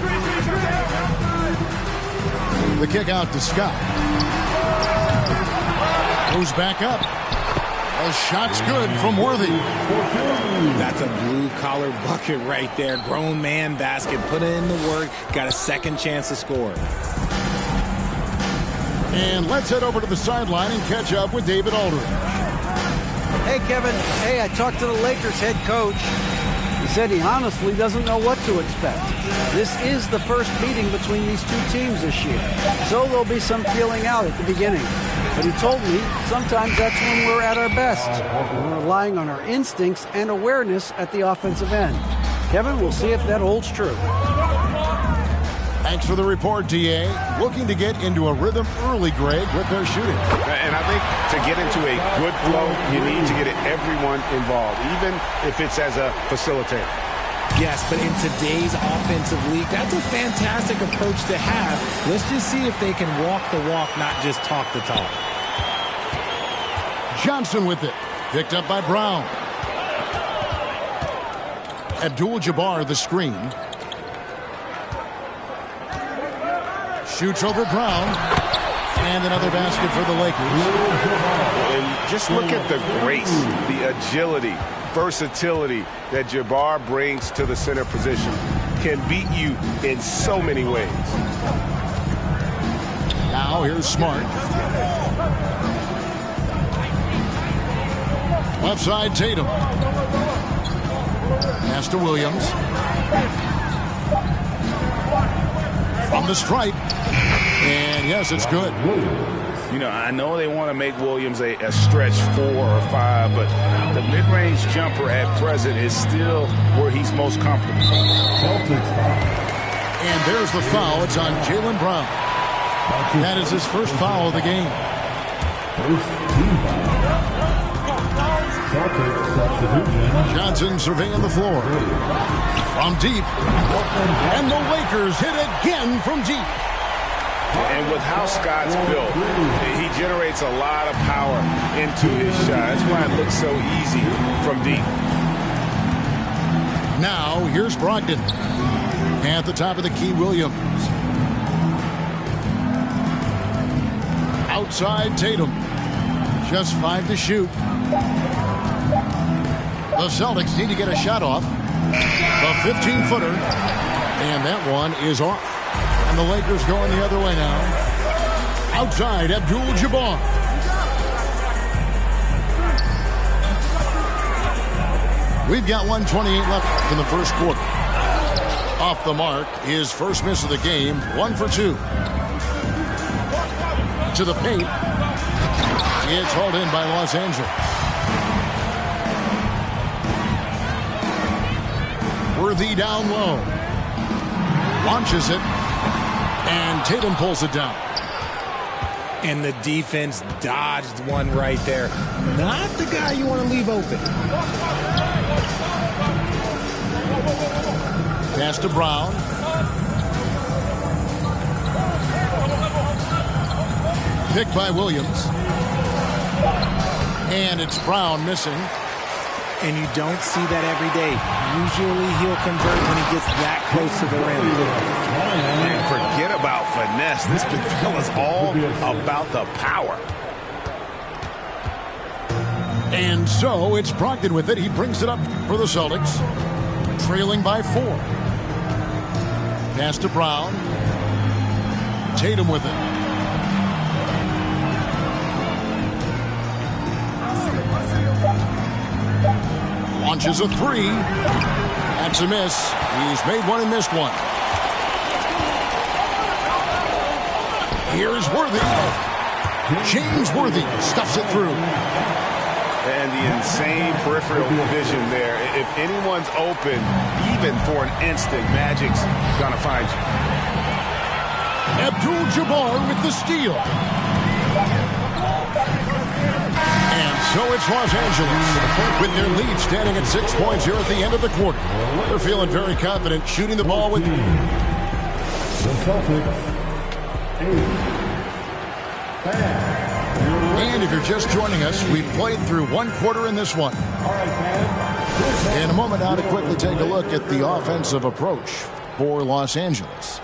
The kick out to Scott. Goes back up. A shot's good from Worthy. That's a blue-collar bucket right there. Grown man basket. Put in the work. Got a second chance to score. And let's head over to the sideline and catch up with David Aldridge. Hey, Kevin. Hey, I talked to the Lakers head coach. He said he honestly doesn't know what to expect. This is the first meeting between these two teams this year, so there'll be some feeling out at the beginning. But he told me sometimes that's when we're at our best. We're relying on our instincts and awareness at the offensive end. Kevin, we'll see if that holds true. Thanks for the report, D.A. Looking to get into a rhythm early, Greg, with their shooting. And I think to get into a good flow, you need to get everyone involved, even if it's as a facilitator. Yes, but in today's offensive league, that's a fantastic approach to have. Let's just see if they can walk the walk, not just talk the talk. Johnson with it. Picked up by Brown. Abdul-Jabbar the screen. Shoots over Brown. And another basket for the Lakers. And just look at the grace, the agility, versatility that Jabbar brings to the center position. Can beat you in so many ways. Now here's Smart. Left side, Tatum. Pass to Williams. From the stripe. And yes, it's good. You know, I know they want to make Williams a stretch 4 or 5, but the mid-range jumper at present is still where he's most comfortable. And there's the foul. It's on Jaylen Brown. That is his first foul of the game. Johnson surveying the floor. From deep. And the Lakers hit again from deep. And with how Scott's built, he generates a lot of power into his shot. That's why it looks so easy from deep. Now, here's Brogdon. At the top of the key, Williams. Outside, Tatum. Just 5 to shoot. The Celtics need to get a shot off. The 15-footer. And that one is off. And the Lakers going the other way now. Outside, Abdul-Jabbar. We've got 1:28 left in the first quarter. Off the mark, his first miss of the game, 1 for 2. To the paint. It's hauled in by Los Angeles. Worthy down low. Launches it. And Tatum pulls it down. And the defense dodged one right there. Not the guy you want to leave open. Pass to Brown. Picked by Williams. And it's Brown missing. And you don't see that every day. Usually he'll convert when he gets that close to the rim. And forget about finesse. This big fella's all about the power. And so it's Brogdon with it. He brings it up for the Celtics. Trailing by 4. Pass to Brown. Tatum with it. Launches a 3. That's a miss. He's made one and missed one. Here's Worthy. James Worthy stuffs it through. And the insane peripheral vision there. If anyone's open, even for an instant, Magic's going to find you. Abdul-Jabbar with the steal. And so it's Los Angeles with their lead standing at 6 points here at the end of the quarter. They're feeling very confident shooting the ball with... The Celtics, 8. And if you're just joining us, we've played through 1 quarter in this one. In a moment now to quickly take a look at the offensive approach for Los Angeles.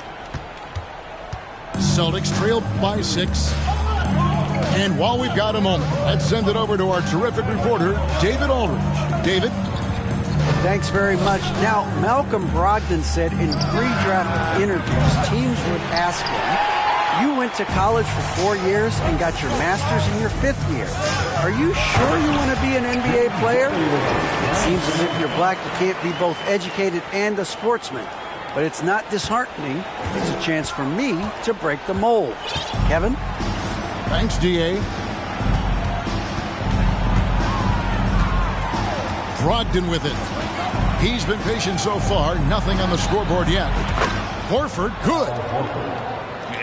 Celtics trail by 6. And while we've got a moment, let's send it over to our terrific reporter, David Aldridge. David? Thanks very much. Now, Malcolm Brogdon said in pre-draft interviews, teams would ask him You went to college for 4 years and got your master's in your 5th year. Are you sure you want to be an NBA player? It seems as if you're black, you can't be both educated and a sportsman. But it's not disheartening. It's a chance for me to break the mold. Kevin? Thanks, D.A. Brogdon with it. He's been patient so far. Nothing on the scoreboard yet. Horford, good.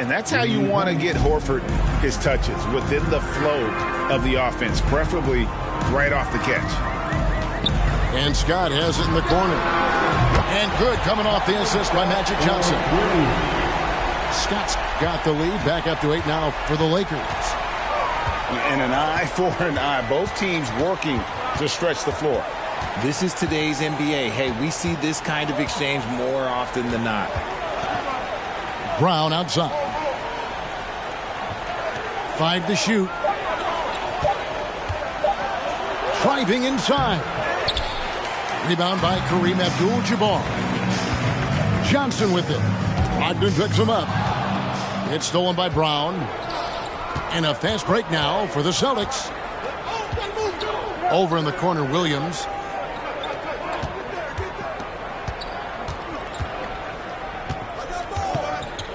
And that's how you want to get Horford his touches, within the flow of the offense, preferably right off the catch. And Scott has it in the corner. And good, coming off the assist by Magic Johnson. Scott's got the lead, back up to 8 now for the Lakers. And an eye for an eye. Both teams working to stretch the floor. This is today's NBA. Hey, we see this kind of exchange more often than not. Brown outside. 5 to shoot. Driving inside. Rebound by Kareem Abdul-Jabbar. Johnson with it. Brogdon picks him up. It's stolen by Brown. And a fast break now for the Celtics. Over in the corner, Williams.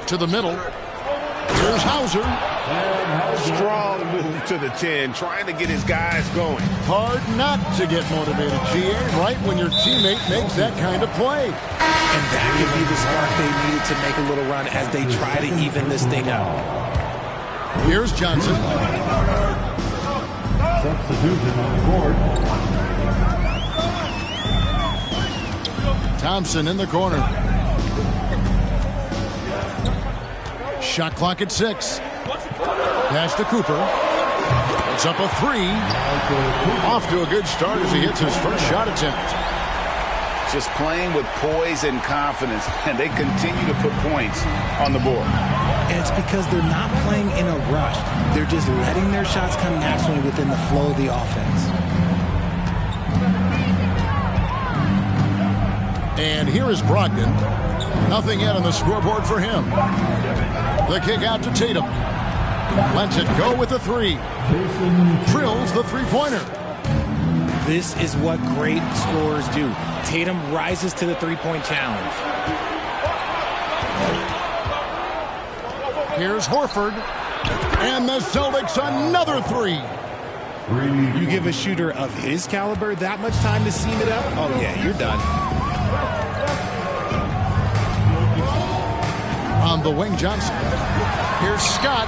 To the middle. Here's Hauser. Strong move to the 10, trying to get his guys going. Hard not to get motivated, GA, right when your teammate makes that kind of play. And that could be the spark they needed to make a little run as they try to even this thing out. Here's Johnson. Substitution on the court. Thompson in the corner. Shot clock at 6. Pass to Cooper. It's up a 3. Off to a good start as he hits his first shot attempt. Just playing with poise and confidence, and they continue to put points on the board. And it's because they're not playing in a rush. They're just letting their shots come naturally within the flow of the offense. And here is Brogdon. Nothing yet on the scoreboard for him. The kick out to Tatum. Lets it go with the 3. Drills the three-pointer. This is what great scorers do. Tatum rises to the three-point challenge. Here's Horford. And the Celtics another 3. You give a shooter of his caliber that much time to seam it up? Oh, yeah, you're done. On the wing, Johnson. Here's Scott.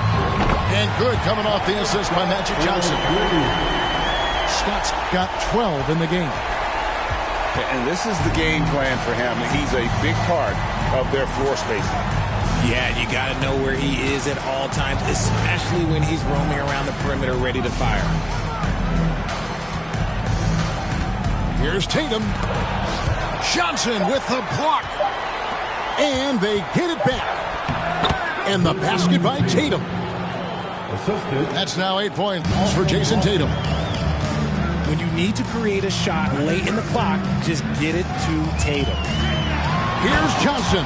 And good, coming off the assist by Magic Johnson. Scott's got 12 in the game. And this is the game plan for him. He's a big part of their floor spacing. Yeah, you got to know where he is at all times, especially when he's roaming around the perimeter ready to fire. Here's Tatum. Johnson with the block. And they get it back. And the basket by Tatum. That's now 8 points for Jason Tatum. When you need to create a shot late in the clock, just get it to Tatum. Here's Johnson.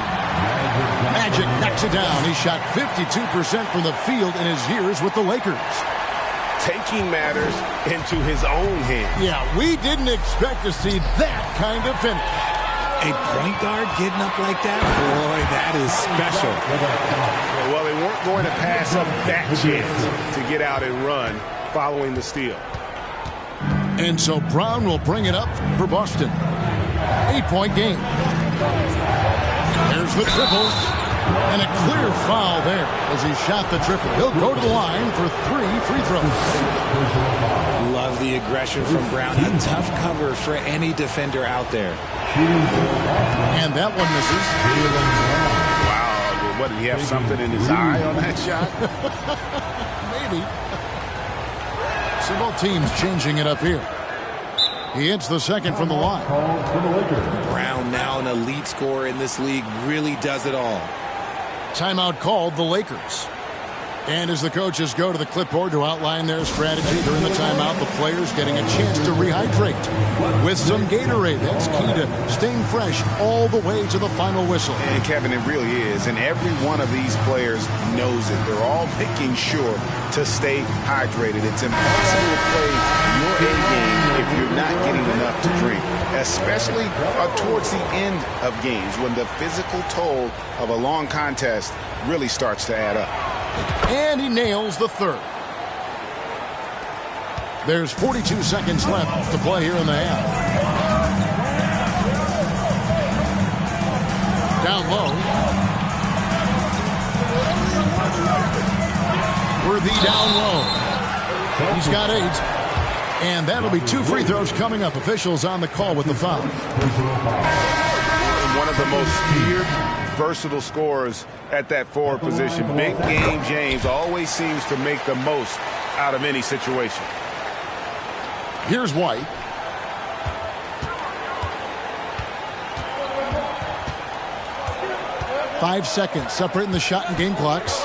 Magic knocks it down. He shot 52% from the field in his years with the Lakers. Taking matters into his own hands. Yeah, we didn't expect to see that kind of finish. A point guard getting up like that? Boy, that is special. Well, they weren't going to pass up that chance to get out and run following the steal. And so Brown will bring it up for Boston. 8-point game. There's the triple. And a clear foul there as he shot the triple. He'll go to the line for 3 free throws. Love the aggression from Brown. A tough cover for any defender out there. And that one misses. Wow, what, did he have something in his eye on that shot? Maybe. So both teams changing it up here. He hits the second from the line. Brown, now an elite scorer in this league, really does it all. Timeout called the Lakers. And as the coaches go to the clipboard to outline their strategy during the timeout, the players getting a chance to rehydrate with some Gatorade. That's key to staying fresh all the way to the final whistle. And Kevin, it really is. And every one of these players knows it. They're all making sure to stay hydrated. It's impossible to play your A game if you're not getting enough to drink, especially towards the end of games when the physical toll of a long contest really starts to add up. And he nails the third. There's 42 seconds left to play here in the half. Down low. Worthy down low. He's got 8. And that'll be 2 free throws coming up. Officials on the call with the foul. One of the most feared, versatile scorers at that forward position. Big game James always seems to make the most out of any situation. Here's White. Five seconds separating the shot and game clocks.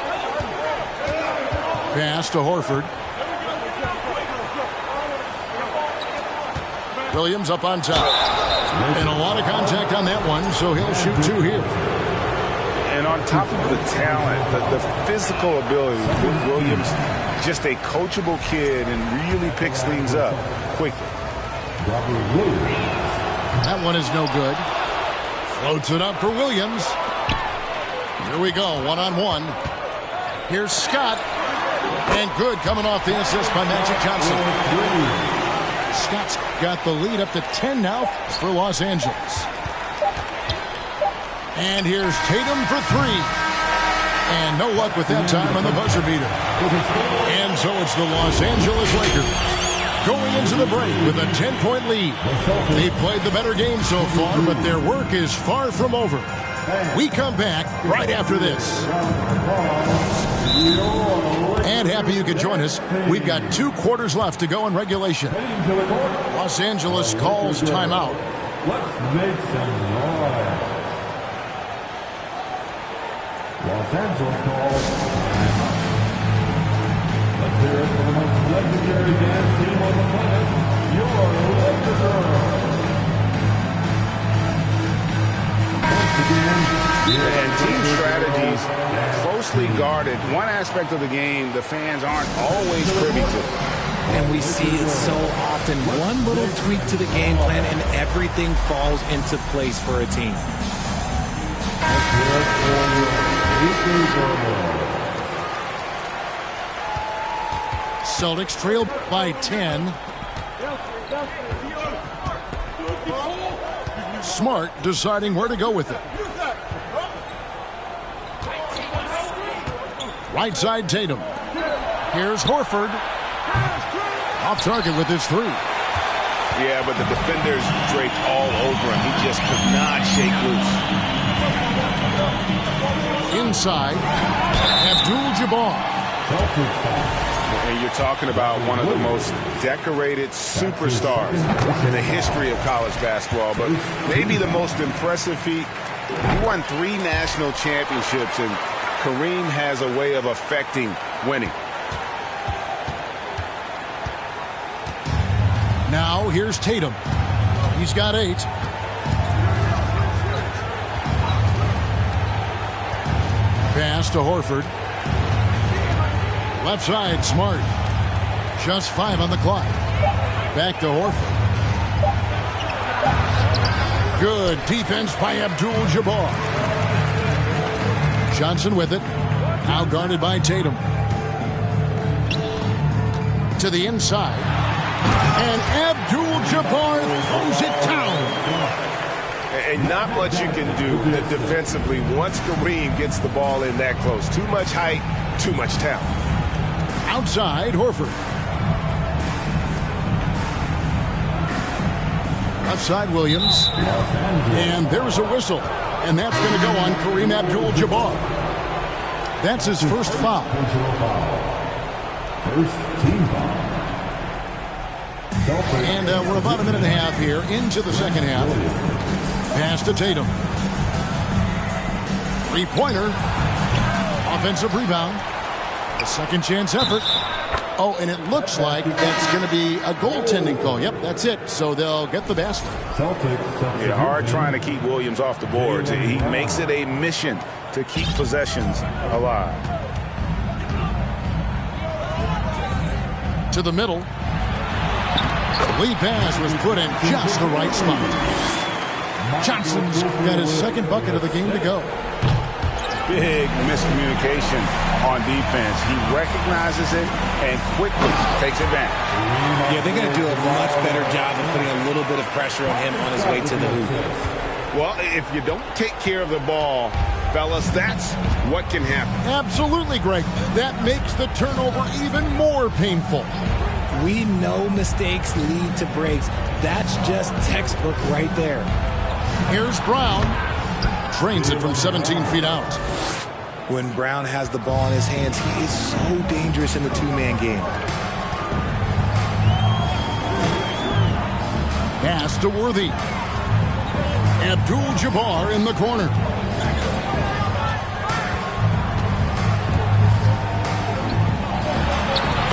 Pass to Horford. Williams up on top. And a lot of contact on that one, so he'll shoot 2 here. And on top of the talent, the physical ability, Williams, just a coachable kid and really picks things up quickly. That one is no good. Floats it up for Williams. Here we go, one-on-one. Here's Scott. And good coming off the assist by Magic Johnson. Scott's got the lead up to 10 now for Los Angeles. And here's Tatum for 3. And no luck with that time on the buzzer beater. And so it's the Los Angeles Lakers going into the break with a 10-point lead. They played the better game so far, but their work is far from over. We come back right after this. And happy you could join us. We've got 2 quarters left to go in regulation. Los Angeles calls timeout. Let's make some noise. Los Angeles calls timeout. Let's hear it for the most legendary dance team on the planet, your Lakers. And team strategies closely guarded. One aspect of the game the fans aren't always privy to. And we see it so often. One little tweak to the game plan and everything falls into place for a team. Celtics trail by 10. Smart deciding where to go with it. Right side Tatum. Here's Horford. Off target with his 3. Yeah, but the defenders draped all over him. He just could not shake loose. Inside, Abdul-Jabbar. And you're talking about one of the most decorated superstars in the history of college basketball, but maybe the most impressive feat. He won 3 national championships, and Kareem has a way of affecting winning. Now here's Tatum. He's got 8. Pass to Horford. Left side, Smart. Just 5 on the clock. Back to Horford. Good defense by Abdul-Jabbar. Johnson with it. Now guarded by Tatum. To the inside. And Abdul-Jabbar throws it down. And not much you can do defensively once Kareem gets the ball in that close. Too much height, too much talent. Outside, Horford. Left side, Williams. And there's a whistle. And that's going to go on Kareem Abdul-Jabbar. That's his first foul. First team foul. And we're about a minute and a half here into the second half. Pass to Tatum. 3-pointer. Offensive rebound. A second chance effort. Oh, and it looks like that's going to be a goaltending call. Yep, that's it. So they'll get the basket. Yeah, hard trying to keep Williams off the boards. He makes it a mission to keep possessions alive. To the middle. The lead pass was put in just the right spot. Johnson's got his second bucket of the game to go. Big miscommunication on defense. He recognizes it and quickly takes advantage. Yeah, they're going to do a much better job of putting a little bit of pressure on him on his way to the hoop. Well, if you don't take care of the ball, fellas, that's what can happen. Absolutely, Greg. That makes the turnover even more painful. We know mistakes lead to breaks. That's just textbook right there. Here's Brown. Drains it from 17 feet out. When Brown has the ball in his hands, he is so dangerous in the two-man game. Pass to Worthy. Abdul-Jabbar in the corner.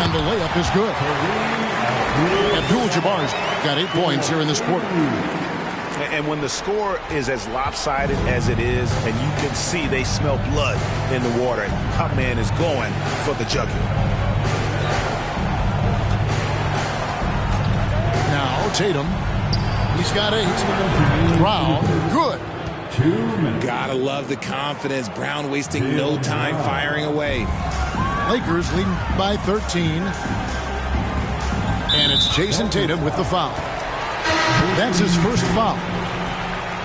And the layup is good. Abdul-Jabbar's got 8 points here in this quarter. And when the score is as lopsided as it is, and you can see they smell blood in the water, and our man is going for the jugular. Now Tatum. He's got 8. Brown, good. Gotta love the confidence. Brown wasting no time firing away. Lakers leading by 13. And it's Jason Tatum with the foul. That's his first foul.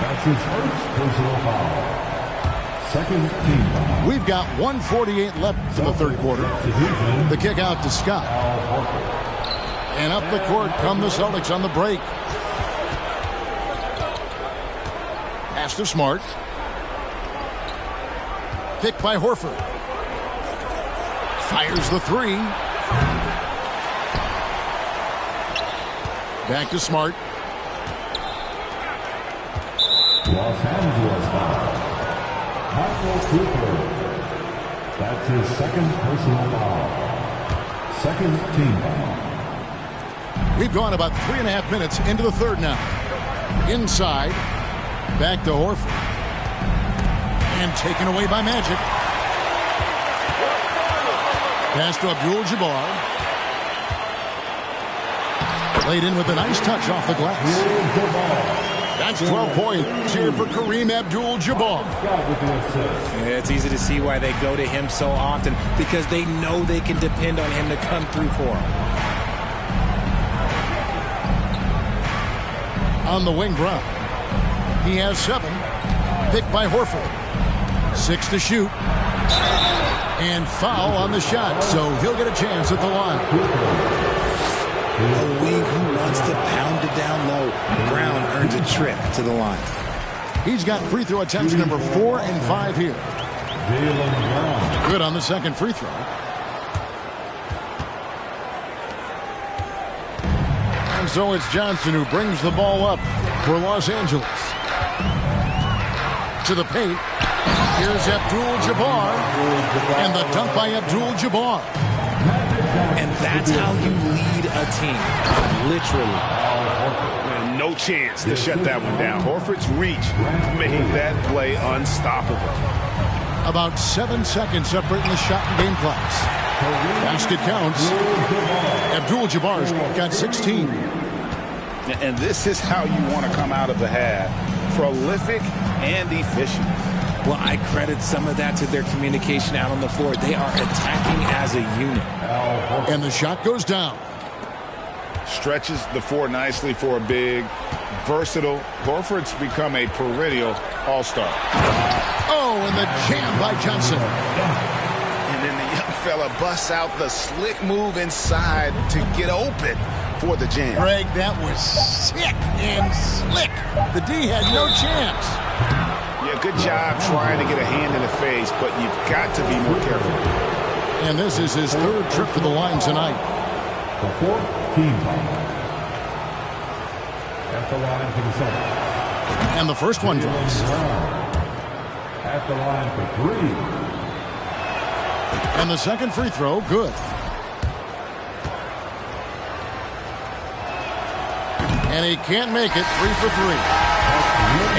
That's his first personal foul. Second team foul. We've got 1:48 left in the third quarter. The kick out to Scott. And up the court come the Celtics on the break. Pass to Smart. Pick by Horford. Fires the three. Back to Smart. Los Angeles foul. Michael Cooper. That's his second personal foul. Second team foul. We've gone about 3.5 minutes into the third now. Inside. Back to Horford. And taken away by Magic. Pass to Abdul-Jabbar. Laid in with a nice touch off the glass. That's 12 points here for Kareem Abdul-Jabbar. Yeah, it's easy to see why they go to him so often, because they know they can depend on him to come through for them. On the wing, Brown. He has 7. Picked by Horford. 6 to shoot. And foul on the shot, so he'll get a chance at the line. A wing who wants to pound it down low. Brown earns a trip to the line. He's got free throw attempts number 4 and 5 here. Good on the second free throw. And so it's Johnson who brings the ball up for Los Angeles. To the paint. Here's Abdul-Jabbar. And the dunk by Abdul-Jabbar. And that's how you lead a team. Literally. And no chance to shut that one down. Horford's reach made that play unstoppable. About 7 seconds separating the shot and game clocks. Basket counts. Abdul-Jabbar's got 16. And this is how you want to come out of the half. Prolific and efficient. Well, I credit some of that to their communication out on the floor. They are attacking as a unit. And the shot goes down. Stretches the floor nicely for a big, versatile. Horford's become a perennial all-star. Oh, and the jam by Johnson. And then the young fella busts out the slick move inside to get open for the jam. Greg, that was sick and slick. The D had no chance. Yeah, good job trying to get a hand in the face, but you've got to be more careful. And this is his 3rd trip to the line tonight. The 4th team foul. At the line for the Celtics. And the first one drops. At the line for 3. And the second free throw, good. And he can't make it. 3 for 3.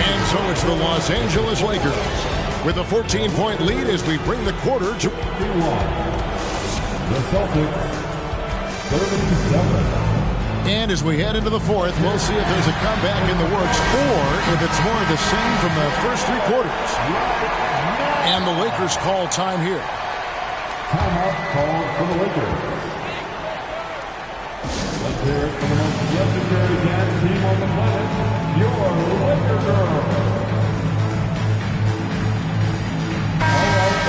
And so it's the Los Angeles Lakers with a 14-point lead as we bring the quarter to... The Celtics, 37. And as we head into the fourth, we'll see if there's a comeback in the works or if it's more of the same from the first 3 quarters. And the Lakers call time here. Timeout called for the Lakers. Let's hear it for the most legendary dance team on the planet, your Laker girls.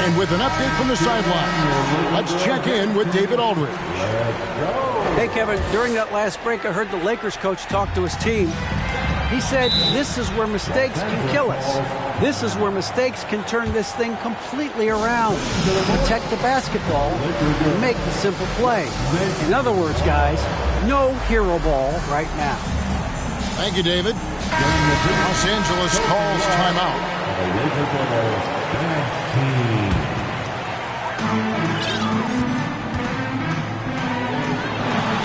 And with an update from the sideline, let's check in with David Aldridge. Hey, Kevin, during that last break, I heard the Lakers coach talk to his team. He said, this is where mistakes can kill us. This is where mistakes can turn this thing completely around. Protect the basketball and make the simple play. In other words, guys, no hero ball right now. Thank you, David. Los Angeles calls timeout.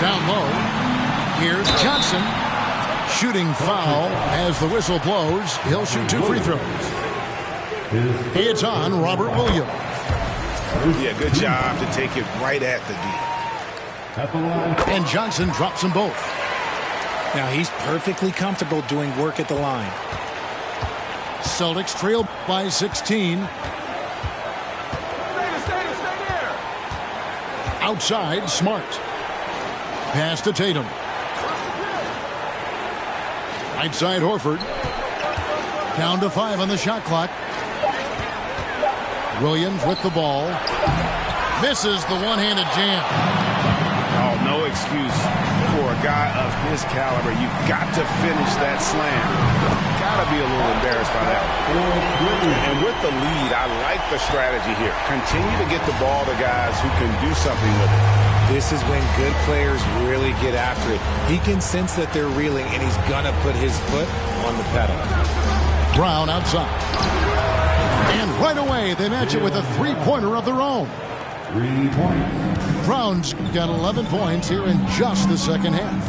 Down low, here's Johnson. Shooting foul as the whistle blows. He'll shoot 2 free throws. It's on Robert Williams. Yeah, good job to take it right at the D. And Johnson drops them both. Now he's perfectly comfortable doing work at the line. Celtics trail by 16. Outside, Smart. Pass to Tatum. Right side, Horford. Down to 5 on the shot clock. Williams with the ball. Misses the one-handed jam. Oh, no excuse for a guy of his caliber. You've got to finish that slam. Got to be a little embarrassed by that. And with the lead, I like the strategy here. Continue to get the ball to guys who can do something with it. This is when good players really get after it. He can sense that they're reeling, and he's going to put his foot on the pedal. Brown outside. And right away, they match it with a three-pointer of their own. 3 points. Brown's got 11 points here in just the second half.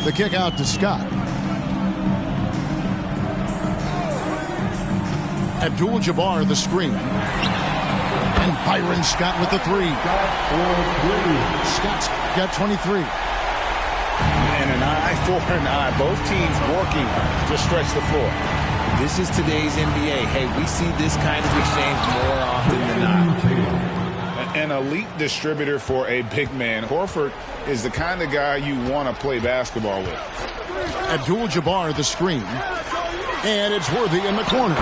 The kick out to Scott. Abdul-Jabbar the screen. And Byron Scott with the 3. Scott's got 23. And an eye for an eye. Both teams working to stretch the floor. This is today's NBA. Hey, we see this kind of exchange more often than not. An elite distributor for a big man. Horford is the kind of guy you want to play basketball with. Abdul-Jabbar the screen. And it's Worthy in the corner.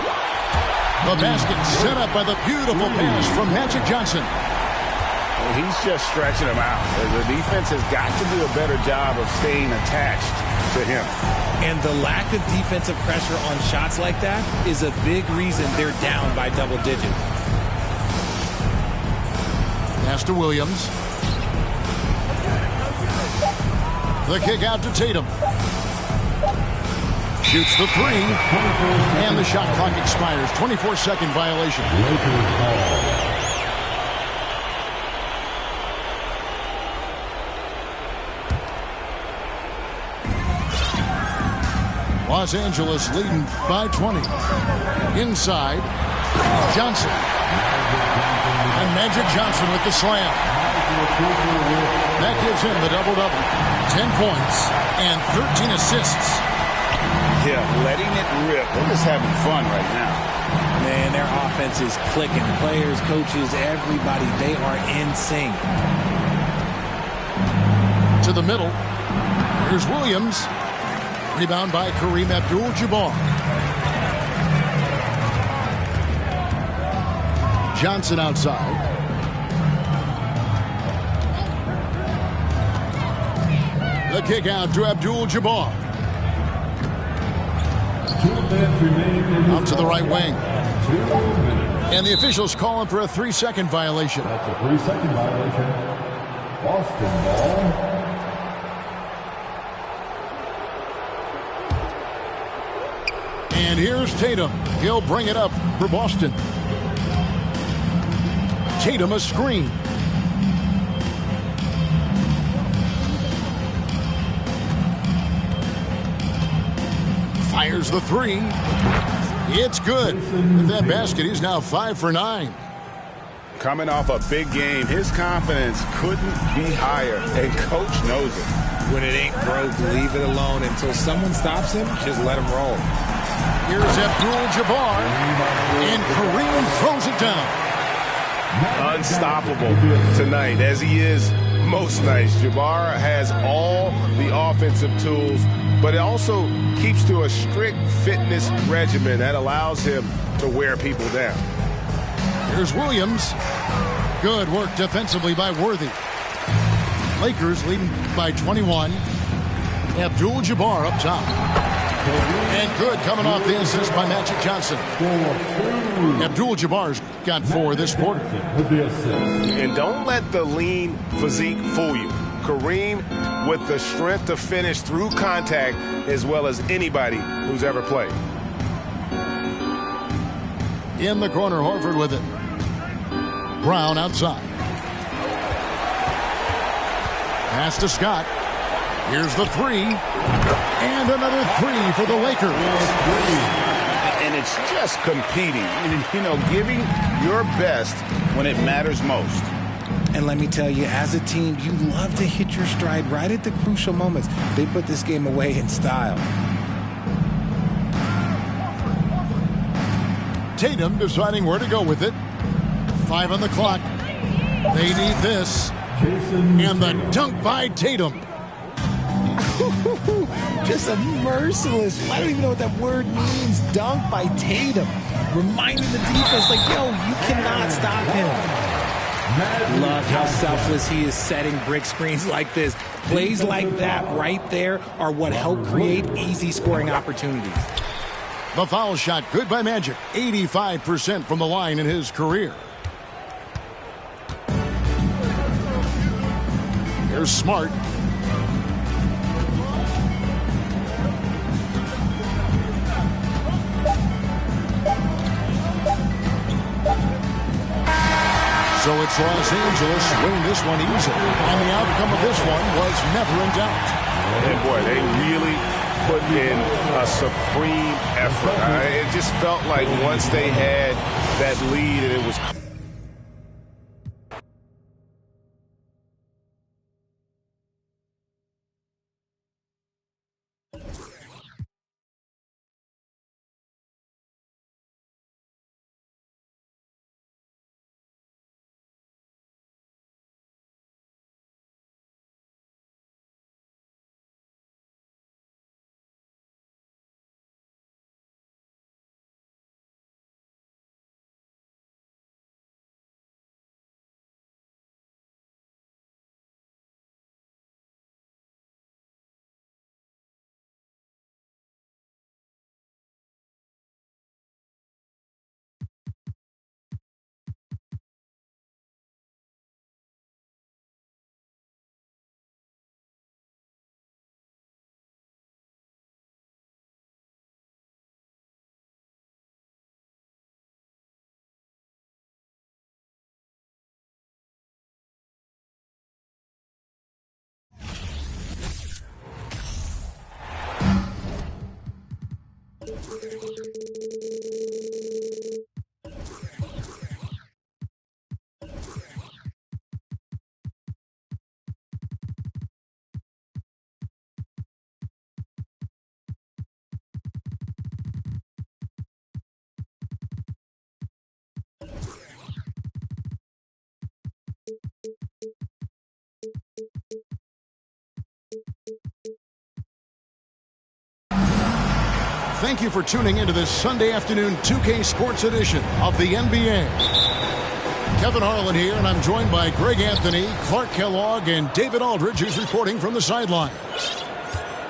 The basket set up by the beautiful pass from Magic Johnson. Well, he's just stretching him out. The defense has got to do a better job of staying attached to him. And the lack of defensive pressure on shots like that is a big reason they're down by double digits. Pass to Williams. The kick out to Tatum. Shoots the 3. And the shot clock expires. 24-second violation. Los Angeles leading by 20. Inside, Johnson. And Magic Johnson with the slam. That gives him the double-double. 10 points and 13 assists. Yeah, letting it rip. They're just having fun right now. Man, their offense is clicking. Players, coaches, everybody, they are in sync. To the middle. Here's Williams. Rebound by Kareem Abdul-Jabbar. Johnson outside. The kick out to Abdul-Jabbar. Out to the right wing. And the officials calling for a 3-second violation. That's a 3-second violation. Boston ball. And here's Tatum. He'll bring it up for Boston. Tatum a screen. Fires the three. It's good. With that basket, he's now 5 for 9. Coming off a big game, his confidence couldn't be higher, and Coach knows it. When it ain't broke, leave it alone until someone stops him. Just let him roll. Here's Abdul-Jabbar, and Kareem throws it down. Unstoppable tonight, as he is most nights. Jabbar has all the offensive tools, but it also keeps to a strict fitness regimen that allows him to wear people down. Here's Williams. Good work defensively by Worthy. Lakers leading by 21. Abdul-Jabbar up top. And good coming off the assist by Magic Johnson. Abdul-Jabbar's got 4 this quarter. And don't let the lean physique fool you. Kareem with the strength to finish through contact as well as anybody who's ever played. In the corner, Horford with it. Brown outside. Pass to Scott. Here's the three. And another three for the Lakers. And it's just competing. You know, giving your best when it matters most. And let me tell you, as a team, you love to hit your stride right at the crucial moments. They put this game away in style. Tatum deciding where to go with it. 5 on the clock. They need this. And the dunk by Tatum. Just a merciless, I don't even know what that word means, dunk by Tatum. Reminding the defense, like, yo, you cannot stop him. Love how selfless he is setting brick screens like this. Plays like that right there are what help create easy scoring opportunities. The foul shot, good by Magic. 85% from the line in his career. Here's Smart. So it's Los Angeles winning this one easily. And the outcome of this one was never in doubt. And boy, they really put in a supreme effort. It just felt like once they had that lead and it was... Thank you for tuning into this Sunday afternoon 2K Sports edition of the NBA. Kevin Harlan here, and I'm joined by Greg Anthony, Clark Kellogg, and David Aldridge, who's reporting from the sidelines.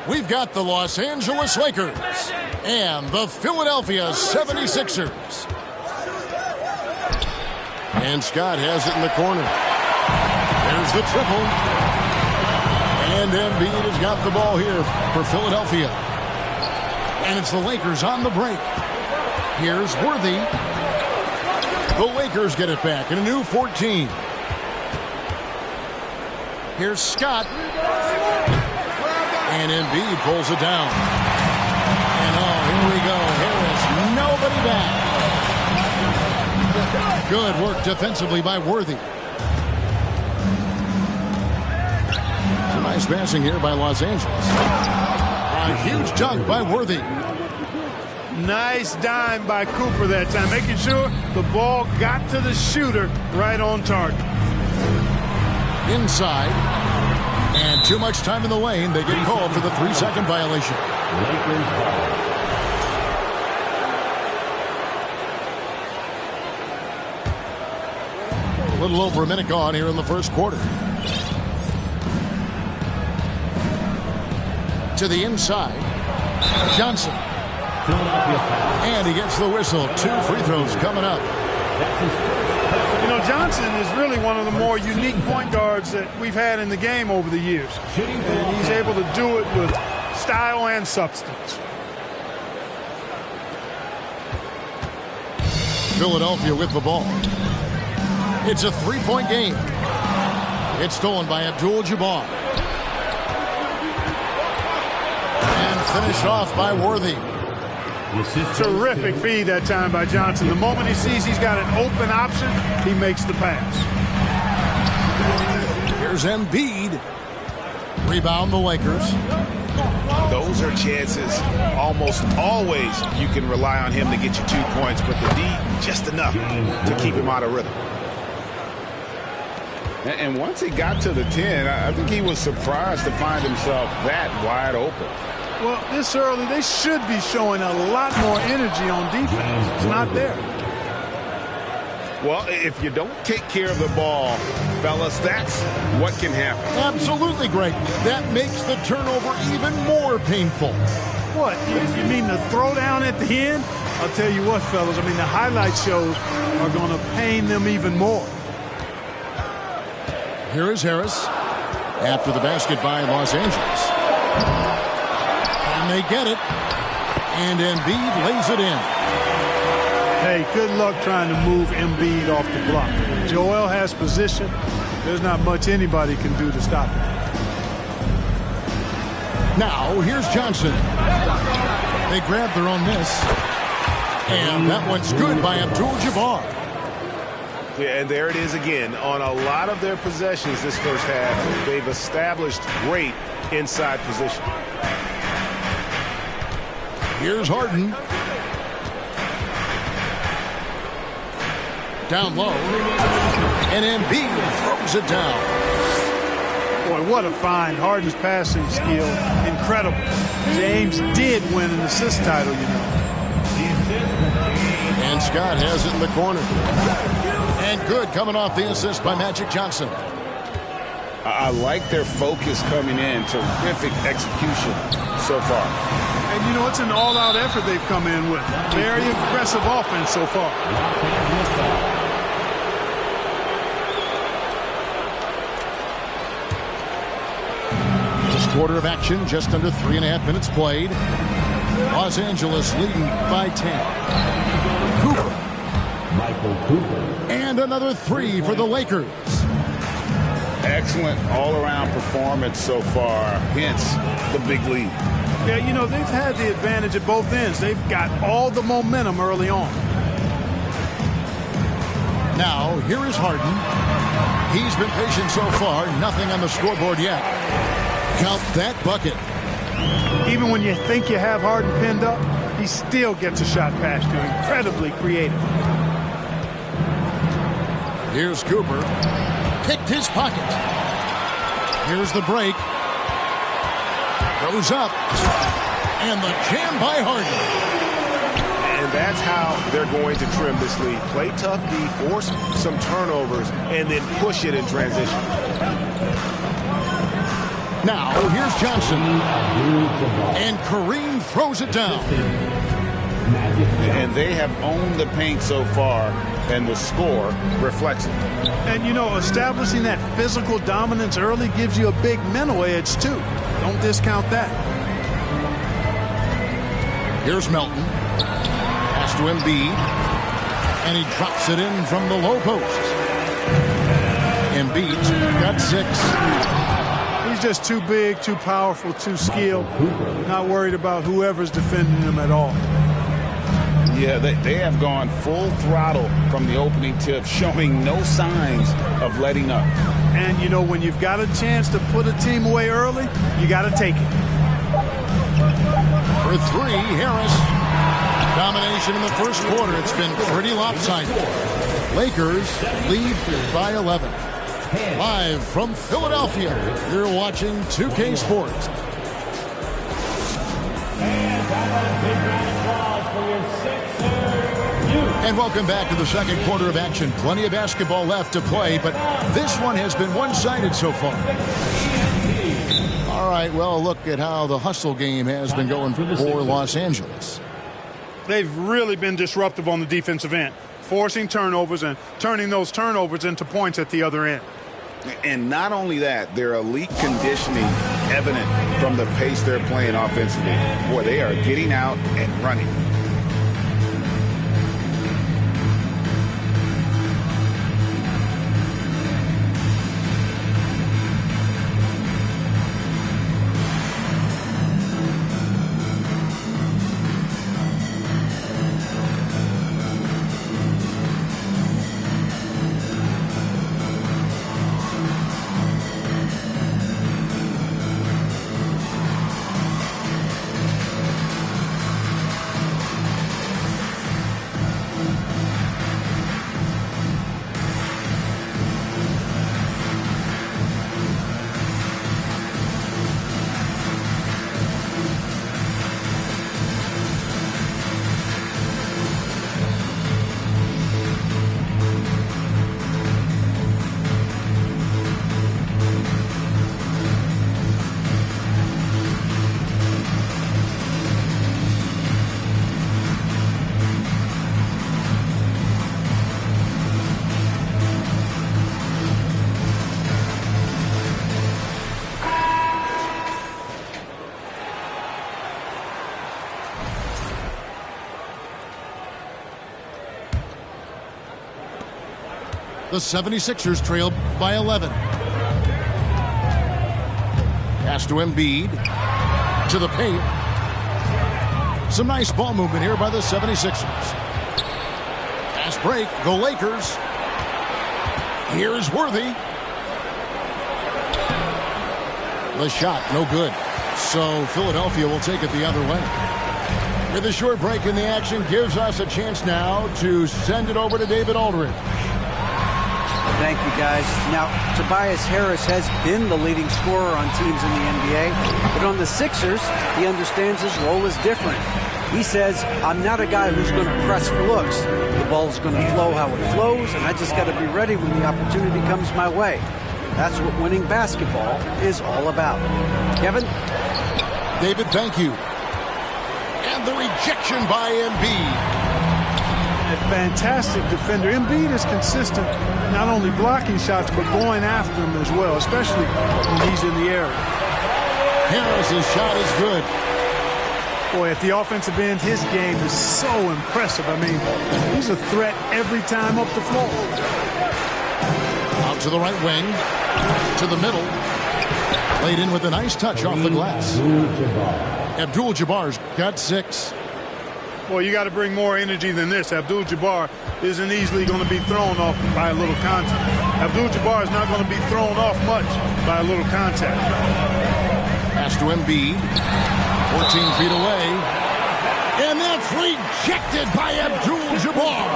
We've got the Los Angeles Lakers and the Philadelphia 76ers. And Scott has it in the corner. There's the triple. And Embiid has got the ball here for Philadelphia. And it's the Lakers on the break. Here's Worthy. The Lakers get it back in a new 14. Here's Scott. And Embiid pulls it down. And here we go. Harris, nobody back. Good work defensively by Worthy. Some nice passing here by Los Angeles. A huge dunk by Worthy. Nice dime by Cooper that time, making sure the ball got to the shooter right on target. Inside. And too much time in the lane. They get called for the 3-second violation. A little over a minute gone here in the first quarter. To the inside. Johnson. And he gets the whistle. 2 free throws coming up. You know, Johnson is really one of the more unique point guards that we've had in the game over the years. And he's able to do it with style and substance. Philadelphia with the ball. It's a 3-point game. It's stolen by Abdul-Jabbar. And finished off by Worthy. Terrific feed that time by Johnson. The moment he sees he's got an open option, he makes the pass. Here's Embiid. Rebound the Lakers. Those are chances almost always you can rely on him to get you 2 points, but the D just enough to keep him out of rhythm. And once he got to the 10, I think he was surprised to find himself that wide open. Well, this early, they should be showing a lot more energy on defense. It's not there. Well, if you don't take care of the ball, fellas, that's what can happen. Absolutely, Greg. That makes the turnover even more painful. What? You mean the throwdown at the end? I'll tell you what, fellas. I mean, the highlight shows are going to pain them even more. Here is Harris. After the basket by Los Angeles. And they get it. And Embiid lays it in. Hey, good luck trying to move Embiid off the block. If Joel has position, there's not much anybody can do to stop him. Now, here's Johnson. They grab their own miss. And that one's good by Abdul-Jabbar. Yeah, and there it is again. On a lot of their possessions this first half, they've established great inside position. Here's Harden. Down low. And Embiid throws it down. Boy, what a find. Harden's passing skill, incredible. James did win an assist title, you know. And Scott has it in the corner. And good coming off the assist by Magic Johnson. I like their focus coming in. Terrific execution so far. And, you know, it's an all-out effort they've come in with. Very impressive offense so far. This quarter of action, just under 3.5 minutes played. Los Angeles leading by 10. Cooper. And another 3 for the Lakers. Excellent all-around performance so far, hence the big lead. Yeah, you know, they've had the advantage at both ends. They've got all the momentum early on. Now, here is Harden. He's been patient so far. Nothing on the scoreboard yet. Count that bucket. Even when you think you have Harden pinned up, he still gets a shot past you. Incredibly creative. Here's Cooper. Picked his pocket. Here's the break. Goes up. And the jam by Harden. And that's how they're going to trim this lead. Play tough D, force some turnovers, and then push it in transition. Now, here's Johnson. And Kareem throws it down. And they have owned the paint so far, and the score reflects it. And, you know, establishing that physical dominance early gives you a big mental edge, too. Don't discount that. Here's Melton. Pass to Embiid. And he drops it in from the low post. Embiid's got 6. He's just too big, too powerful, too skilled. Not worried about whoever's defending him at all. Yeah, they have gone full throttle from the opening tip, showing no signs of letting up. And, you know, when you've got a chance to put a team away early, you got to take it. For 3, Harris. Domination in the first quarter. It's been pretty lopsided. Lakers lead by 11. Live from Philadelphia, you're watching 2K Sports. And welcome back to the second quarter of action. Plenty of basketball left to play, but this one has been one-sided so far. All right, well, look at how the hustle game has been going for Los Angeles. They've really been disruptive on the defensive end, forcing turnovers and turning those turnovers into points at the other end. And not only that, their elite conditioning evident from the pace they're playing offensively. Boy, they are getting out and running. The 76ers trailed by 11. Pass to Embiid. To the paint. Some nice ball movement here by the 76ers. Fast break. Go Lakers. Here's Worthy. The shot, no good. So Philadelphia will take it the other way. With a short break in the action gives us a chance now to send it over to David Aldridge. Thank you, guys. Now, Tobias Harris has been the leading scorer on teams in the NBA, but on the Sixers, he understands his role is different. He says, I'm not a guy who's going to press for looks. The ball's going to flow how it flows, and I just got to be ready when the opportunity comes my way. That's what winning basketball is all about. Kevin? David, thank you. And the rejection by Embiid. A fantastic defender. Embiid is consistent, not only blocking shots, but going after them as well, especially when he's in the area. Harris's shot is good. Boy, at the offensive end, his game is so impressive. I mean, he's a threat every time up the floor. Out to the right wing, to the middle. Played in with a nice touch off the glass. Abdul-Jabbar's got 6. Well, you got to bring more energy than this. Abdul-Jabbar isn't easily going to be thrown off by a little contact. Abdul-Jabbar is not going to be thrown off much by a little contact. Pass to Embiid. 14 feet away. And that's rejected by Abdul-Jabbar.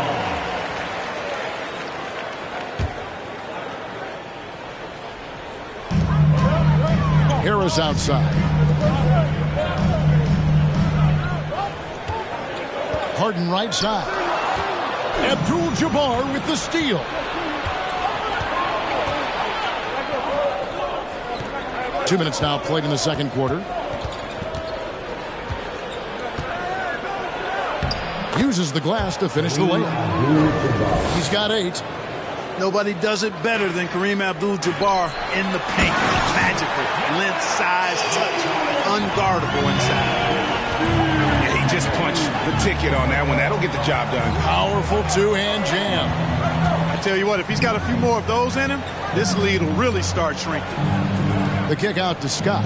Harris outside. Harden right side. Abdul-Jabbar with the steal. Two minutes now played in the second quarter. Uses the glass to finish the layup. He's got 8. Nobody does it better than Kareem Abdul-Jabbar in the paint. Magical. Length, size, touch. Unguardable inside. He just punch the ticket on that one. That'll get the job done. Powerful two-hand jam. I tell you what, if he's got a few more of those in him, this lead will really start shrinking. The kick out to Scott.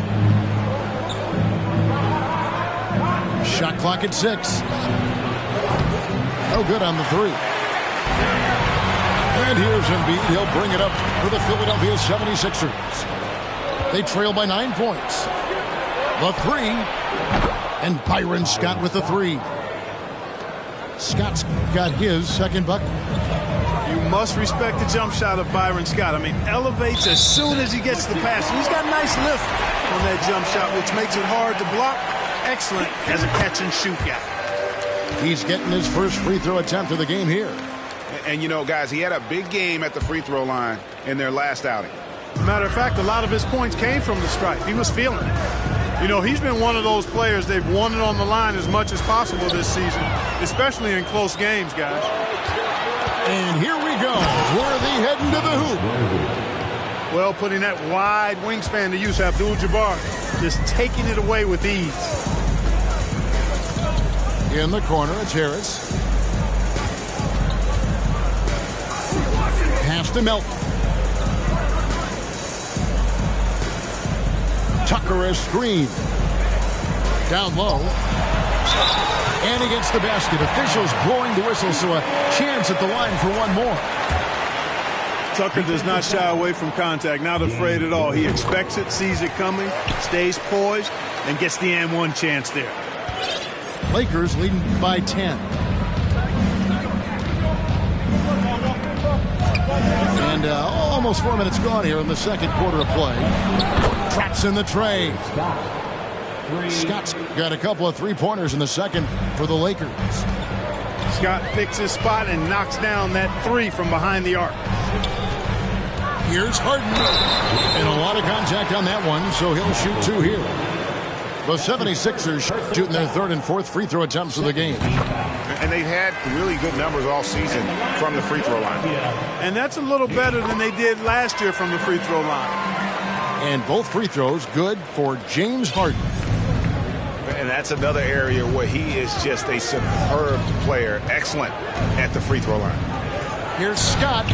Shot clock at 6. No good on the 3. And here's Embiid. He'll bring it up for the Philadelphia 76ers. They trail by 9 points. The 3. And Byron Scott with the 3. Scott's got his second bucket. You must respect the jump shot of Byron Scott. I mean, elevates as soon as he gets the pass. He's got a nice lift on that jump shot, which makes it hard to block. Excellent as a catch-and-shoot guy. He's getting his first free throw attempt of the game here. And, you know, guys, he had a big game at the free throw line in their last outing. Matter of fact, a lot of his points came from the stripe. He was feeling it. You know, he's been one of those players they've wanted on the line as much as possible this season, especially in close games, guys. And here we go. Worthy heading to the hoop. Well, putting that wide wingspan to use, Abdul-Jabbar just taking it away with ease. In the corner, it's Harris. Pass to Melton. Tucker is screen. Down low. And he gets the basket. Officials blowing the whistle, so a chance at the line for one more. Tucker does not shy away from contact, not afraid at all. He expects it, sees it coming, stays poised, and gets the and one chance there. Lakers leading by 10. And almost 4 minutes gone here in the second quarter of play. Traps in the tray. Scott's got a couple of three-pointers in the second for the Lakers. Scott picks his spot and knocks down that 3 from behind the arc. Here's Harden. And a lot of contact on that one, so he'll shoot 2 here. The 76ers shooting their third and fourth free throw attempts of the game. And they've had really good numbers all season from the free throw line. And that's a little better than they did last year from the free throw line. And both free throws good for James Harden. And that's another area where he is just a superb player. Excellent at the free throw line. Here's Scott.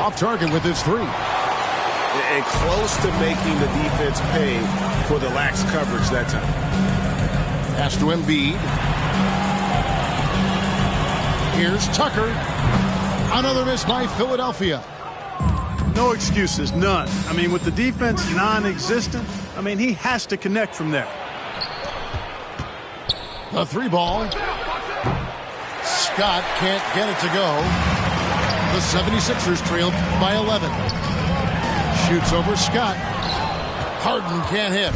Off target with his 3. And close to making the defense pay for the lax coverage that time. Pass to Embiid. Here's Tucker. Another miss by Philadelphia. No excuses, none. I mean, with the defense non-existent, I mean, he has to connect from there. The 3 ball. Scott can't get it to go. The 76ers trailed by 11. Shoots over Scott. Harden can't hit.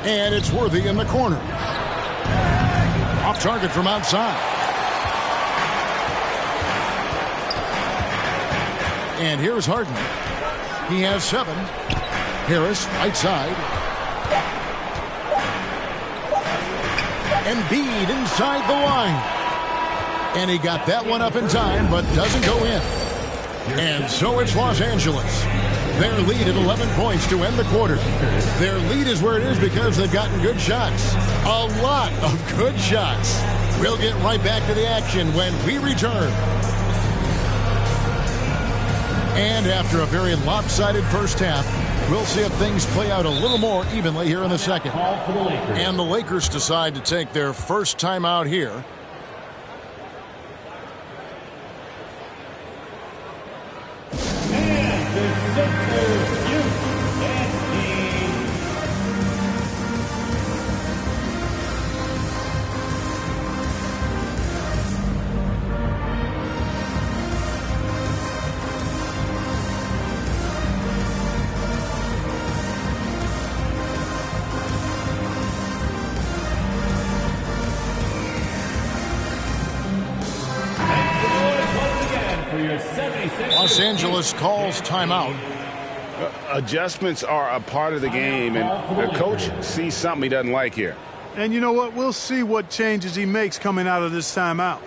And it's Worthy in the corner. Off target from outside. And here's Harden. He has 7. Harris, right side. Embiid inside the line. And he got that one up in time, but doesn't go in. And so it's Los Angeles. Their lead at 11 points to end the quarter. Their lead is where it is because they've gotten good shots. A lot of good shots. We'll get right back to the action when we return. And after a very lopsided first half, we'll see if things play out a little more evenly here in the second. And the Lakers decide to take their first time out here. Los Angeles calls timeout. Adjustments are a part of the game, and the coach sees something he doesn't like here. And you know what? We'll see what changes he makes coming out of this timeout.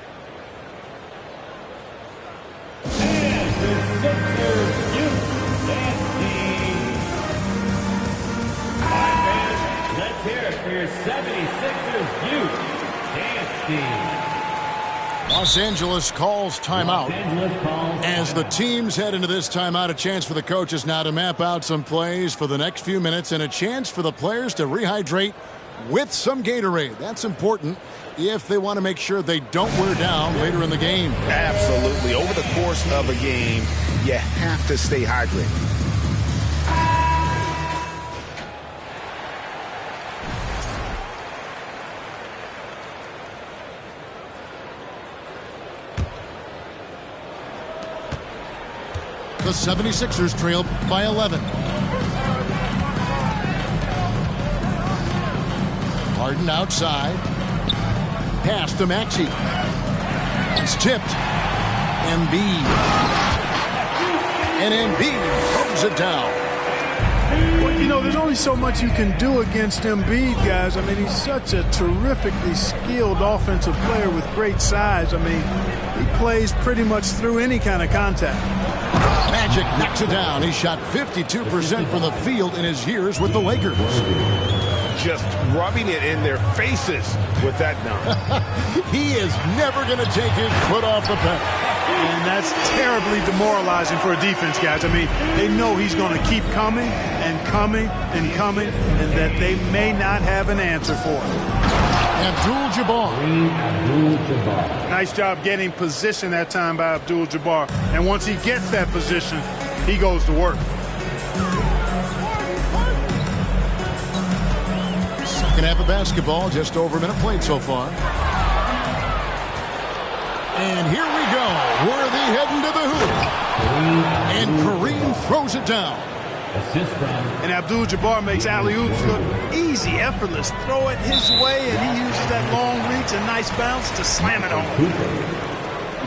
Los Angeles calls timeout. As the teams head into this timeout, a chance for the coaches now to map out some plays for the next few minutes and a chance for the players to rehydrate with some Gatorade. That's important if they want to make sure they don't wear down later in the game. Absolutely. Over the course of a game, you have to stay hydrated. The 76ers trail by 11. Harden outside. Pass to Maxey. It's tipped. Embiid. And Embiid throws it down. Well, you know, there's only so much you can do against Embiid, guys. I mean, he's such a terrifically skilled offensive player with great size. I mean, he plays pretty much through any kind of contact. Magic knocks it down. He shot 52% from the field in his years with the Lakers. Just rubbing it in their faces with that dunk. He is never going to take his foot off the pedal. And that's terribly demoralizing for a defense, guys. I mean, they know he's going to keep coming and coming and coming, and that they may not have an answer for it. Abdul-Jabbar. Nice job getting position that time by Abdul-Jabbar. And once he gets that position, he goes to work. Second half of basketball, just over a minute played so far. And here we go. Worthy heading to the hoop. And Kareem throws it down. And Abdul-Jabbar makes alley-oops look easy, effortless. Throw it his way, and he uses that long reach and nice bounce to slam it on.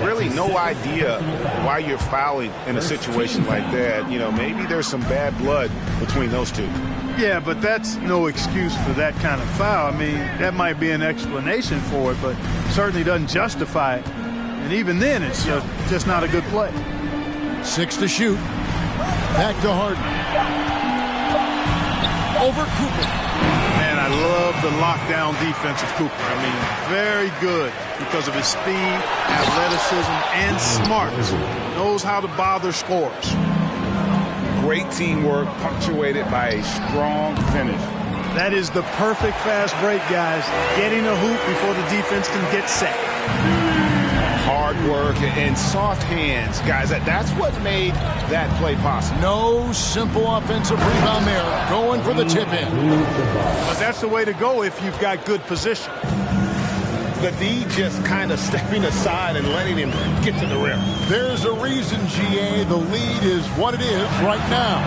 Really no idea why you're fouling in a situation like that. You know, maybe there's some bad blood between those two. Yeah, but that's no excuse for that kind of foul. I mean, that might be an explanation for it, but certainly doesn't justify it. And even then, it's just not a good play. 6 to shoot. Back to Harden. Over Cooper. Man, I love the lockdown defense of Cooper. I mean, very good because of his speed, athleticism, and smartness. Knows how to bother scorers. Great teamwork punctuated by a strong finish. That is the perfect fast break, guys. Getting a hoop before the defense can get set. Hard work and soft hands, guys. That's what made that play possible. No simple offensive rebound there. Going for the tip-in. But that's the way to go if you've got good position. The D just kind of stepping aside and letting him get to the rim. There's a reason, GA, the lead is what it is right now.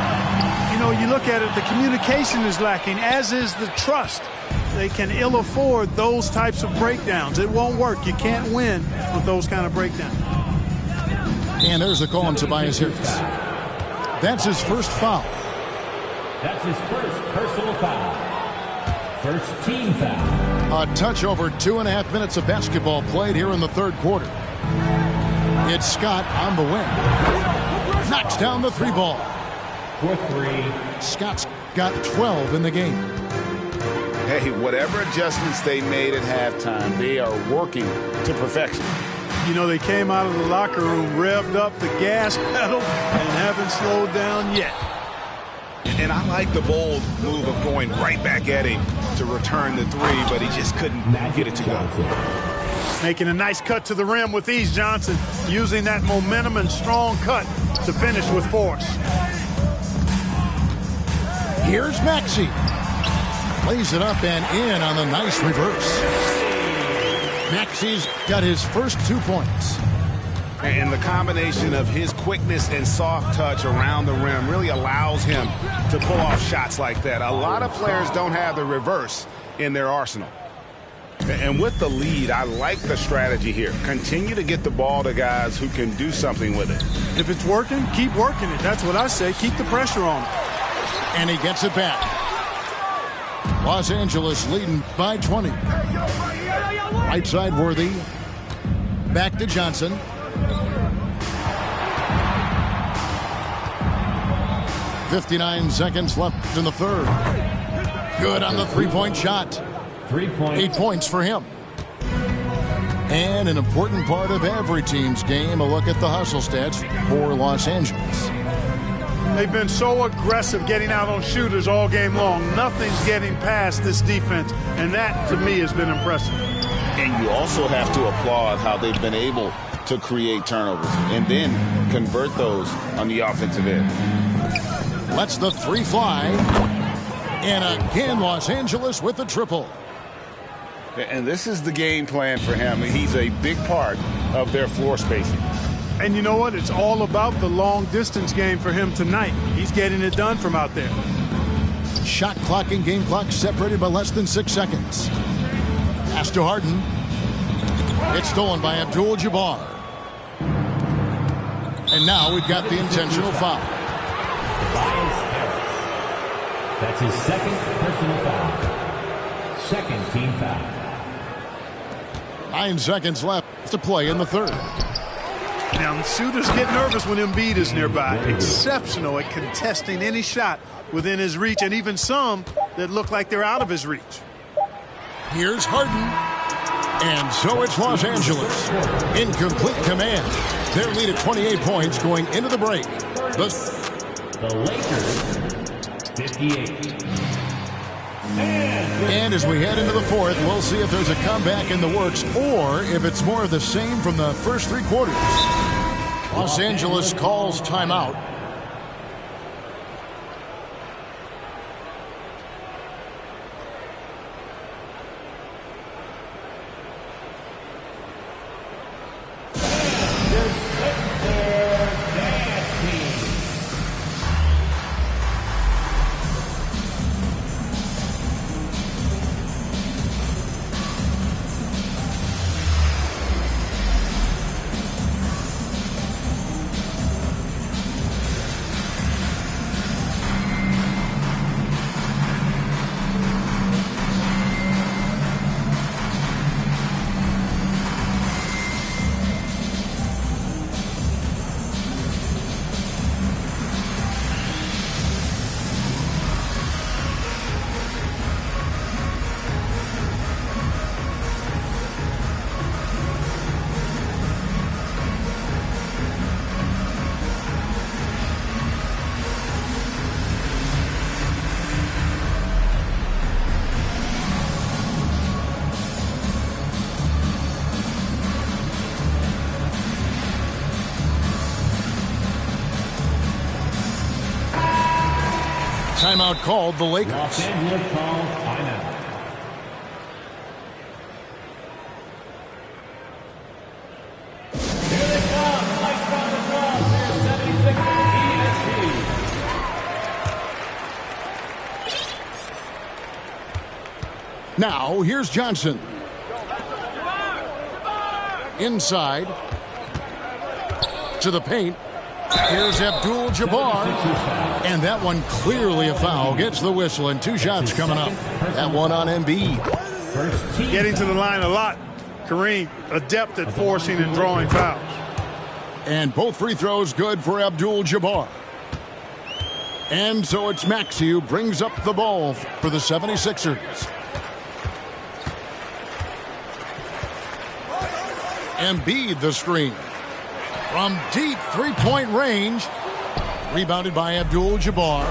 You know, you look at it, the communication is lacking, as is the trust. They can ill afford those types of breakdowns. It won't work. You can't win with those kind of breakdowns. And there's a call on Tobias Harris. That's his first foul. That's his first personal foul. First team foul. A touch over 2.5 minutes of basketball played here in the third quarter. It's Scott on the wing. Knocks down the three ball. For three. Scott's got 12 in the game. Hey, whatever adjustments they made at halftime, they are working to perfection. You know, they came out of the locker room, revved up the gas pedal, and haven't slowed down yet. And I like the bold move of going right back at him to return the three, but he just couldn't get it to go. Making a nice cut to the rim with ease, Johnson, using that momentum and strong cut to finish with force. Here's Maxey. Plays it up and in on the nice reverse. Maxey's got his first 2 points. And the combination of his quickness and soft touch around the rim really allows him to pull off shots like that. A lot of players don't have the reverse in their arsenal. And with the lead, I like the strategy here. Continue to get the ball to guys who can do something with it. If it's working, keep working it. That's what I say. Keep the pressure on it. And he gets it back. Los Angeles leading by 20. Right side Worthy. Back to Johnson. .59 seconds left in the third. Good on the three-point shot. 3 points. 8 points for him. And an important part of every team's game, a look at the hustle stats for Los Angeles. They've been so aggressive getting out on shooters all game long. Nothing's getting past this defense, and that, to me, has been impressive. And you also have to applaud how they've been able to create turnovers and then convert those on the offensive end. Lets the three fly. And again, Los Angeles with the triple. And this is the game plan for him. He's a big part of their floor spacing. And you know what? It's all about the long-distance game for him tonight. He's getting it done from out there. Shot clock and game clock separated by less than 6 seconds. Pass to Harden. It's stolen by Abdul-Jabbar. And now we've got the intentional foul. That's his second personal foul. Second team foul. 9 seconds left to play in the third. Now, shooters get nervous when Embiid is nearby. Exceptional at contesting any shot within his reach, and even some that look like they're out of his reach. Here's Harden. And so it's Los Angeles in complete command. Their lead at 28 points going into the break. The Lakers, 58. And as we head into the fourth, we'll see if there's a comeback in the works or if it's more of the same from the first 3 quarters. Los Angeles calls timeout. Timeout called the Lakers. Los Angeles calls timeout. Here they come, right from the front. There's 76 ESP. Now, here's Johnson. Inside. To the paint. Here's Abdul-Jabbar. And that one clearly a foul. Gets the whistle and 2 shots coming up. That one on Embiid. Getting to the line a lot. Kareem, adept at forcing and drawing fouls. And both free throws good for Abdul-Jabbar. And so it's Maxey who brings up the ball for the 76ers. Embiid the screen. From deep three-point range. Rebounded by Abdul-Jabbar.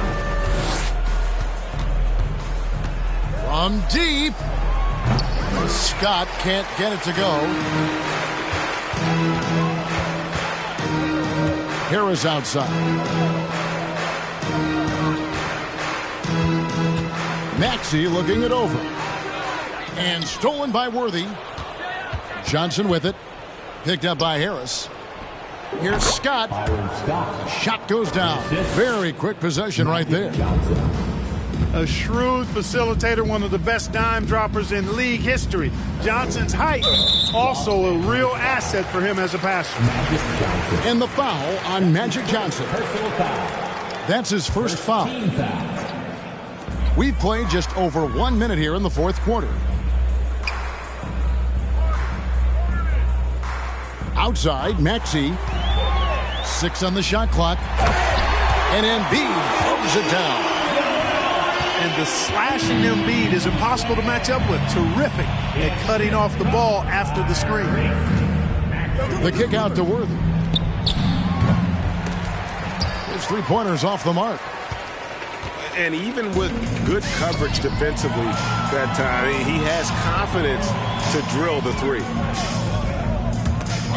From deep. Scott can't get it to go. Harris outside. Maxey looking it over. And stolen by Worthy. Johnson with it. Picked up by Harris. Here's Scott. Shot goes down. Very quick possession right there. A shrewd facilitator, one of the best dime droppers in league history. Johnson's height, also a real asset for him as a passer. And the foul on Magic Johnson. That's his first foul. We've played just over 1 minute here in the fourth quarter. Outside, Maxey. 6 on the shot clock. And Embiid throws it down. And the slashing Embiid is impossible to match up with. Terrific at cutting off the ball after the screen. The kick out to Worthy. His three-pointers off the mark. And even with good coverage defensively that time, he has confidence to drill the three.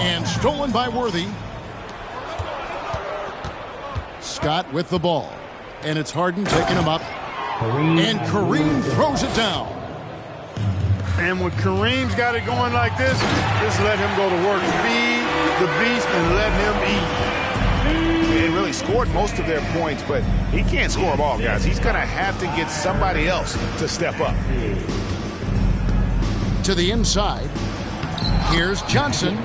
And stolen by Worthy. Scott with the ball. And it's Harden taking him up. And Kareem throws it down. And when Kareem's got it going like this, just let him go to work. Feed the beast and let him eat. And really scored most of their points, but he can't score them all, guys. He's going to have to get somebody else to step up. To the inside. Here's Johnson.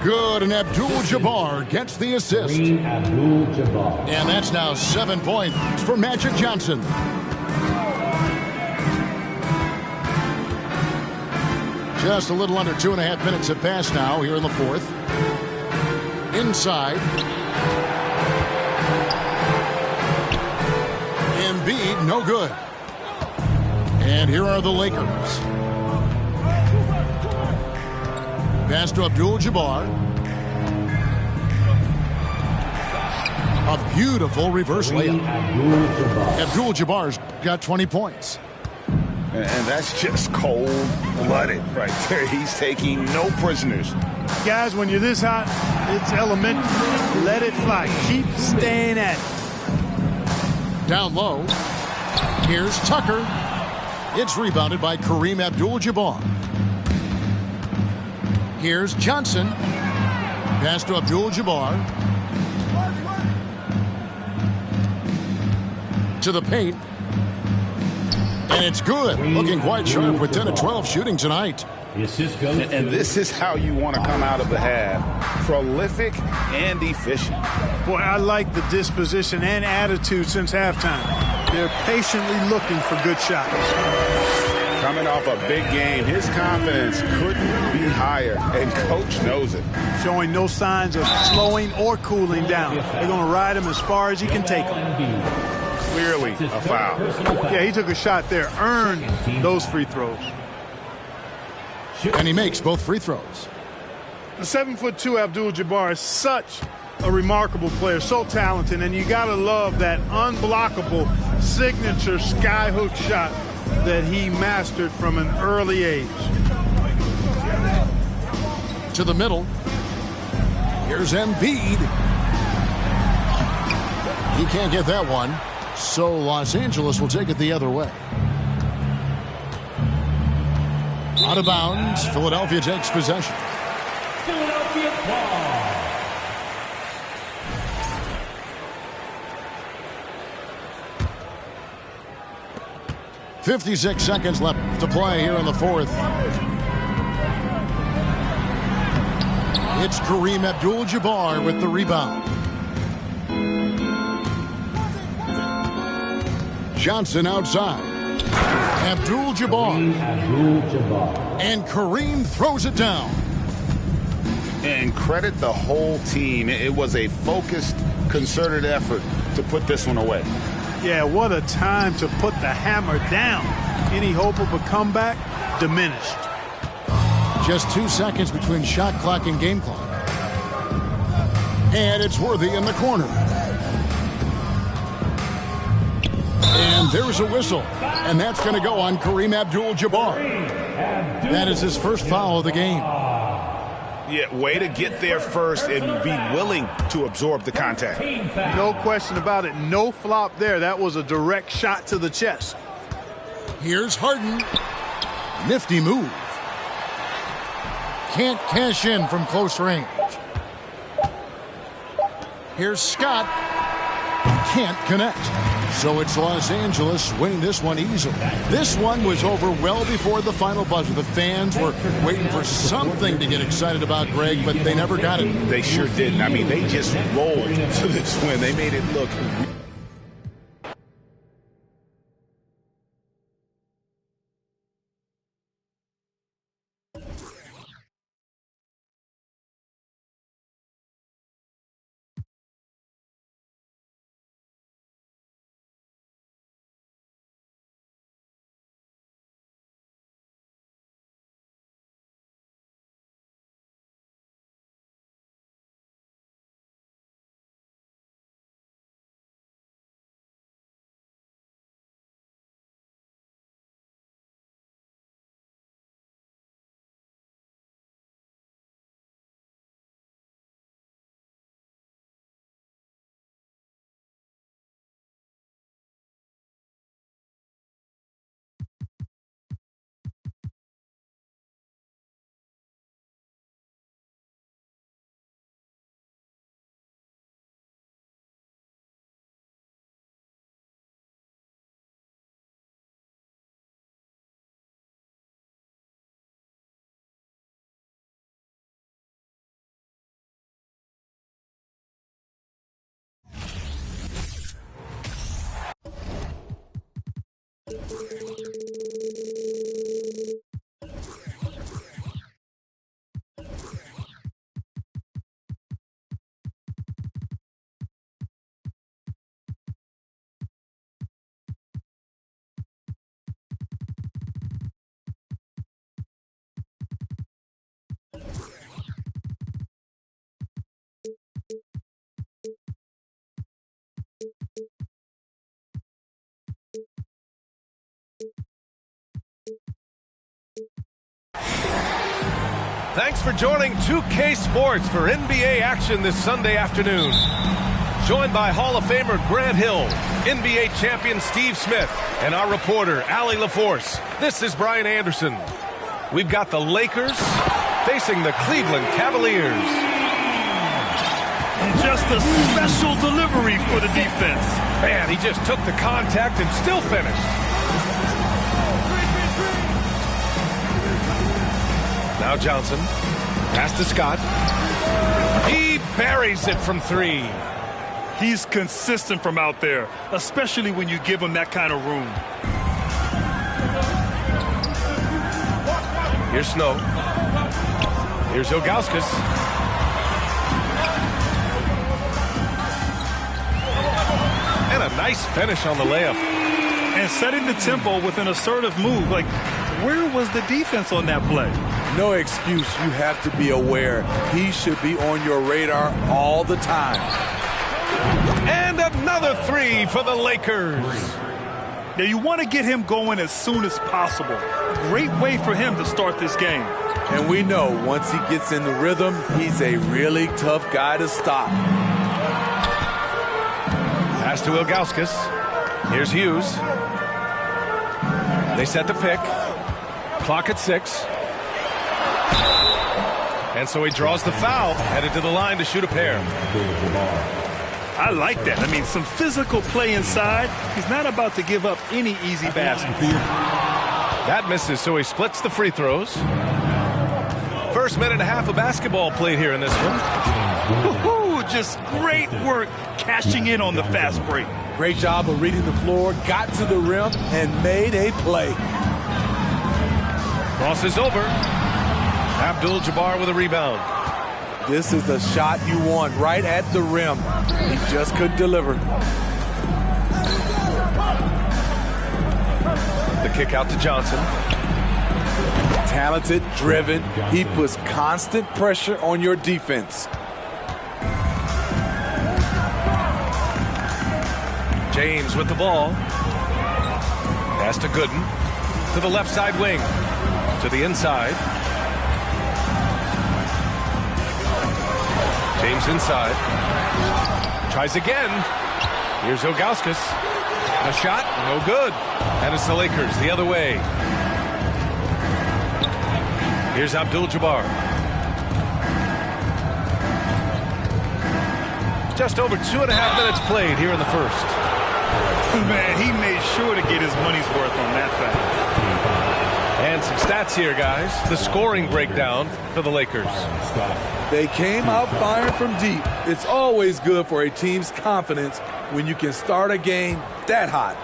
Good, and Abdul-Jabbar gets the assist. And that's now 7 points for Magic Johnson. Just a little under 2.5 minutes have passed now here in the fourth. Inside. Embiid, no good. And here are the Lakers. Pass to Abdul-Jabbar. A beautiful reverse layup. Abdul-Jabbar's got 20 points. And that's just cold-blooded right there. He's taking no prisoners. Guys, when you're this hot, it's elementary. Let it fly. Keep staying at it. Down low. Here's Tucker. It's rebounded by Kareem Abdul-Jabbar. Here's Johnson. Pass to Abdul-Jabbar. To the paint. And it's good. Looking quite sharp with 10 of 12 shooting tonight. And this is how you want to come out of the half. Prolific and efficient. Boy, I like the disposition and attitude since halftime. They're patiently looking for good shots. Coming off a big game, his confidence couldn't be higher, and Coach knows it. Showing no signs of slowing or cooling down. They're going to ride him as far as he can take him. Clearly a foul. Yeah, he took a shot there, earned those free throws. And he makes both free throws. The 7'2" Abdul-Jabbar is such a remarkable player, so talented, and you got to love that unblockable signature skyhook shot that he mastered from an early age. To the middle. Here's Embiid. He can't get that one. So Los Angeles will take it the other way. Out of bounds. Philadelphia takes possession. Philadelphia ball. 56 seconds left to play here in the fourth. It's Kareem Abdul-Jabbar with the rebound. Johnson outside. Abdul-Jabbar. And Kareem throws it down. And credit the whole team. It was a focused, concerted effort to put this one away. Yeah, what a time to put the hammer down. Any hope of a comeback diminished. Just 2 seconds between shot clock and game clock. And it's Worthy in the corner. And there's a whistle. And that's going to go on Kareem Abdul-Jabbar. That is his first foul of the game. Yeah, way to get there first and be willing to absorb the contact. No question about it. No flop there. That was a direct shot to the chest. Here's Harden. Nifty move. Can't cash in from close range. Here's Scott. Can't connect. So it's Los Angeles winning this one easily. This one was over well before the final buzzer. The fans were waiting for something to get excited about, Greg, but they never got it. They sure didn't. I mean, they just rolled to this win. They made it look Thanks for joining 2K Sports for NBA action this Sunday afternoon. Joined by Hall of Famer Grant Hill, NBA champion Steve Smith, and our reporter Allie LaForce. This is Brian Anderson. We've got the Lakers facing the Cleveland Cavaliers. Just a special delivery for the defense. Man, he just took the contact and still finished. Now Johnson, pass to Scott. He buries it from three. He's consistent from out there, especially when you give him that kind of room. Here's Snow. Here's Ilgauskas. And a nice finish on the layup. And setting the tempo with an assertive move. Like, where was the defense on that play? No excuse. You have to be aware. He should be on your radar all the time. And another three for the Lakers. Now, you want to get him going as soon as possible. Great way for him to start this game. And we know once he gets in the rhythm, he's a really tough guy to stop. Pass to Ilgauskas. Here's Hughes. They set the pick. Clock at 6. And so he draws the foul, headed to the line to shoot a pair. I like that. I mean, some physical play inside. He's not about to give up any easy baskets. That misses, so he splits the free throws. First minute and a half of basketball played here in this one. Just great work cashing in on the fast break. Great job of reading the floor, got to the rim, and made a play. Cross is over. Abdul-Jabbar with a rebound. This is the shot you want, right at the rim. He just couldn't deliver. The kick out to Johnson. Talented, driven. He puts constant pressure on your defense. James with the ball. Pass to Gooden. To the left side wing. To the inside. James inside. Tries again. Here's Ilgauskas. A shot, no good. And it's the Lakers the other way. Here's Abdul-Jabbar. Just over 2.5 minutes played here in the first. Man, he made sure to get his money's worth on that foul. And some stats here, guys. The scoring breakdown for the Lakers. They came out firing from deep. It's always good for a team's confidence when you can start a game that hot.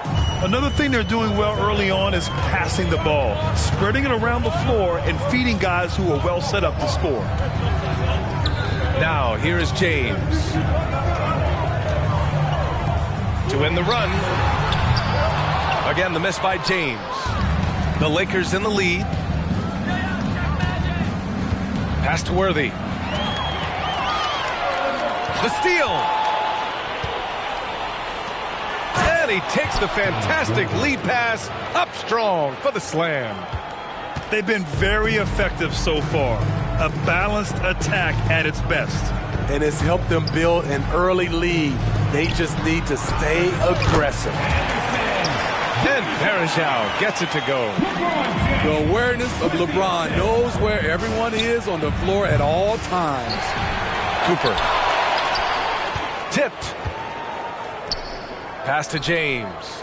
Another thing they're doing well early on is passing the ball, spreading it around the floor and feeding guys who are well set up to score. Now, here is James. To win the run. Again, the miss by James. The Lakers in the lead. Pass to Worthy. The steal. And he takes the fantastic lead pass up strong for the slam. They've been very effective so far. A balanced attack at its best. And it's helped them build an early lead. They just need to stay aggressive. And Verajao gets it to go. The awareness of LeBron knows where everyone is on the floor at all times. Cooper. Tipped. Pass to James.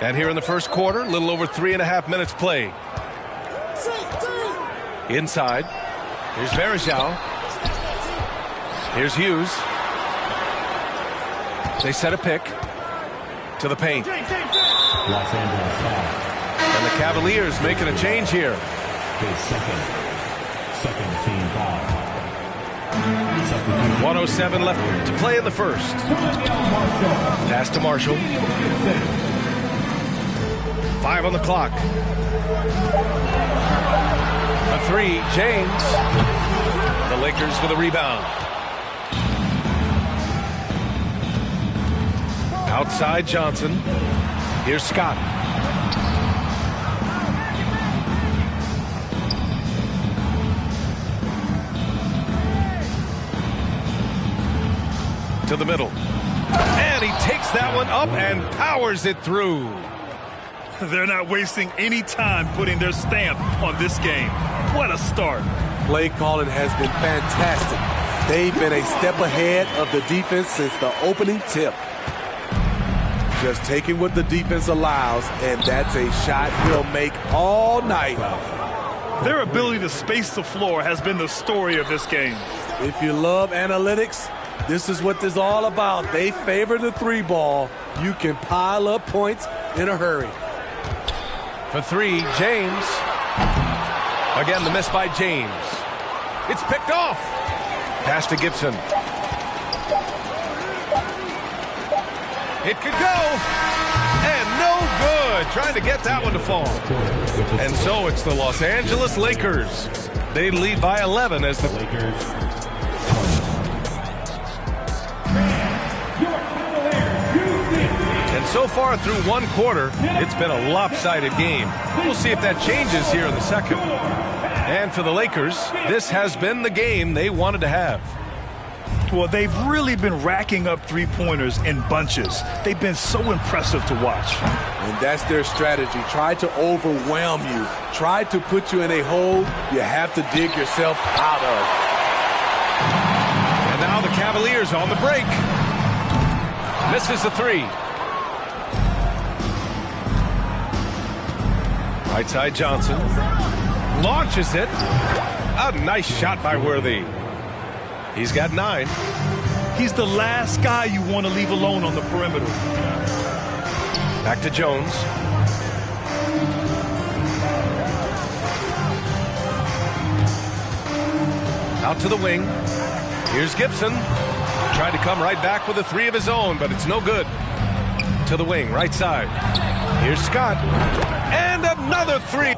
And here in the first quarter, a little over 3.5 minutes played. Inside. Here's Verajao. Here's Hughes. They set a pick to the paint. Los Angeles foul. And the Cavaliers making a change here. His second team foul. 1:07 left to play in the first. Pass to Marshall. 5 on the clock. A 3, James. The Lakers with a rebound. Outside Johnson. Here's Scott. To the middle. And he takes that one up and powers it through. They're not wasting any time putting their stamp on this game. What a start. Play calling has been fantastic. They've been a step ahead of the defense since the opening tip. Just taking what the defense allows, and that's a shot he'll make all night. Their ability to space the floor has been the story of this game. If you love analytics, this is what this is all about. They favor the 3 ball. You can pile up points in a hurry. For 3, James. Again, the miss by James. It's picked off. Pass to Gibson. It could go. And no good. Trying to get that one to fall. And so it's the Los Angeles Lakers. They lead by 11 as the Lakers. And so far through one quarter, it's been a lopsided game. We'll see if that changes here in the second. And for the Lakers, this has been the game they wanted to have. Well, they've really been racking up three-pointers in bunches. They've been so impressive to watch. And that's their strategy. Try to overwhelm you. Try to put you in a hole you have to dig yourself out of. And now the Cavaliers on the break. Misses the 3. Right side Johnson. Launches it. A nice shot by Worthy. He's got 9. He's the last guy you want to leave alone on the perimeter. Back to Jones. Out to the wing. Here's Gibson. Tried to come right back with a 3 of his own, but it's no good. To the wing, right side. Here's Scott. And another 3.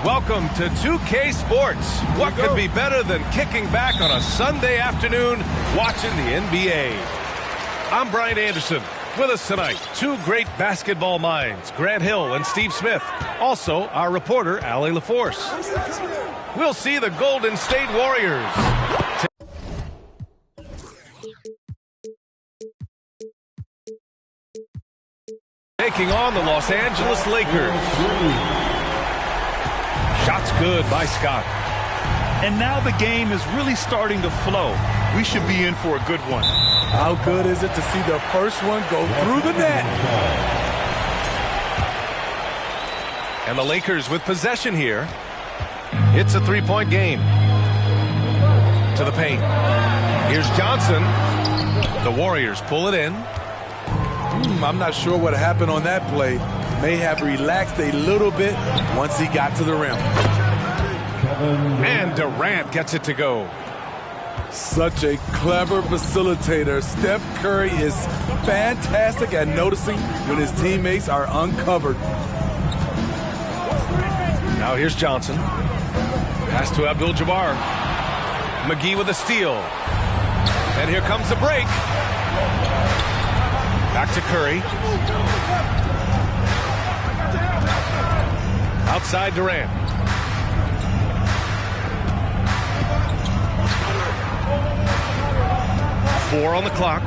Welcome to 2K Sports. What could be better than kicking back on a Sunday afternoon watching the NBA? I'm Brian Anderson. With us tonight, two great basketball minds, Grant Hill and Steve Smith. Also, our reporter, Allie LaForce. We'll see the Golden State Warriors taking on the Los Angeles Lakers. Shots good by Scott. And now the game is really starting to flow. We should be in for a good one. How good is it to see the first one go through the net? And the Lakers with possession here. It's a three-point game. To the paint. Here's Johnson. The Warriors pull it in. I'm not sure what happened on that play. May have relaxed a little bit once he got to the rim. And Durant gets it to go. Such a clever facilitator. Steph Curry is fantastic at noticing when his teammates are uncovered. Now here's Johnson. Pass to Abdul-Jabbar. McGee with a steal. And here comes the break. Back to Curry. Outside Durant. Four on the clock.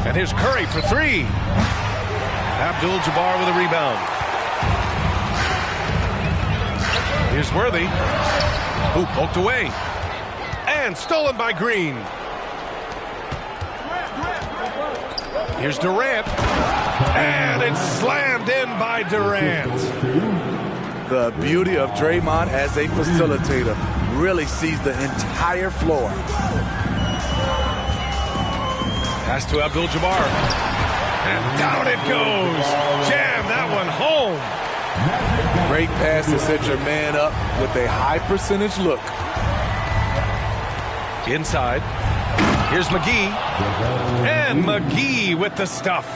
And here's Curry for three. Abdul-Jabbar with a rebound. Here's Worthy. Who poked away. And stolen by Green. Here's Durant. And it's slammed in by Durant. The beauty of Draymond as a facilitator. Really sees the entire floor. Pass to Abdul-Jabbar. And down it goes. Jam that one home. Great pass to set your man up with a high percentage look. Inside. Here's McGee. And McGee with the stuff.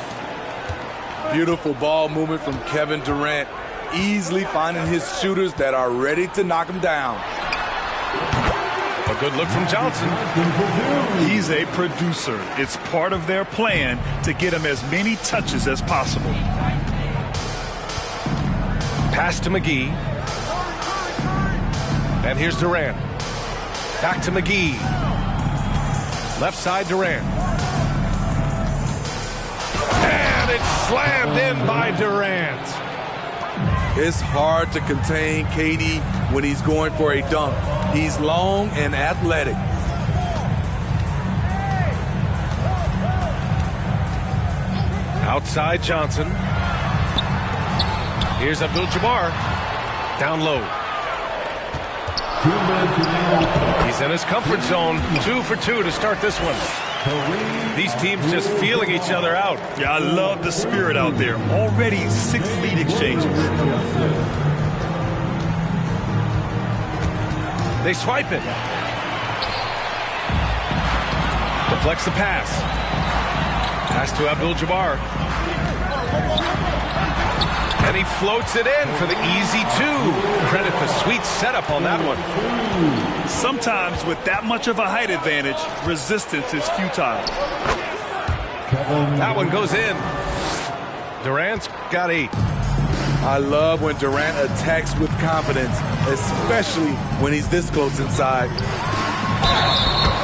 Beautiful ball movement from Kevin Durant. Easily finding his shooters that are ready to knock him down. A good look from Johnson. He's a producer. It's part of their plan to get him as many touches as possible. Pass to McGee. And here's Durant. Back to McGee. Left side Durant. And it's slammed in by Durant. It's hard to contain KD when he's going for a dunk. He's long and athletic. Outside Johnson. Here's Abdul-Jabbar. Down low. He's in his comfort zone. 2 for 2 to start this one. These teams just feeling each other out. Yeah, I love the spirit out there. Already 6 lead exchanges. They swipe it. Deflects the pass. Pass to Abdul-Jabbar. And he floats it in for the easy 2. Credit the sweet setup on that one. Sometimes with that much of a height advantage, resistance is futile. That one goes in. Durant's got 8. I love when Durant attacks with confidence, especially when he's this close inside.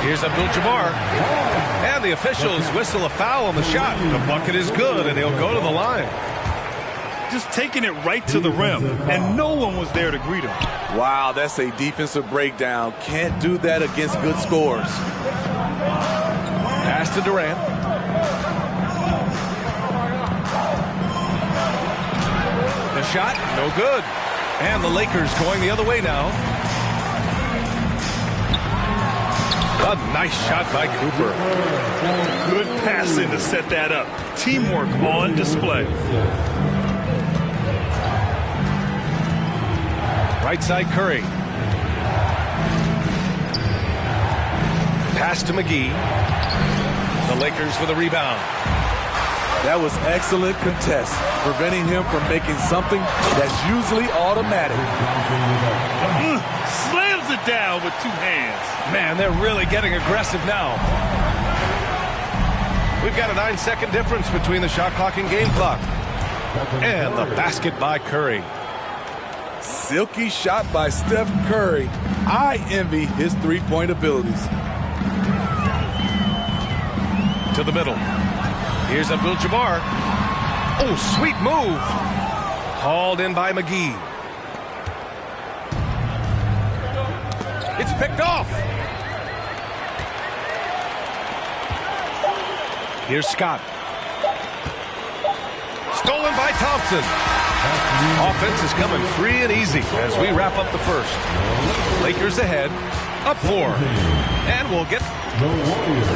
Here's Abdul-Jabbar. And the officials whistle a foul on the shot. The bucket is good, and he'll go to the line. Just taking it right to the rim, and no one was there to greet him. Wow, that's a defensive breakdown. Can't do that against good scores. Pass to Durant. The shot, no good. And the Lakers going the other way now. A nice shot by Cooper. Good passing to set that up. Teamwork on display. Right side Curry. Pass to McGee. The Lakers with a rebound. That was excellent contest, preventing him from making something that's usually automatic. Slams it down with 2 hands. Man, they're really getting aggressive now. We've got a 9-second difference between the shot clock and game clock. And the basket by Curry. Silky shot by Steph Curry. I envy his three-point abilities. To the middle. Here's Abdul-Jabbar. Oh, sweet move. Hauled in by McGee. It's picked off. Here's Scott. Stolen by Thompson. Offense is coming free and easy as we wrap up the first. Lakers ahead, up 4. And we'll get The Warriors.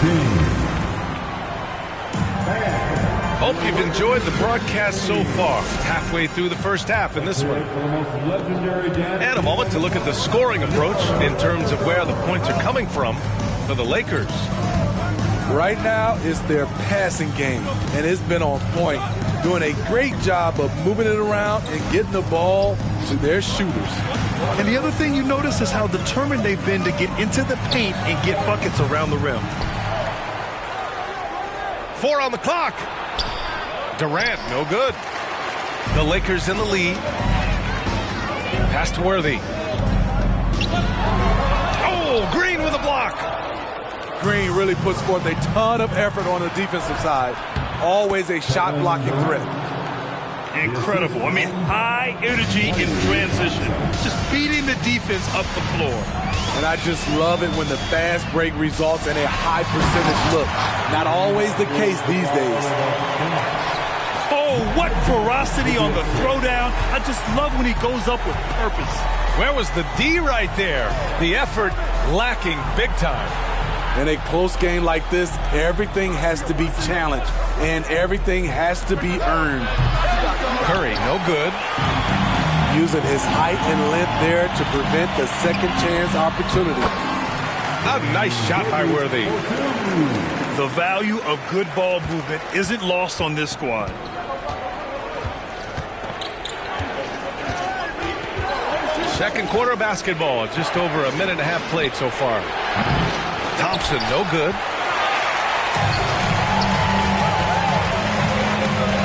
13. Hope you've enjoyed the broadcast so far. Halfway through the first half in this one. And a moment to look at the scoring approach in terms of where the points are coming from for the Lakers. Right now, it's their passing game, and it's been on point, doing a great job of moving it around and getting the ball to their shooters. And the other thing you notice is how determined they've been to get into the paint and get buckets around the rim. 4 on the clock. Durant, no good. The Lakers in the lead. Pass to Worthy. Oh, Green with a block. Green really puts forth a ton of effort on the defensive side. Always a shot-blocking threat. Incredible. I mean, high energy in transition. Just beating the defense up the floor. And I just love it when the fast break results in a high percentage look. Not always the case these days. Oh, what ferocity on the throwdown. I just love when he goes up with purpose. Where was the D right there? The effort lacking big time. In a close game like this, everything has to be challenged, and everything has to be earned. Curry, no good. Using his height and length there to prevent the second chance opportunity. A nice shot by Worthy. The value of good ball movement isn't lost on this squad. Second quarter of basketball. Just over a minute and a half played so far. Thompson, no good.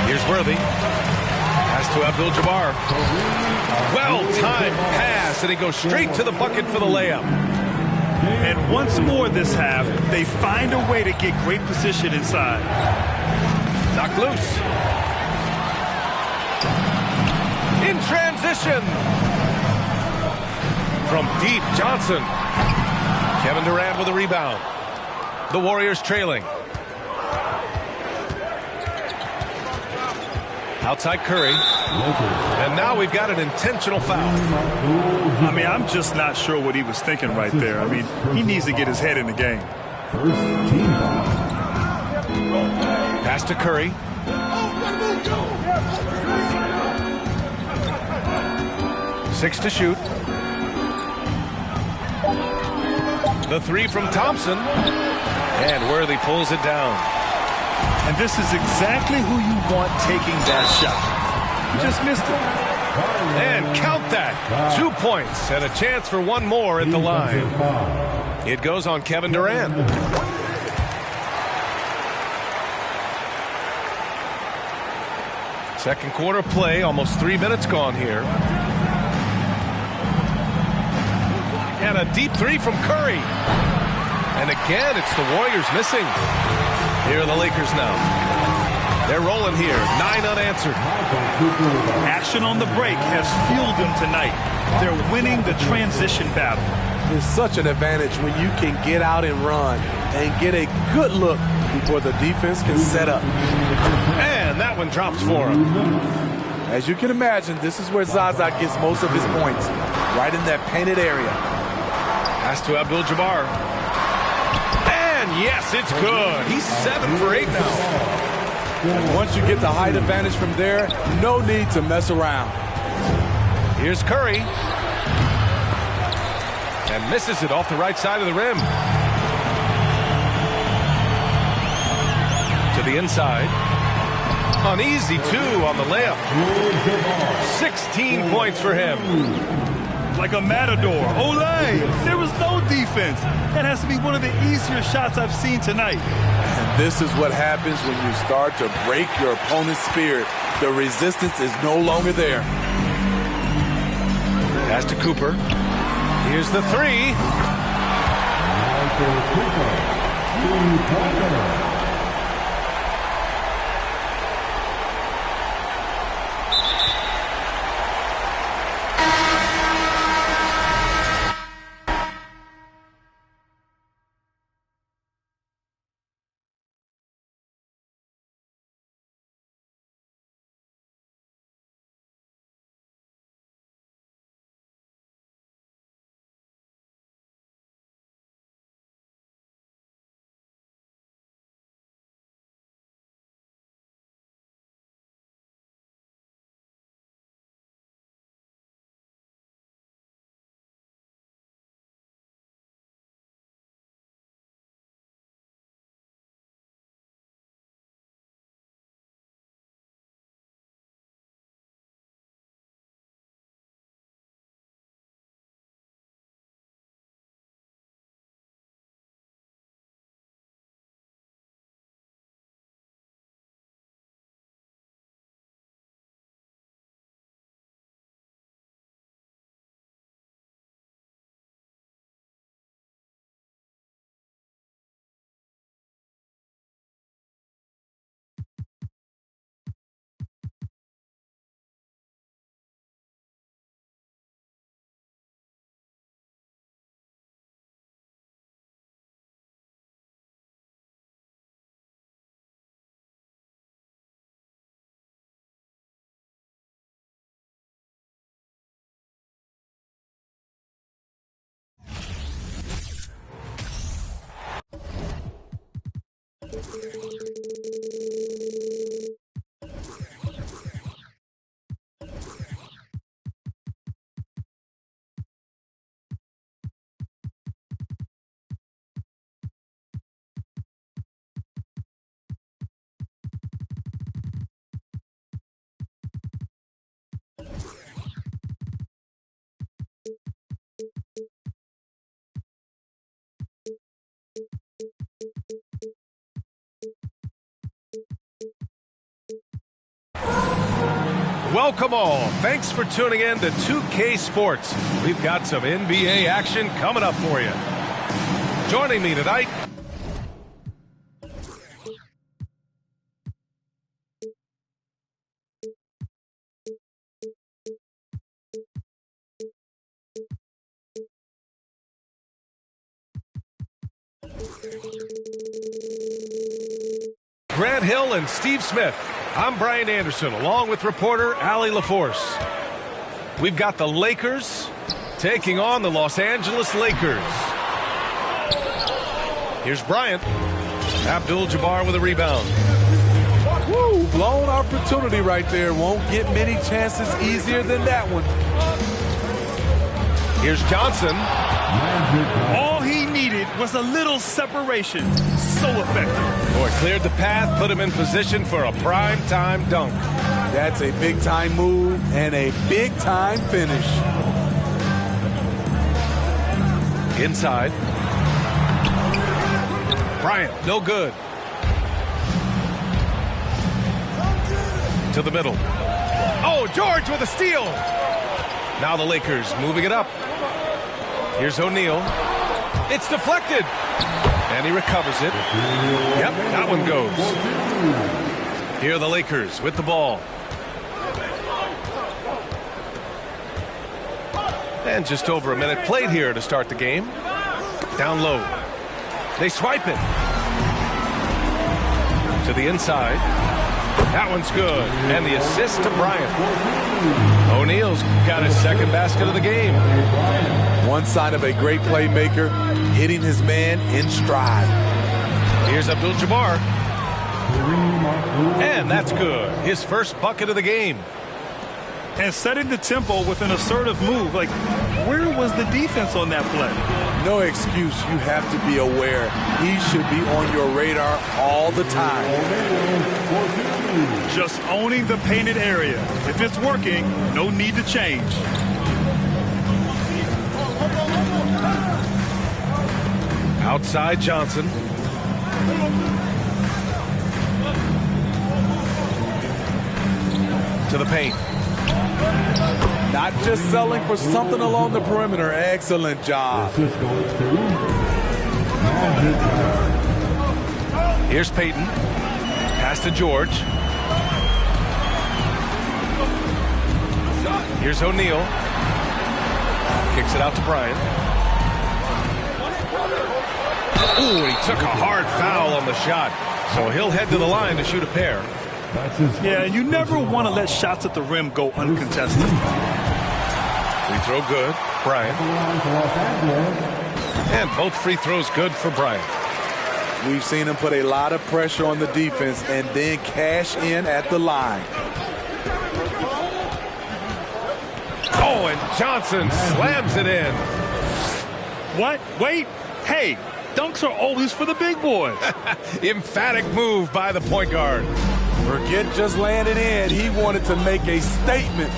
Here's Worthy. Pass to Abdul-Jabbar. Well-timed pass, and he goes straight to the bucket for the layup. And once more this half, they find a way to get great position inside. Knocked loose. In transition. From deep, Johnson. Kevin Durant with a rebound. The Warriors trailing. Outside Curry. And now we've got an intentional foul. I mean, I'm just not sure what he was thinking right there. I mean, he needs to get his head in the game. First team foul. Pass to Curry. Six to shoot. The three from Thompson. And Worthy pulls it down. And this is exactly who you want taking that shot. You just missed it. And count that. 2 points and a chance for one more at the line. It goes on Kevin Durant. Second quarter play, almost 3 minutes gone here. And a deep three from Curry. And again, it's the Warriors missing. Here are the Lakers now. They're rolling here, 9 unanswered. Action on the break has fueled them tonight. They're winning the transition battle. It's such an advantage when you can get out and run and get a good look before the defense can set up. And that one drops for him. As you can imagine, this is where Zaza gets most of his points, right in that painted area. Pass to Abdul-Jabbar. And yes, it's good. He's 7 for 8 now. And once you get the height advantage from there, no need to mess around. Here's Curry. And misses it off the right side of the rim. the inside. An easy 2 on the layup. 16 points for him. Like a matador. Olay! There was no defense. That has to be one of the easier shots I've seen tonight. And this is what happens when you start to break your opponent's spirit. The resistance is no longer there. Pass to Cooper. Here's the 3. Welcome all. Thanks for tuning in to 2K Sports. We've got some NBA action coming up for you. Joining me tonight, Grant Hill and Steve Smith. I'm Brian Anderson, along with reporter Allie LaForce. We've got the Lakers taking on the Los Angeles Lakers. Here's Bryant. Abdul-Jabbar with a rebound. Woo, blown opportunity right there. Won't get many chances easier than that one. Here's Johnson. All he needed was a little separation. So effective. Boy, cleared the path, put him in position for a prime-time dunk. That's a big-time move and a big-time finish. Inside. Bryant, no good. To the middle. Oh, George with a steal. Now the Lakers moving it up. Here's O'Neal. It's deflected. And he recovers it. Yep, that one goes. Here are the Lakers with the ball. And just over a minute played here to start the game. Down low. They swipe it. To the inside. That one's good. And the assist to Bryant. O'Neal's got his second basket of the game. One sign of a great playmaker, hitting his man in stride. Here's Abdul-Jabbar. And that's good. His first bucket of the game. And setting the tempo with an assertive move. Like, Where was the defense on that play? No excuse. You have to be aware. He should be on your radar all the time. Just owning the painted area. If it's working, no need to change. Outside Johnson. To the paint. Not just selling for something along the perimeter. Excellent job. Here's Peyton. Pass to George. Here's O'Neal. Kicks it out to Bryant. Ooh, he took a hard foul on the shot. So he'll head to the line to shoot a pair. Yeah, you never want to let shots at the rim go uncontested. Free throw good. Bryant. And both free throws good for Bryant. We've seen him put a lot of pressure on the defense and then cash in at the line. Oh, and Johnson slams it in. What? Wait. Hey, dunks are always for the big boys. Emphatic move by the point guard. Forget just laying it in. He wanted to make a statement.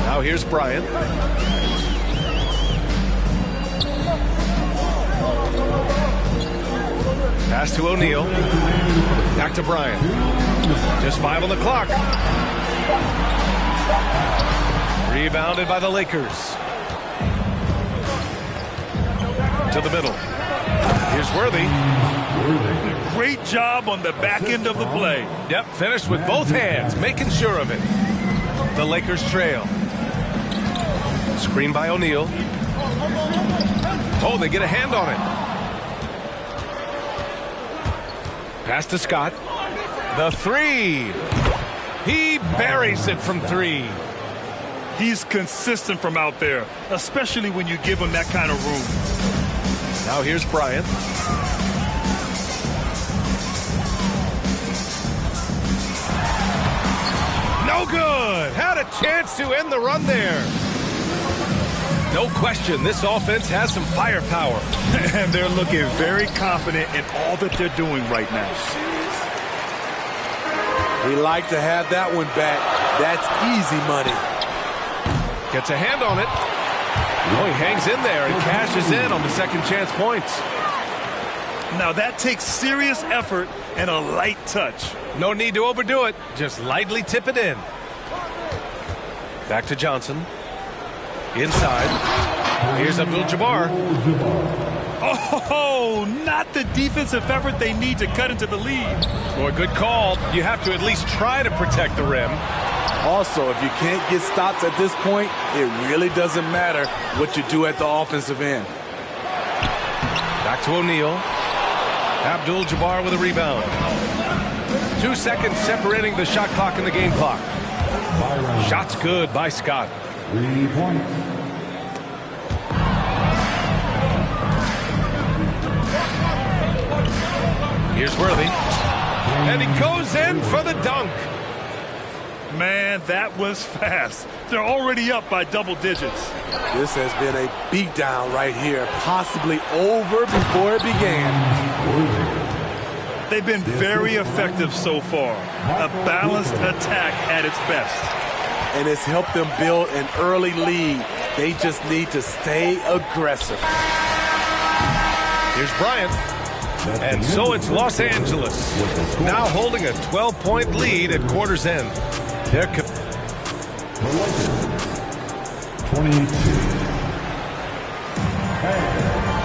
Now here's Bryant. Pass to O'Neal. Back to Bryant. Just 5 on the clock. Rebounded by the Lakers. To the middle. Here's Worthy. Great job on the back end of the play. Yep, finished with both hands, making sure of it. The Lakers trail. Screen by O'Neal. Oh, they get a hand on it. Pass to Scott. The three. He buries it from 3. He's consistent from out there, especially when you give him that kind of room. Now here's Bryant. No good. Had a chance to end the run there. No question, this offense has some firepower. And they're looking very confident in all that they're doing right now. We like to have that one back. That's easy money. Gets a hand on it. Oh, he hangs in there and cashes in on the second chance points. Now that takes serious effort and a light touch. No need to overdo it. Just lightly tip it in. Back to Johnson. Inside. Here's Abdul-Jabbar. Oh, not the defensive effort they need to cut into the lead. Boy, good call. You have to at least try to protect the rim. Also, if you can't get stops at this point, it really doesn't matter what you do at the offensive end. Back to O'Neal. Abdul-Jabbar with a rebound. 2 seconds separating the shot clock and the game clock. Shots good by Scott. 3 points. Here's Worthy. And he goes in for the dunk. Man, that was fast. They're already up by double digits. This has been a beatdown right here, possibly over before it began. They've been very effective so far. A balanced attack at its best. And it's helped them build an early lead. They just need to stay aggressive. Here's Bryant. And so it's Los Angeles, now holding a 12-point lead at quarter's end. They're 22.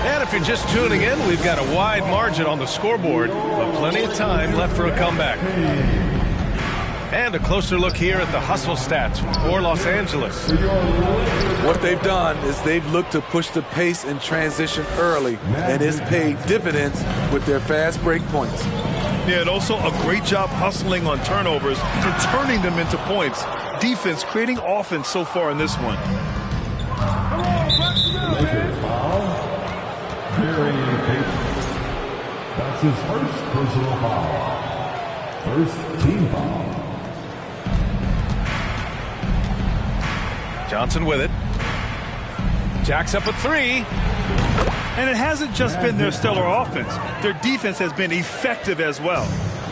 And if you're just tuning in, we've got a wide margin on the scoreboard, but plenty of time left for a comeback. And a closer look here at the hustle stats for Los Angeles. What they've done is they've looked to push the pace and transition early, and it's paid dividends with their fast break points. Yeah, and also a great job hustling on turnovers and turning them into points. Defense creating offense so far in this one. Lakers foul. Barry Payton. That's his first personal foul. First team foul. Johnson with it. Jacks up a three. And it hasn't just been their stellar offense. Their defense has been effective as well.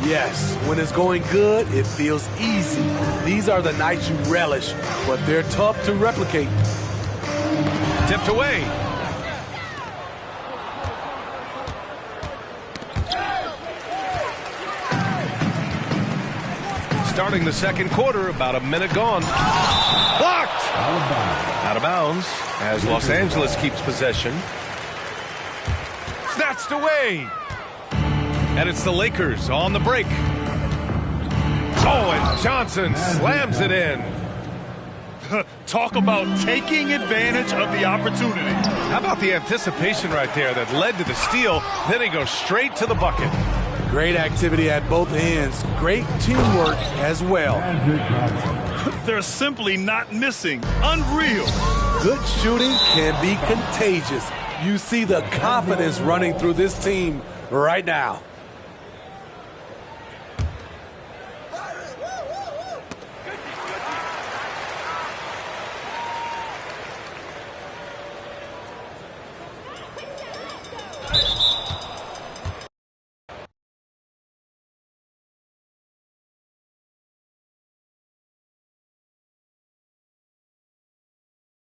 Yes, when it's going good, it feels easy. These are the nights you relish, but they're tough to replicate. Tipped away. Starting the second quarter, about a minute gone. Blocked! Out of bounds as Los Angeles keeps possession. Snatched away. And it's the Lakers on the break. Oh, and Johnson slams it in. Talk about taking advantage of the opportunity. How about the anticipation right there that led to the steal? Then he goes straight to the bucket. Great activity at both ends. Great teamwork as well. They're simply not missing. Unreal. Good shooting can be contagious. You see the confidence running through this team right now.